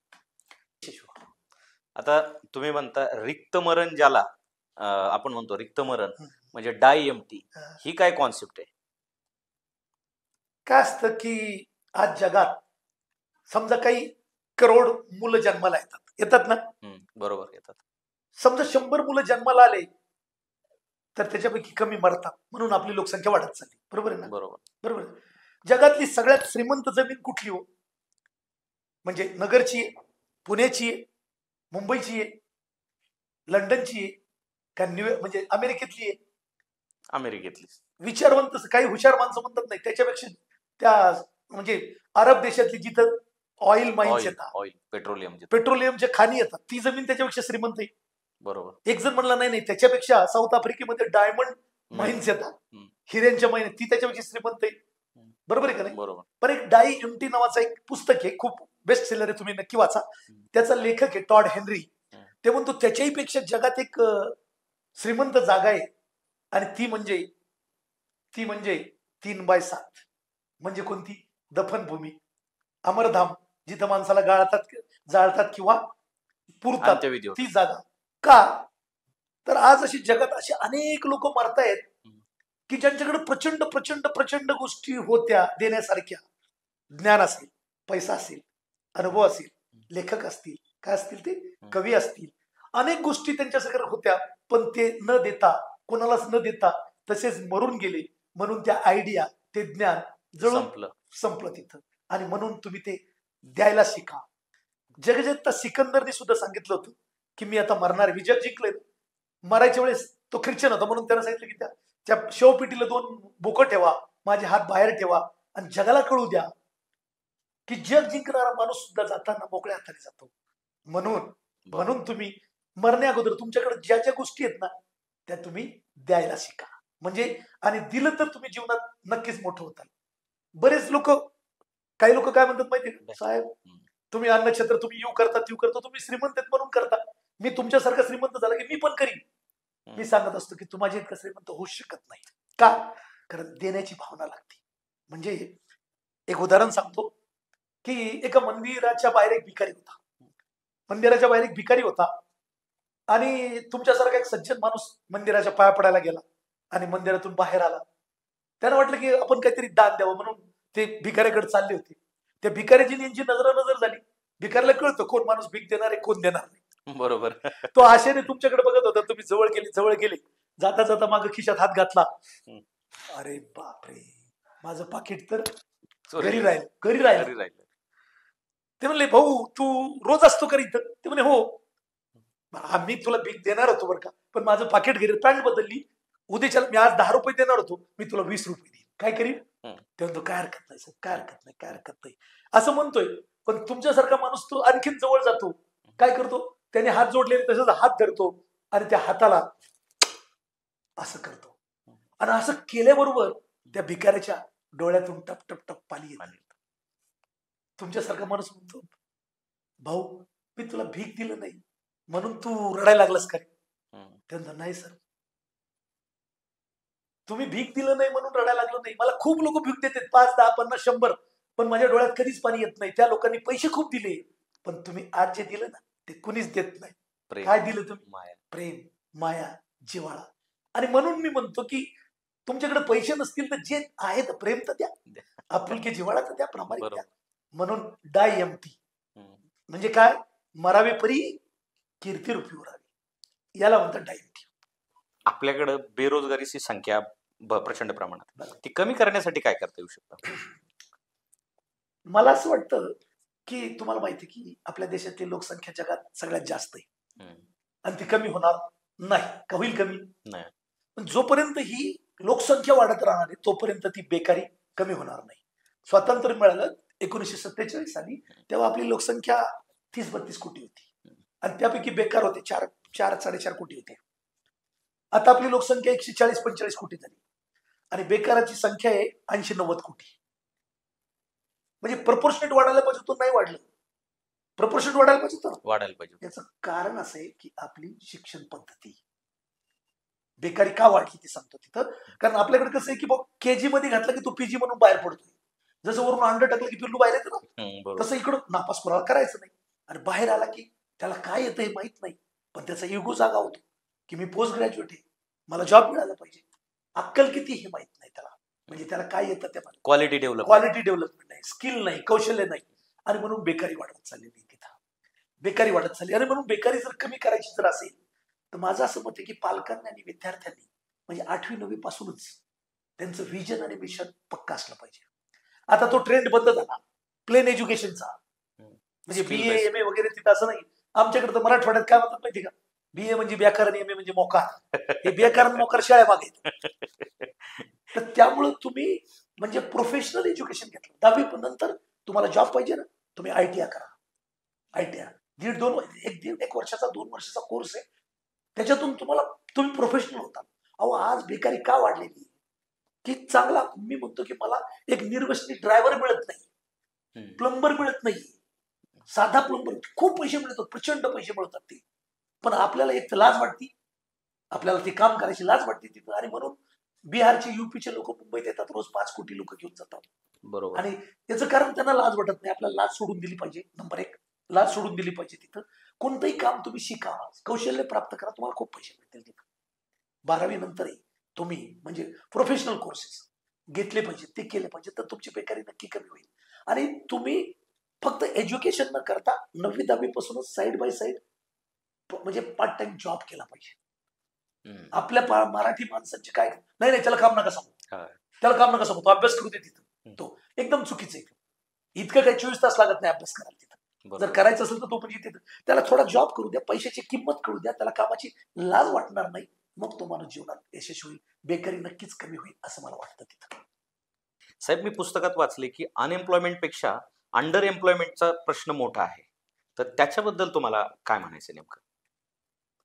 आता तुम्ही म्हणता रिक्त मरण, ज्याला आपण म्हणतो रिक्त मरण म्हणजे डाय एम्प्टी, ही काय कॉन्सेप्ट आहे?
काय असतं की आज जगात समजा काही करोड मुलं जन्माला येतात ना,
बरोबर येतात.
समजा 100 मुलं जन्माला आले तर त्याच्यापैकी कमी मरतात, म्हणून आपली लोकसंख्या वाढत चालली. बरोबर आहे ना? बरोबर. जगातली सगळ्यात श्रीमंत जमीन कुठली हो? म्हणजे नगरची आहे, पुण्याची आहे, मुंबईची आहे, लंडनची आहे का म्हणजे अमेरिकेतली आहे?
अमेरिकेतली.
विचारवंत काही हुशार माणसं म्हणतात नाही त्याच्यापेक्षा त्या म्हणजे अरब देशातली जिथं ऑइल माइन्स येतात, पेट्रोलियमच्या खाणी येतात, ती जमीन त्याच्यापेक्षा श्रीमंत आहे.
बरोबर.
एक जण म्हणला नाही त्याच्यापेक्षा साऊथ आफ्रिकेमध्ये डायमंड माइन्स येतात, हिऱ्यांच्या माइन्स, ती त्याच्यापेक्षा श्रीमंत आहे. बरोबर आहे का नाही?
बरोबर.
पण एक डाय एम्प्टी नावाचं एक पुस्तक आहे, खूप बेस्ट सेलर आहे, तुम्ही नक्की वाचा. त्याचा लेखक आहे टॉड हेनरी. ते म्हणतो त्याच्याही पेक्षा जगात एक श्रीमंत जागा आहे आणि ती म्हणजे 3/7. म्हणजे कोणती? दफनभूमी, अमरधाम, जिथं माणसाला जाळतात किंवा पुरतात, ती जागा. का तर आज अशी जगात असे अनेक लोक मरतायत की ज्यांच्याकडे प्रचंड प्रचंड प्रचंड गोष्टी होत्या देण्यासारख्या. ज्ञान असेल, पैसा असेल, अनुभव असेल, लेखक असतील, काय असतील ते, कवी असतील, अनेक गोष्टी त्यांच्याकडे होत्या, पण ते न देता, कोणालाच न देता तसेच मरून गेले. म्हणून त्या आयडिया, ते ज्ञान जळून संपलं तिथं. आणि म्हणून तुम्ही ते द्यायला शिका. जगज्जेता सिकंदरने सुद्धा सांगितलं होतं की मी आता मरणार, विजय जिंकले. मरायच्या वेळेस तो ख्रिश्चन होता म्हणून त्यानं सांगितलं की त्या शवपेटीला 2 बोकं ठेवा, माझे हात बाहेर ठेवा आणि जगाला कळू द्या की जग जिंकणारा माणूस सुद्धा जाताना मोकळ्या हाताने जातो. म्हणून तुम्ही मरण्या अगोदर तुमच्याकडे ज्या ज्या गोष्टी आहेत ना त्या तुम्ही द्यायला शिका. म्हणजे आणि दिलं तर तुम्ही जीवनात नक्कीच मोठं होताल. बरेच लोक, काही लोक काय म्हणतात माहिती का, साहेब तुम्ही अन्नछत्र तुम्ही येऊ करता तीव करता, तुम्ही श्रीमंत आहेत म्हणून करता, मी तुमच्यासारखा श्रीमंत झाला की मी पण करीन. मी सांगत असतो की तू माझ्या इतका श्रीमंत होऊ शकत नाही. का? कारण देण्याची भावना लागते. म्हणजे एक उदाहरण सांगतो की एका मंदिराच्या बाहेर एक भिकारी होता. मंदिराच्या बाहेर एक भिकारी होता आणि तुमच्यासारखा एक सज्जन माणूस मंदिराच्या पाया पडायला गेला आणि मंदिरातून बाहेर आला. त्याला वाटलं की आपण काहीतरी दान द्यावं म्हणून ते भिकाऱ्याकडे चालले होते. त्या भिकाऱ्याची यांची नजर झाली. भिकाऱ्याला कळतं कोण माणूस भीक देणार आहे कोण देणार नाही.
बरोबर.
तो आशेने तुमच्याकडे बघत होता. तुम्ही जवळ गेले जाता जाता मागे खिशात हात घातला. अरे बापरे, माझं पाकिट तर घरी राहिलं. ते म्हणले भाऊ तू रोज असतो का इथं? ते म्हणे हो. आम्ही तुला भीक देणार होतो बरं का, पण माझं पाकिट घरी, पॅन्ट बदलली, उद्याच्या मी आज 10 रुपये देणार होतो, मी तुला 20 रुपये देईन, काय करीन? ते म्हणतो काय हरकत नाही सर, काय हरकत नाही असं म्हणतोय. पण तुमच्यासारखा माणूस तो आणखीन जवळ जातो, काय करतो, त्याने हात जोडलेले तसंच हात धरतो आणि त्या हाताला असं करतो. आणि असं केल्याबरोबर त्या भिकाऱ्याच्या डोळ्यातून टप टप टप पाणी येत. तुमच्यासारखा माणूस म्हणतो भाऊ मी तुला भीक दिलं नाही म्हणून तू रडायला लागलास का? त्यांना नाही सर, तुम्ही भीक दिलं नाही म्हणून रडायला लागलो नाही. मला खूप लोक भीक देतात 5, 10, 50, 100, पण माझ्या डोळ्यात कधीच पाणी येत नाही. त्या लोकांनी पैसे खूप दिले, पण तुम्ही आज जे दिलं ना ते कुणीच देत नाही. काय दिलं तुम्ही? माया, प्रेम, माया, जिव्हाळा. आणि म्हणून मी म्हणतो की तुमच्याकडे पैसे नसतील तर जे आहे तर प्रेम तर द्या, आपुलकी जिव्हाळा तर द्या, प्रामाणिक द्या. म्हणून डाय एम्प्टी म्हणजे काय? मरावे परी कीर्ती रूपी उरावी, याला म्हणतात डाय एम्प्टी.
आपल्याकडे बेरोजगारीची संख्या प्रचंड प्रमाणात, ती कमी करण्यासाठी काय करता येऊ शकतं?
मला असं वाटतं की तुम्हाला माहिती आहे की आपल्या देशातली लोकसंख्या जगात सगळ्यात जास्त आहे आणि ती कमी होणार नाही. का होईल कमी? नाही. पण जोपर्यंत ही लोकसंख्या वाढत राहणार आहे तोपर्यंत ती बेकारी कमी होणार नाही. स्वातंत्र्य मिळालं 1947 साली, तेव्हा आपली लोकसंख्या 30-32 कोटी होती आणि त्यापैकी बेकार होते 4-4.5 कोटी होते. आता आपली लोकसंख्या 140-45 कोटी झाली आणि बेकाराची संख्या आहे 80-90 कोटी. म्हणजे प्रपोर्शनेट वाढायला पाहिजे, तो नाही वाढलं. प्रपोर्शनेट वाढायला पाहिजे. याचं कारण असं आहे की आपली शिक्षण पद्धती, बेकारी का वाढली ते सांगतो तिथं. कारण आपल्याकडे कसं आहे की बघ, केजी मध्ये घातलं की तो पीजी म्हणून बाहेर पडतोय. जसं वरून अंड टाकलं की पिल्लू बाहेर येतं ना, तसं इकडं नापास कोणाला करायचं नाही. आणि बाहेर आला की त्याला काय येतं हे माहित नाही, पण त्याचा इगो जागा होतो की मी पोस्ट ग्रॅज्युएट आहे, मला जॉब मिळाला पाहिजे. अक्कल किती हे माहित नाही त्याला, म्हणजे त्याला काय येतं ते क्वालिटी डेव्हलपमेंट नाही, स्किल नाही, कौशल्य नाही. आणि म्हणून बेकारी वाढत चाललेली तिथं, बेकारी वाढत चालली. आणि म्हणून बेकारी जर कमी करायची जर असेल तर माझं असं मत आहे की पालकांनी आणि विद्यार्थ्यांनी म्हणजे 8वी-9वी पासूनच त्यांचं व्हिजन आणि मिशन पक्का असलं पाहिजे. आता तो ट्रेंड बंद झाला प्लेन एज्युकेशनचा, म्हणजे BA MA वगैरे तिथं असं नाही. आमच्याकडे तर मराठवाड्यात काय म्हणतात माहिती का, BA म्हणजे बेकार आणि MA म्हणजे मोकार. हे बेकार आणि मोकार शाळा मागे. तर त्यामुळे तुम्ही म्हणजे प्रोफेशनल एज्युकेशन घेतलं, 10वी नंतर तुम्हाला जॉब पाहिजे ना, तुम्ही ITI करा. ITI 1 वर्षाचा 2 वर्षाचा कोर्स आहे, त्याच्यातून तुम्ही प्रोफेशनल होता. अहो आज बेकारी का वाढलेली की चांगला, मी म्हणतो की मला एक निर्वसनी ड्रायव्हर मिळत नाही, प्लंबर मिळत नाही, साधा प्लंबर. खूप पैसे मिळतात, प्रचंड पैसे मिळतात ते, पण आपल्याला एक तर लाज वाटते, आपल्याला ते काम करायची लाज वाटते तिथं. आणि म्हणून बिहारचे UPचे लोक मुंबईत येतात, रोज 5 कोटी लोक घेऊन जातात. बरोबर. आणि त्याचं कारण त्यांना लाज वाटत नाही. आपल्याला लाज सोडून दिली पाहिजे. नंबर 1 लाज सोडून दिली पाहिजे. तिथं कोणतंही काम तुम्ही शिका, कौशल्य प्राप्त करा, तुम्हाला खूप पैसे मिळतील तिथं. 12वी नंतरही तुम्ही म्हणजे प्रोफेशनल कोर्सेस घेतले पाहिजे, ते केले पाहिजे, तर तुमची बेकारी नक्की कमी होईल. आणि तुम्ही फक्त एज्युकेशन न करता 9वी-10वी पासूनच साईड बाय साईड म्हणजे पार्ट टाइम जॉब केला पाहिजे. आपल्या मराठी माणसांचे काय नाही त्याला काम नका सांगू, तो अभ्यास करू दे तिथं. तो एकदम चुकीचं आहे. इतकं काही 24 तास लागत नाही अभ्यास करायला तिथं. जर करायचं असेल तर तो पण तिथं त्याला थोडा जॉब करू द्या, पैशाची किंमत कळू द्या, त्याला कामाची लाज वाटणार नाही, मग तो माणूस जीवनात यशस्वी होईल. बेकारी नक्कीच कमी होईल असं मला वाटतं तिथं.
साहेब, मी पुस्तकात वाचले की अनएम्प्लॉयमेंटपेक्षा अंडर एम्प्लॉयमेंटचा प्रश्न मोठा आहे. तर त्याच्याबद्दल तुम्हाला काय म्हणायचं नेमकं?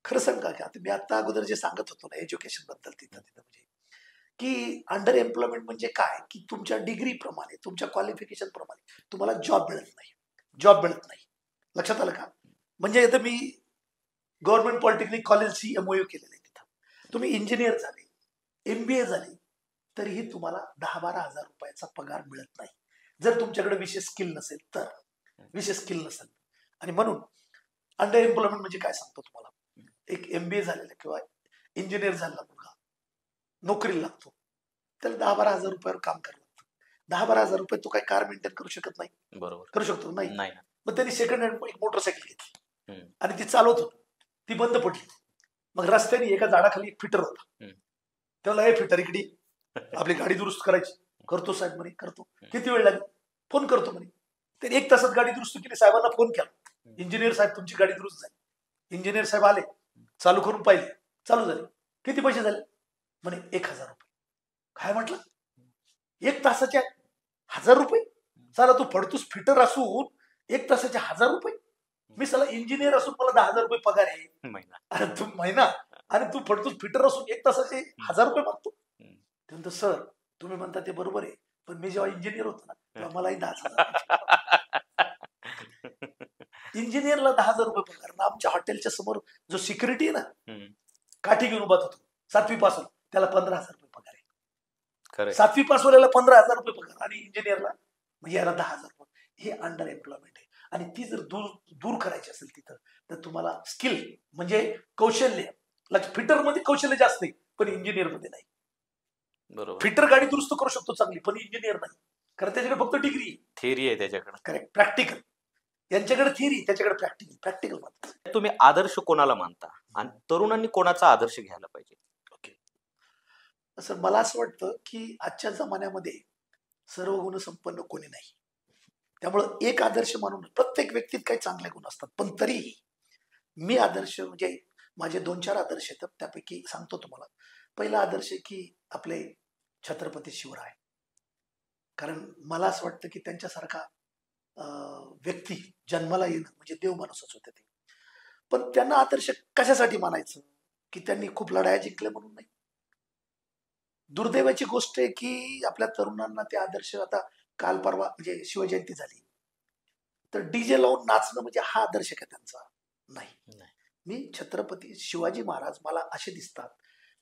खरं सांगा का आता मी आता अगोदर जे सांगत होतो ना एज्युकेशन बद्दल तिथं तिथं म्हणजे की अंडर एम्प्लॉयमेंट म्हणजे काय की तुमच्या डिग्री प्रमाणे तुमच्या क्वालिफिकेशन प्रमाणे तुम्हाला जॉब मिळत नाही. जॉब मिळत नाही. लक्षात आलं का? म्हणजे इथं मी गव्हर्नमेंट पॉलिटेक्निक कॉलेजची एमओयू केलेलं आहे तिथं. तुम्ही इंजिनियर झाले, एमबीए झाले, तरीही तुम्हाला 10-12 हजार रुपयाचा पगार मिळत नाही. जर तुमच्याकडे विशेष स्किल नसेल तर. विशेष स्किल नसेल. आणि म्हणून अंडर एम्प्लॉयमेंट म्हणजे काय सांगतो तुम्हाला. एक एमबीए झालेला किंवा इंजिनियर झालेला मुलगा नोकरीला लागतो. त्याला 10-12 हजार रुपयावर काम करावं लागतं. 10-12 हजार रुपये तो काही कार मेंटेन करू शकत नाही.
बरोबर.
करू शकतो नाही.
नाही ना.
मग त्यांनी सेकंड हँड एक मोटरसायकल घेतली
हम्म.
आणि ती चालवत होतो. ती बंद पडली. मग रस्त्याने एका झाडाखाली एक फिटर होता. त्याला हे फिटर इकडे आपली गाडी दुरुस्त करायची. करतो साहेब म्हणे करतो. किती वेळ लागेल? फोन करतो म्हणे. त्याने 1 तासात गाडी दुरुस्त केली. साहेबांना फोन केला. इंजिनियर साहेब तुमची गाडी दुरुस्त झाली. इंजिनियर साहेब आले, चालू करून पाहिले, चालू झाली. किती पैसे झाले? म्हणे 1,000 रुपये. काय म्हटलं? 1 तासाचे 1,000 रुपये? चला तू फडतूस फिटर असून 1 तासाचे 1,000 रुपये? मी साला इंजिनियर असून मला 10,000 रुपये पगार आहे.
महिना.
अरे तू महिना आणि तू फडतूस फिटर असून 1 तासाचे 1,000 रुपये मागतो. ते म्हणतो सर तुम्ही म्हणता ते बरोबर आहे, पण मी जेव्हा इंजिनियर होतो ना तेव्हा मलाही 10,000 इंजिनियरला 10,000 रुपये पगार. आमच्या हॉटेलच्या समोर जो सिक्युरिटी आहे ना काठी घेऊन उभा होतो 7वी पासून त्याला 15,000 रुपये पगार आहे.
खरं.
7वी पासवाल्याला 15,000 रुपये पगार आणि इंजिनियरला म्हणजे याला 10,000 रुपये. हे अंडर एम्प्लॉयमेंट आहे. आणि ती जर दूर करायची असेल तिथं तर तुम्हाला स्किल म्हणजे कौशल्य. फिटर मध्ये कौशल्य जास्त आहे पण इंजिनियर मध्ये नाही.
बरोबर.
फिटर गाडी दुरुस्त करू शकतो चांगली पण इंजिनियर नाही. कारण त्याच्याकडे फक्त डिग्री
थेअरी आहे त्याच्याकडे.
करेक्ट. प्रॅक्टिकल. यांच्याकडे थिअरी त्याच्याकडे प्रॅक्टिकल. प्रॅक्टिकल मात्र.
तुम्ही आदर्श कोणाला मानता आणि तरुणांनी कोणाचा आदर्श घ्यायला पाहिजे?
ओके. असं मला असं वाटतं की आजच्या जमान्यामध्ये सर्व गुण संपन्न कोणी नाही. त्यामुळं एक आदर्श म्हणून प्रत्येक व्यक्तीत काही चांगले गुण असतात पण तरीही मी आदर्श म्हणजे माझे 2-4 आदर्श आहेत. त्यापैकी सांगतो तुम्हाला. पहिला आदर्श आहे की आपले छत्रपती शिवराय. कारण मला असं वाटतं की त्यांच्यासारखा व्यक्ती जन्माला येणं म्हणजे देव माणूसच होते ते. पण त्यांना आदर्श कशासाठी मानायचं की त्यांनी खूप लढाया जिंकल्या म्हणून नाही. दुर्दैवाची गोष्ट आहे की आपल्या तरुणांना ते आदर्श आता काल परवा म्हणजे शिवजयंती झाली तर डीजे लावून नाचणं म्हणजे हा आदर्श का त्यांचा नाही. मी छत्रपती शिवाजी महाराज मला असे दिसतात.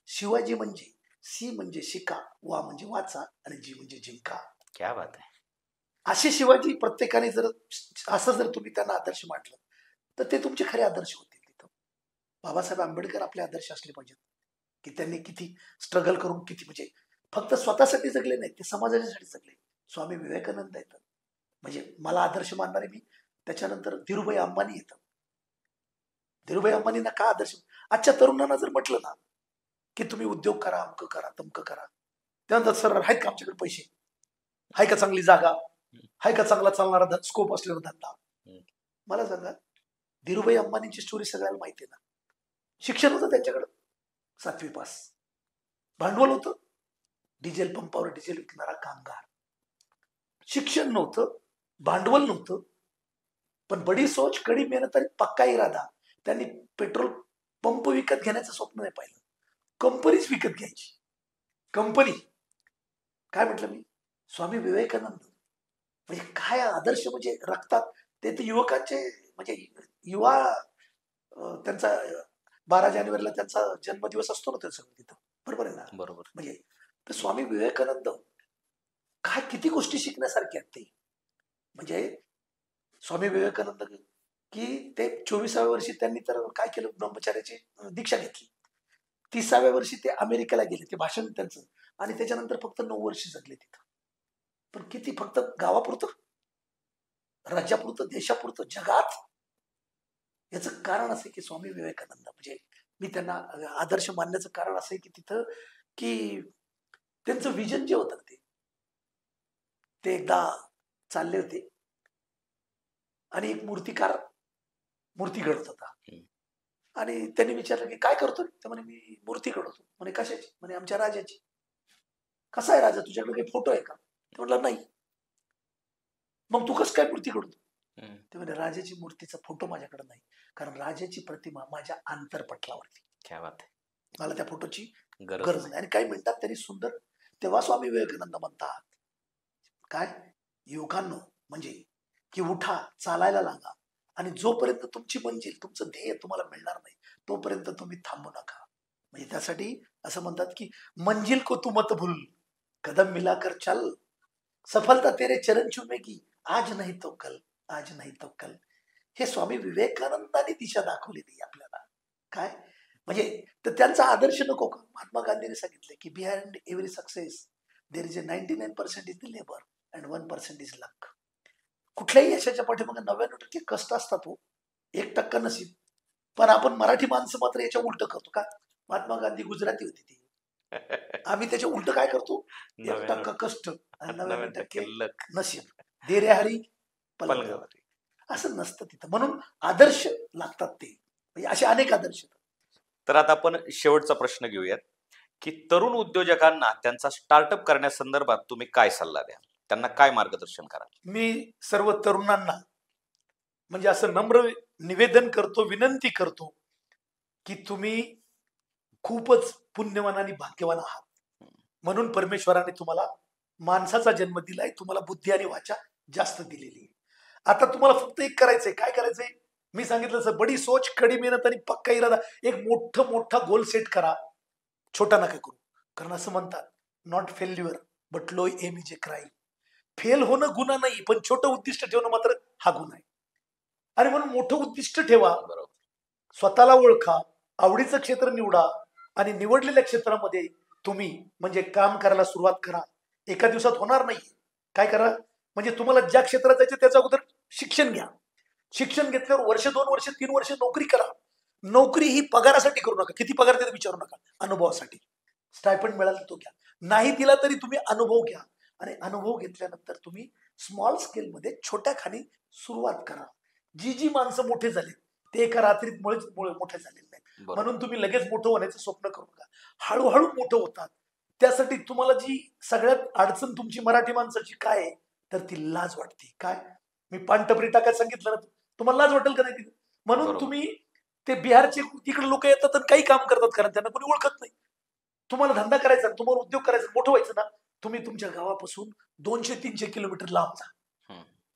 शिवाजी म्हणजे सी म्हणजे शिका, वा म्हणजे वाचा आणि जी म्हणजे जिंका.
क्या बात आहे.
असे शिवाजी प्रत्येकाने जर असं जर तुम्ही त्यांना आदर्श मांडलं तर ते तुमचे खरे आदर्श होतील. तिथं बाबासाहेब आंबेडकर आपले आदर्श असले पाहिजेत की त्यांनी किती स्ट्रगल करून किती म्हणजे फक्त स्वतःसाठी जगले नाही ते समाजासाठी जगले. स्वामी विवेकानंद येतात म्हणजे मला आदर्श मानणारे मी. त्याच्यानंतर धीरूभाई अंबानी येतात. धीरूभाई अंबानींना का आदर्श. आजच्या तरुणांना जर म्हटलं ना की तुम्ही उद्योग करा, अमक करा, तमक करा, त्यानंतर सर आहेत का आमच्याकडे पैसे, आहे का चांगली जागा, आहे का चांगला चालणारा स्कोप असलेला धंदा. मला सांगा धीरूभाई अंबानींची स्टोरी सगळ्याला माहिती आहे ना. शिक्षण होतं त्यांच्याकडं 7वी पास. भांडवल होतं. डिझेल पंपावर डिझेल विकणारा कामगार. शिक्षण नव्हतं, भांडवल नव्हतं, पण बडी सोच, कडी मेहनत आणि पक्का इरादा. त्यांनी पेट्रोल पंप विकत घेण्याचं स्वप्न नाही पाहिलं. कंपनीच विकत घ्यायची. कंपनी काय म्हटलं मी स्वामी विवेकानंद म्हणजे काय आदर्श म्हणजे रक्तात ते युवकांचे म्हणजे युवा त्यांचा 12 जानेवारीला त्यांचा जन्मदिवस असतो ना त्याचं तिथं. बरोबर आहे ना.
बरोबर.
म्हणजे तर स्वामी विवेकानंद काय किती गोष्टी शिकण्यासारख्या आहेत ते. म्हणजे स्वामी विवेकानंद की ते 24व्या वर्षी त्यांनी तर काय केलं ब्रह्मचार्याची दीक्षा घेतली. 30व्या वर्षी ते अमेरिकेला गेले. ते भाषण त्यांचं आणि त्याच्यानंतर फक्त 9 वर्ष जगले तिथं. पण किती फक्त गावापुरतं, राज्यापुरतं, देशापुरतं, जगात. याचं कारण असं की स्वामी विवेकानंद म्हणजे मी त्यांना आदर्श मानण्याचं कारण असं आहे की तिथं की त्यांचं विजन जे होतं ते एकदा चालले होते आणि एक मूर्तिकार मूर्ती घडत होता आणि त्यांनी विचारलं की काय करतो. तर म्हणे मी मूर्ती घडवतो. म्हणे कशाची. म्हणे आमच्या राजाची. कसा आहे राजा तुझ्याकडे काही फोटो आहे का. ते म्हटलं नाही. मग तू कसं काय मूर्ती काढू?
हम्म.
ते म्हणजे राजाची मूर्तीचा फोटो माझ्याकडे नाही, कारण राजाची प्रतिमा माझ्या आंतरपटलावरती,
क्या बात आहे.
मला त्या फोटोची
गरज
गरज
नाही.
नाही. आणि काही मिनिटात त्यांनी सुंदर, तेव्हा स्वामी विवेकानंद म्हणतात काय, युवकांनो, म्हणजे की उठा, चालायला लागा, आणि जोपर्यंत तुमची मंजिल, तुमचं ध्येय तुम्हाला मिळणार नाही तोपर्यंत तुम्ही थांबू नका. म्हणजे त्यासाठी असं म्हणतात की मंजिल को तू मत भूल, कदम मिलाकर चल, सफलता तेरे चरण चुमेगी, आज नाही तो कल, आज नाही तो कल. हे स्वामी विवेकानंदांनी दिशा दाखवलेली आहे आपल्याला. काय म्हणजे, तर त्यांचा आदर्श नको का? महात्मा गांधींनी सांगितले की behind every success there is a 99% is the labour and 1% is luck. कुठल्याही यशाच्या पाठीमागे 99% कष्ट असतात हो, 1% नसीब. पण आपण मराठी माणसं मात्र याच्या उलट करतो का? महात्मा गांधी गुजराती होती ती, आम्ही त्याच्या उलट काय करतो, 1% कष्ट आणि 99%
लक.
नशीब. दे रे हरी पलंगावर.
पलंगावर.
असं नसतं तिथं. म्हणून आदर्श लागतात ते, म्हणजे असे अनेक आदर्श.
तर आता आपण शेवटचा प्रश्न घेऊयात की तरुण उद्योजकांना त्यांचा स्टार्टअप करण्यासंदर्भात तुम्ही काय सल्ला द्या, त्यांना काय मार्गदर्शन कराल?
मी सर्व तरुणांना म्हणजे असं नम्र निवेदन करतो, विनंती करतो की तुम्ही खूपच पुण्यवान आणि भाग्यवान आहात. म्हणून परमेश्वराने तुम्हाला माणसाचा जन्म दिलाय, तुम्हाला बुद्धी आणि वाचा जास्त दिलेली आहे. आता तुम्हाला फक्त एक करायचंय. काय करायचंय? मी सांगितलं सर, बडी सोच, कडी मेहनत आणि पक्का इरादा. एक मोठा गोल सेट करा, छोटा नका करू. कारण असं म्हणतात, not failure but low aim is a crime. Fail होणं गुन्हा नाही, पण छोटं उद्दिष्ट ठेवणं मात्र हा गुन्हा आहे. आणि म्हणून मोठं उद्दिष्ट ठेवा,
बरोबर.
स्वतःला ओळखा, आवडीचं क्षेत्र निवडा, आणि निवडलेल्या क्षेत्रामध्ये तुम्ही म्हणजे काम करायला सुरुवात करा. एका दिवसात होणार नाही. काय करा, म्हणजे तुम्हाला ज्या क्षेत्रात जायचं त्याच्या अगोदर शिक्षण घ्या. शिक्षण घेतल्यावर वर्ष, 2 वर्ष, 3 वर्ष नोकरी करा. नोकरी ही पगारासाठी करू नका. किती पगार देत विचारू नका, अनुभवासाठी. स्टायपंड मिळाला तो घ्या, नाही दिला तरी तुम्ही अनुभव घ्या. आणि अनुभव घेतल्यानंतर तुम्ही स्मॉल स्केलमध्ये छोट्या खाणी सुरुवात करा. जी माणसं मोठे झाले ते एका रात्रीत मोठे झालेले नाही.
बरोबर.
म्हणून तुम्ही लगेच मोठं होण्याचं स्वप्न करू नका, हळूहळू मोठं होतात. त्यासाठी तुम्हाला जी सगळ्यात अडचण तुमची मराठी माणसाची काय आहे, तर ती लाज वाटते. काय, मी पानटपरी टाकायला सांगितलं ना, तुम्हाला लाज वाटेल का नाही? म्हणून
बरोबर.
तुम्ही ते बिहारचे तिकडे लोक येतात आणि काही काम करतात, कारण त्यांना कोणी ओळखत नाही. तुम्हाला धंदा करायचा, तुम्हाला उद्योग करायचा, मोठं व्हायचं ना, तुम्ही तुमच्या गावापासून 200-300 किलोमीटर लांब जा.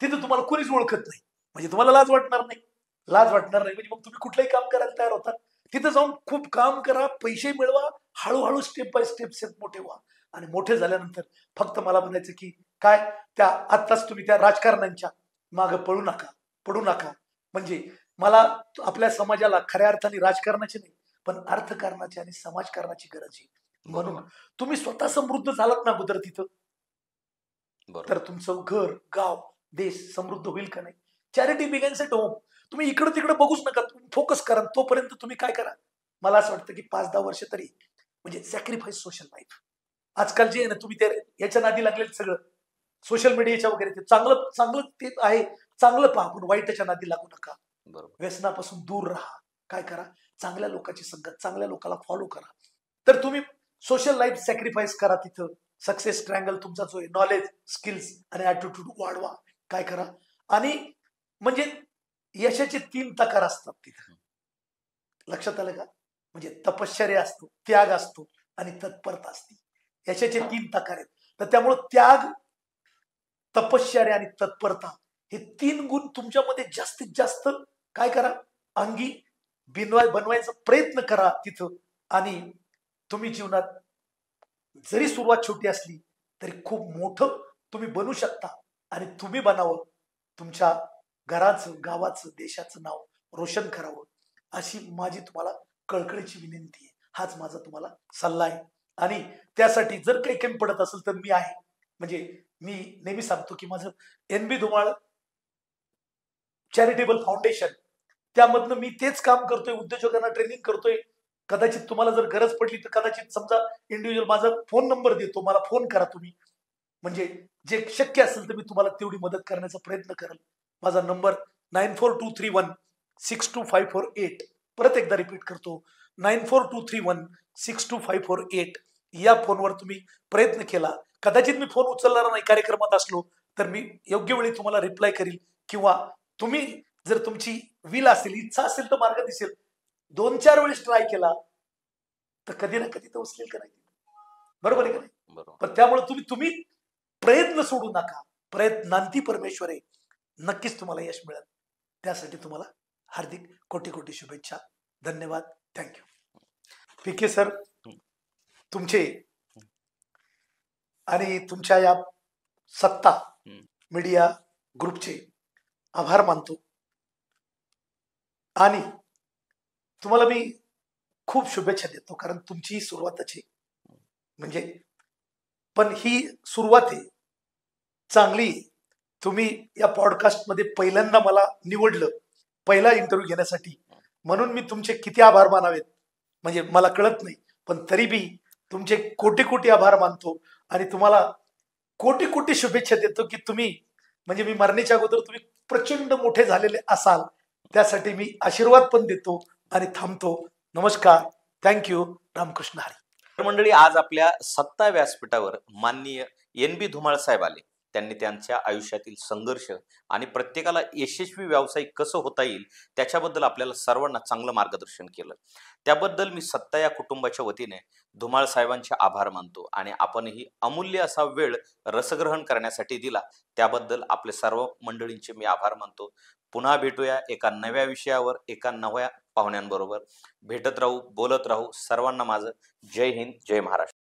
तिथे तुम्हाला कोणीच ओळखत नाही, म्हणजे तुम्हाला लाज वाटणार नाही. म्हणजे मग तुम्ही कुठलंही काम करायला तयार होतात. तिथे जाऊन खूप काम करा, पैसे मिळवा, हळूहळू स्टेप बाय स्टेप मोठे व्हा. आणि मोठे झाल्यानंतर फक्त मला म्हणायचं की काय, त्या आत्ताच तुम्ही त्या राजकारण्यांच्या मागे पडू नका. म्हणजे मला आपल्या समाजाला खऱ्या अर्थाने राजकारणाची नाही, पण अर्थकारणाची आणि समाजकारणाची गरज आहे. म्हणून तुम्ही स्वतः समृद्ध झालात ना अगोदर तिथं, तर तुमचं घर, गाव, देश समृद्ध होईल का नाही? Charity begins at home. तुम्ही इकडे तिकडे बघूच नका, फोकस करा. तोपर्यंत तुम्ही काय करा, मला असं वाटतं की 5-10 वर्ष तरी म्हणजे सॅक्रिफाईस सोशल लाईफ. आजकाल जे आहे ना, तुम्ही ते याच्या नादी लागलेलं सगळं सोशल मीडियाच्या वगैरे, ते चांगलं ते आहे, चांगलं पहा, पण वाईटाच्या नादी लागू नका. व्यसनापासून दूर राहा. काय करा, चांगल्या लोकांची संगत, चांगल्या लोकांना फॉलो करा. तर तुम्ही सोशल लाईफ सॅक्रिफाईस करा. तिथं सक्सेस ट्रायंगल तुमचा जो आहे, नॉलेज, स्किल्स आणि ऍटिट्यूड वाढवा. काय करा, आणि म्हणजे यशाचे 3 प्रकार असतात तिथं, लक्षात आलं का? म्हणजे तपश्चर्या असतो, त्याग असतो आणि तत्परता असते. यशाचे 3 प्रकार आहेत. तर त्यामुळे त्याग, तपश्चर्या आणि तत्परता हे 3 गुण तुमच्यामध्ये जास्तीत जास्त काय करा, अंगी बनवायचा प्रयत्न करा तिथं. आणि तुम्ही जीवनात जरी सुरुवात छोटी असली तरी खूप मोठं तुम्ही बनू शकता. आणि तुम्ही बनावं, तुमच्या घराचं, गावाचं, देशाचं नाव रोशन करावं, अशी माझी तुम्हाला कळकळीची विनंती आहे. हाच माझा तुम्हाला सल्ला आहे. आणि त्यासाठी जर काही कमी पडत असेल तर मी आहे. म्हणजे मी नेहमी सांगतो की माझं NB धुमाळ चॅरिटेबल फाउंडेशन, त्यामधनं मी तेच काम करतोय, उद्योजकांना ट्रेनिंग करतोय. कदाचित तुम्हाला जर गरज पडली तर कदाचित समजा इंडिव्हिज्युअल माझा फोन नंबर देतो, मला फोन करा तुम्ही. म्हणजे जे शक्य असेल तर मी तुम्हाला तेवढी मदत करण्याचा प्रयत्न करेल. माझा नंबर 9423162548. परत एकदा रिपीट करतो, 9423162548. या फोनवर तुम्ही प्रयत्न केला कदाचित मी फोन उचलणार नाही कार्यक्रमात असलो तर मी योग्य वेळी तुम्हाला रिप्लाय करील, किंवा तुम्ही जर तुमची विल असेल, इच्छा असेल तर मार्ग दिसेल. 2-4 वेळेस ट्राय केला तर कधी ना कधी तर उचलेल का नाही, बरोबर आहे का नाही?
बरोबर.
पण त्यामुळे तुम्ही प्रयत्न सोडू नका. प्रयत्नांती परमेश्वर आहे. नक्कीच तुम्हाला यश मिळेल. त्यासाठी तुम्हाला हार्दिक कोटी कोटी शुभेच्छा. धन्यवाद. थँक्यू. पीके सर, तुमचे आणि तुमच्या या सत्ता मीडिया ग्रुपचे आभार मानतो. आणि तुम्हाला मी खूप शुभेच्छा देतो, कारण तुमची सुरुवातच आहे. म्हणजे पण ही सुरुवात आहे चांगली. तुम्ही या पॉडकास्टमध्ये पहिल्यांदा मला निवडलं, पहिला इंटरव्ह्यू घेण्यासाठी, म्हणून मी तुमचे किती आभार मानावेत म्हणजे मला कळत नाही. पण तरी बी तुमचे कोटी कोटी आभार मानतो आणि तुम्हाला कोटी कोटी शुभेच्छा देतो की तुम्ही म्हणजे मी मरण्याच्या अगोदर तुम्ही प्रचंड मोठे झालेले असाल, त्यासाठी मी आशीर्वाद पण देतो आणि थांबतो. नमस्कार. थँक्यू. रामकृष्ण हरी.
तर मंडळी, आज आपल्या सत्ता व्यासपीठावर माननीय NB धुमाळ साहेब आले. त्यांनी त्यांच्या आयुष्यातील संघर्ष आणि प्रत्येकाला यशस्वी व्यावसायिक कसं होता येईल त्याच्याबद्दल आपल्याला सर्वांना चांगलं मार्गदर्शन केलं. त्याबद्दल मी सत्ता या कुटुंबाच्या वतीने धुमाळ साहेबांचे आभार मानतो आणि आपणही अमूल्य असा वेळ रसग्रहण करण्यासाठी दिला त्याबद्दल आपले सर्व मंडळींचे मी आभार मानतो. पुन्हा भेटूया एका नव्या विषयावर, एका नव्या पाहुण्यांबरोबर. भेटत राहू, बोलत राहू. सर्वांना माझं जय हिंद, जय महाराष्ट्र.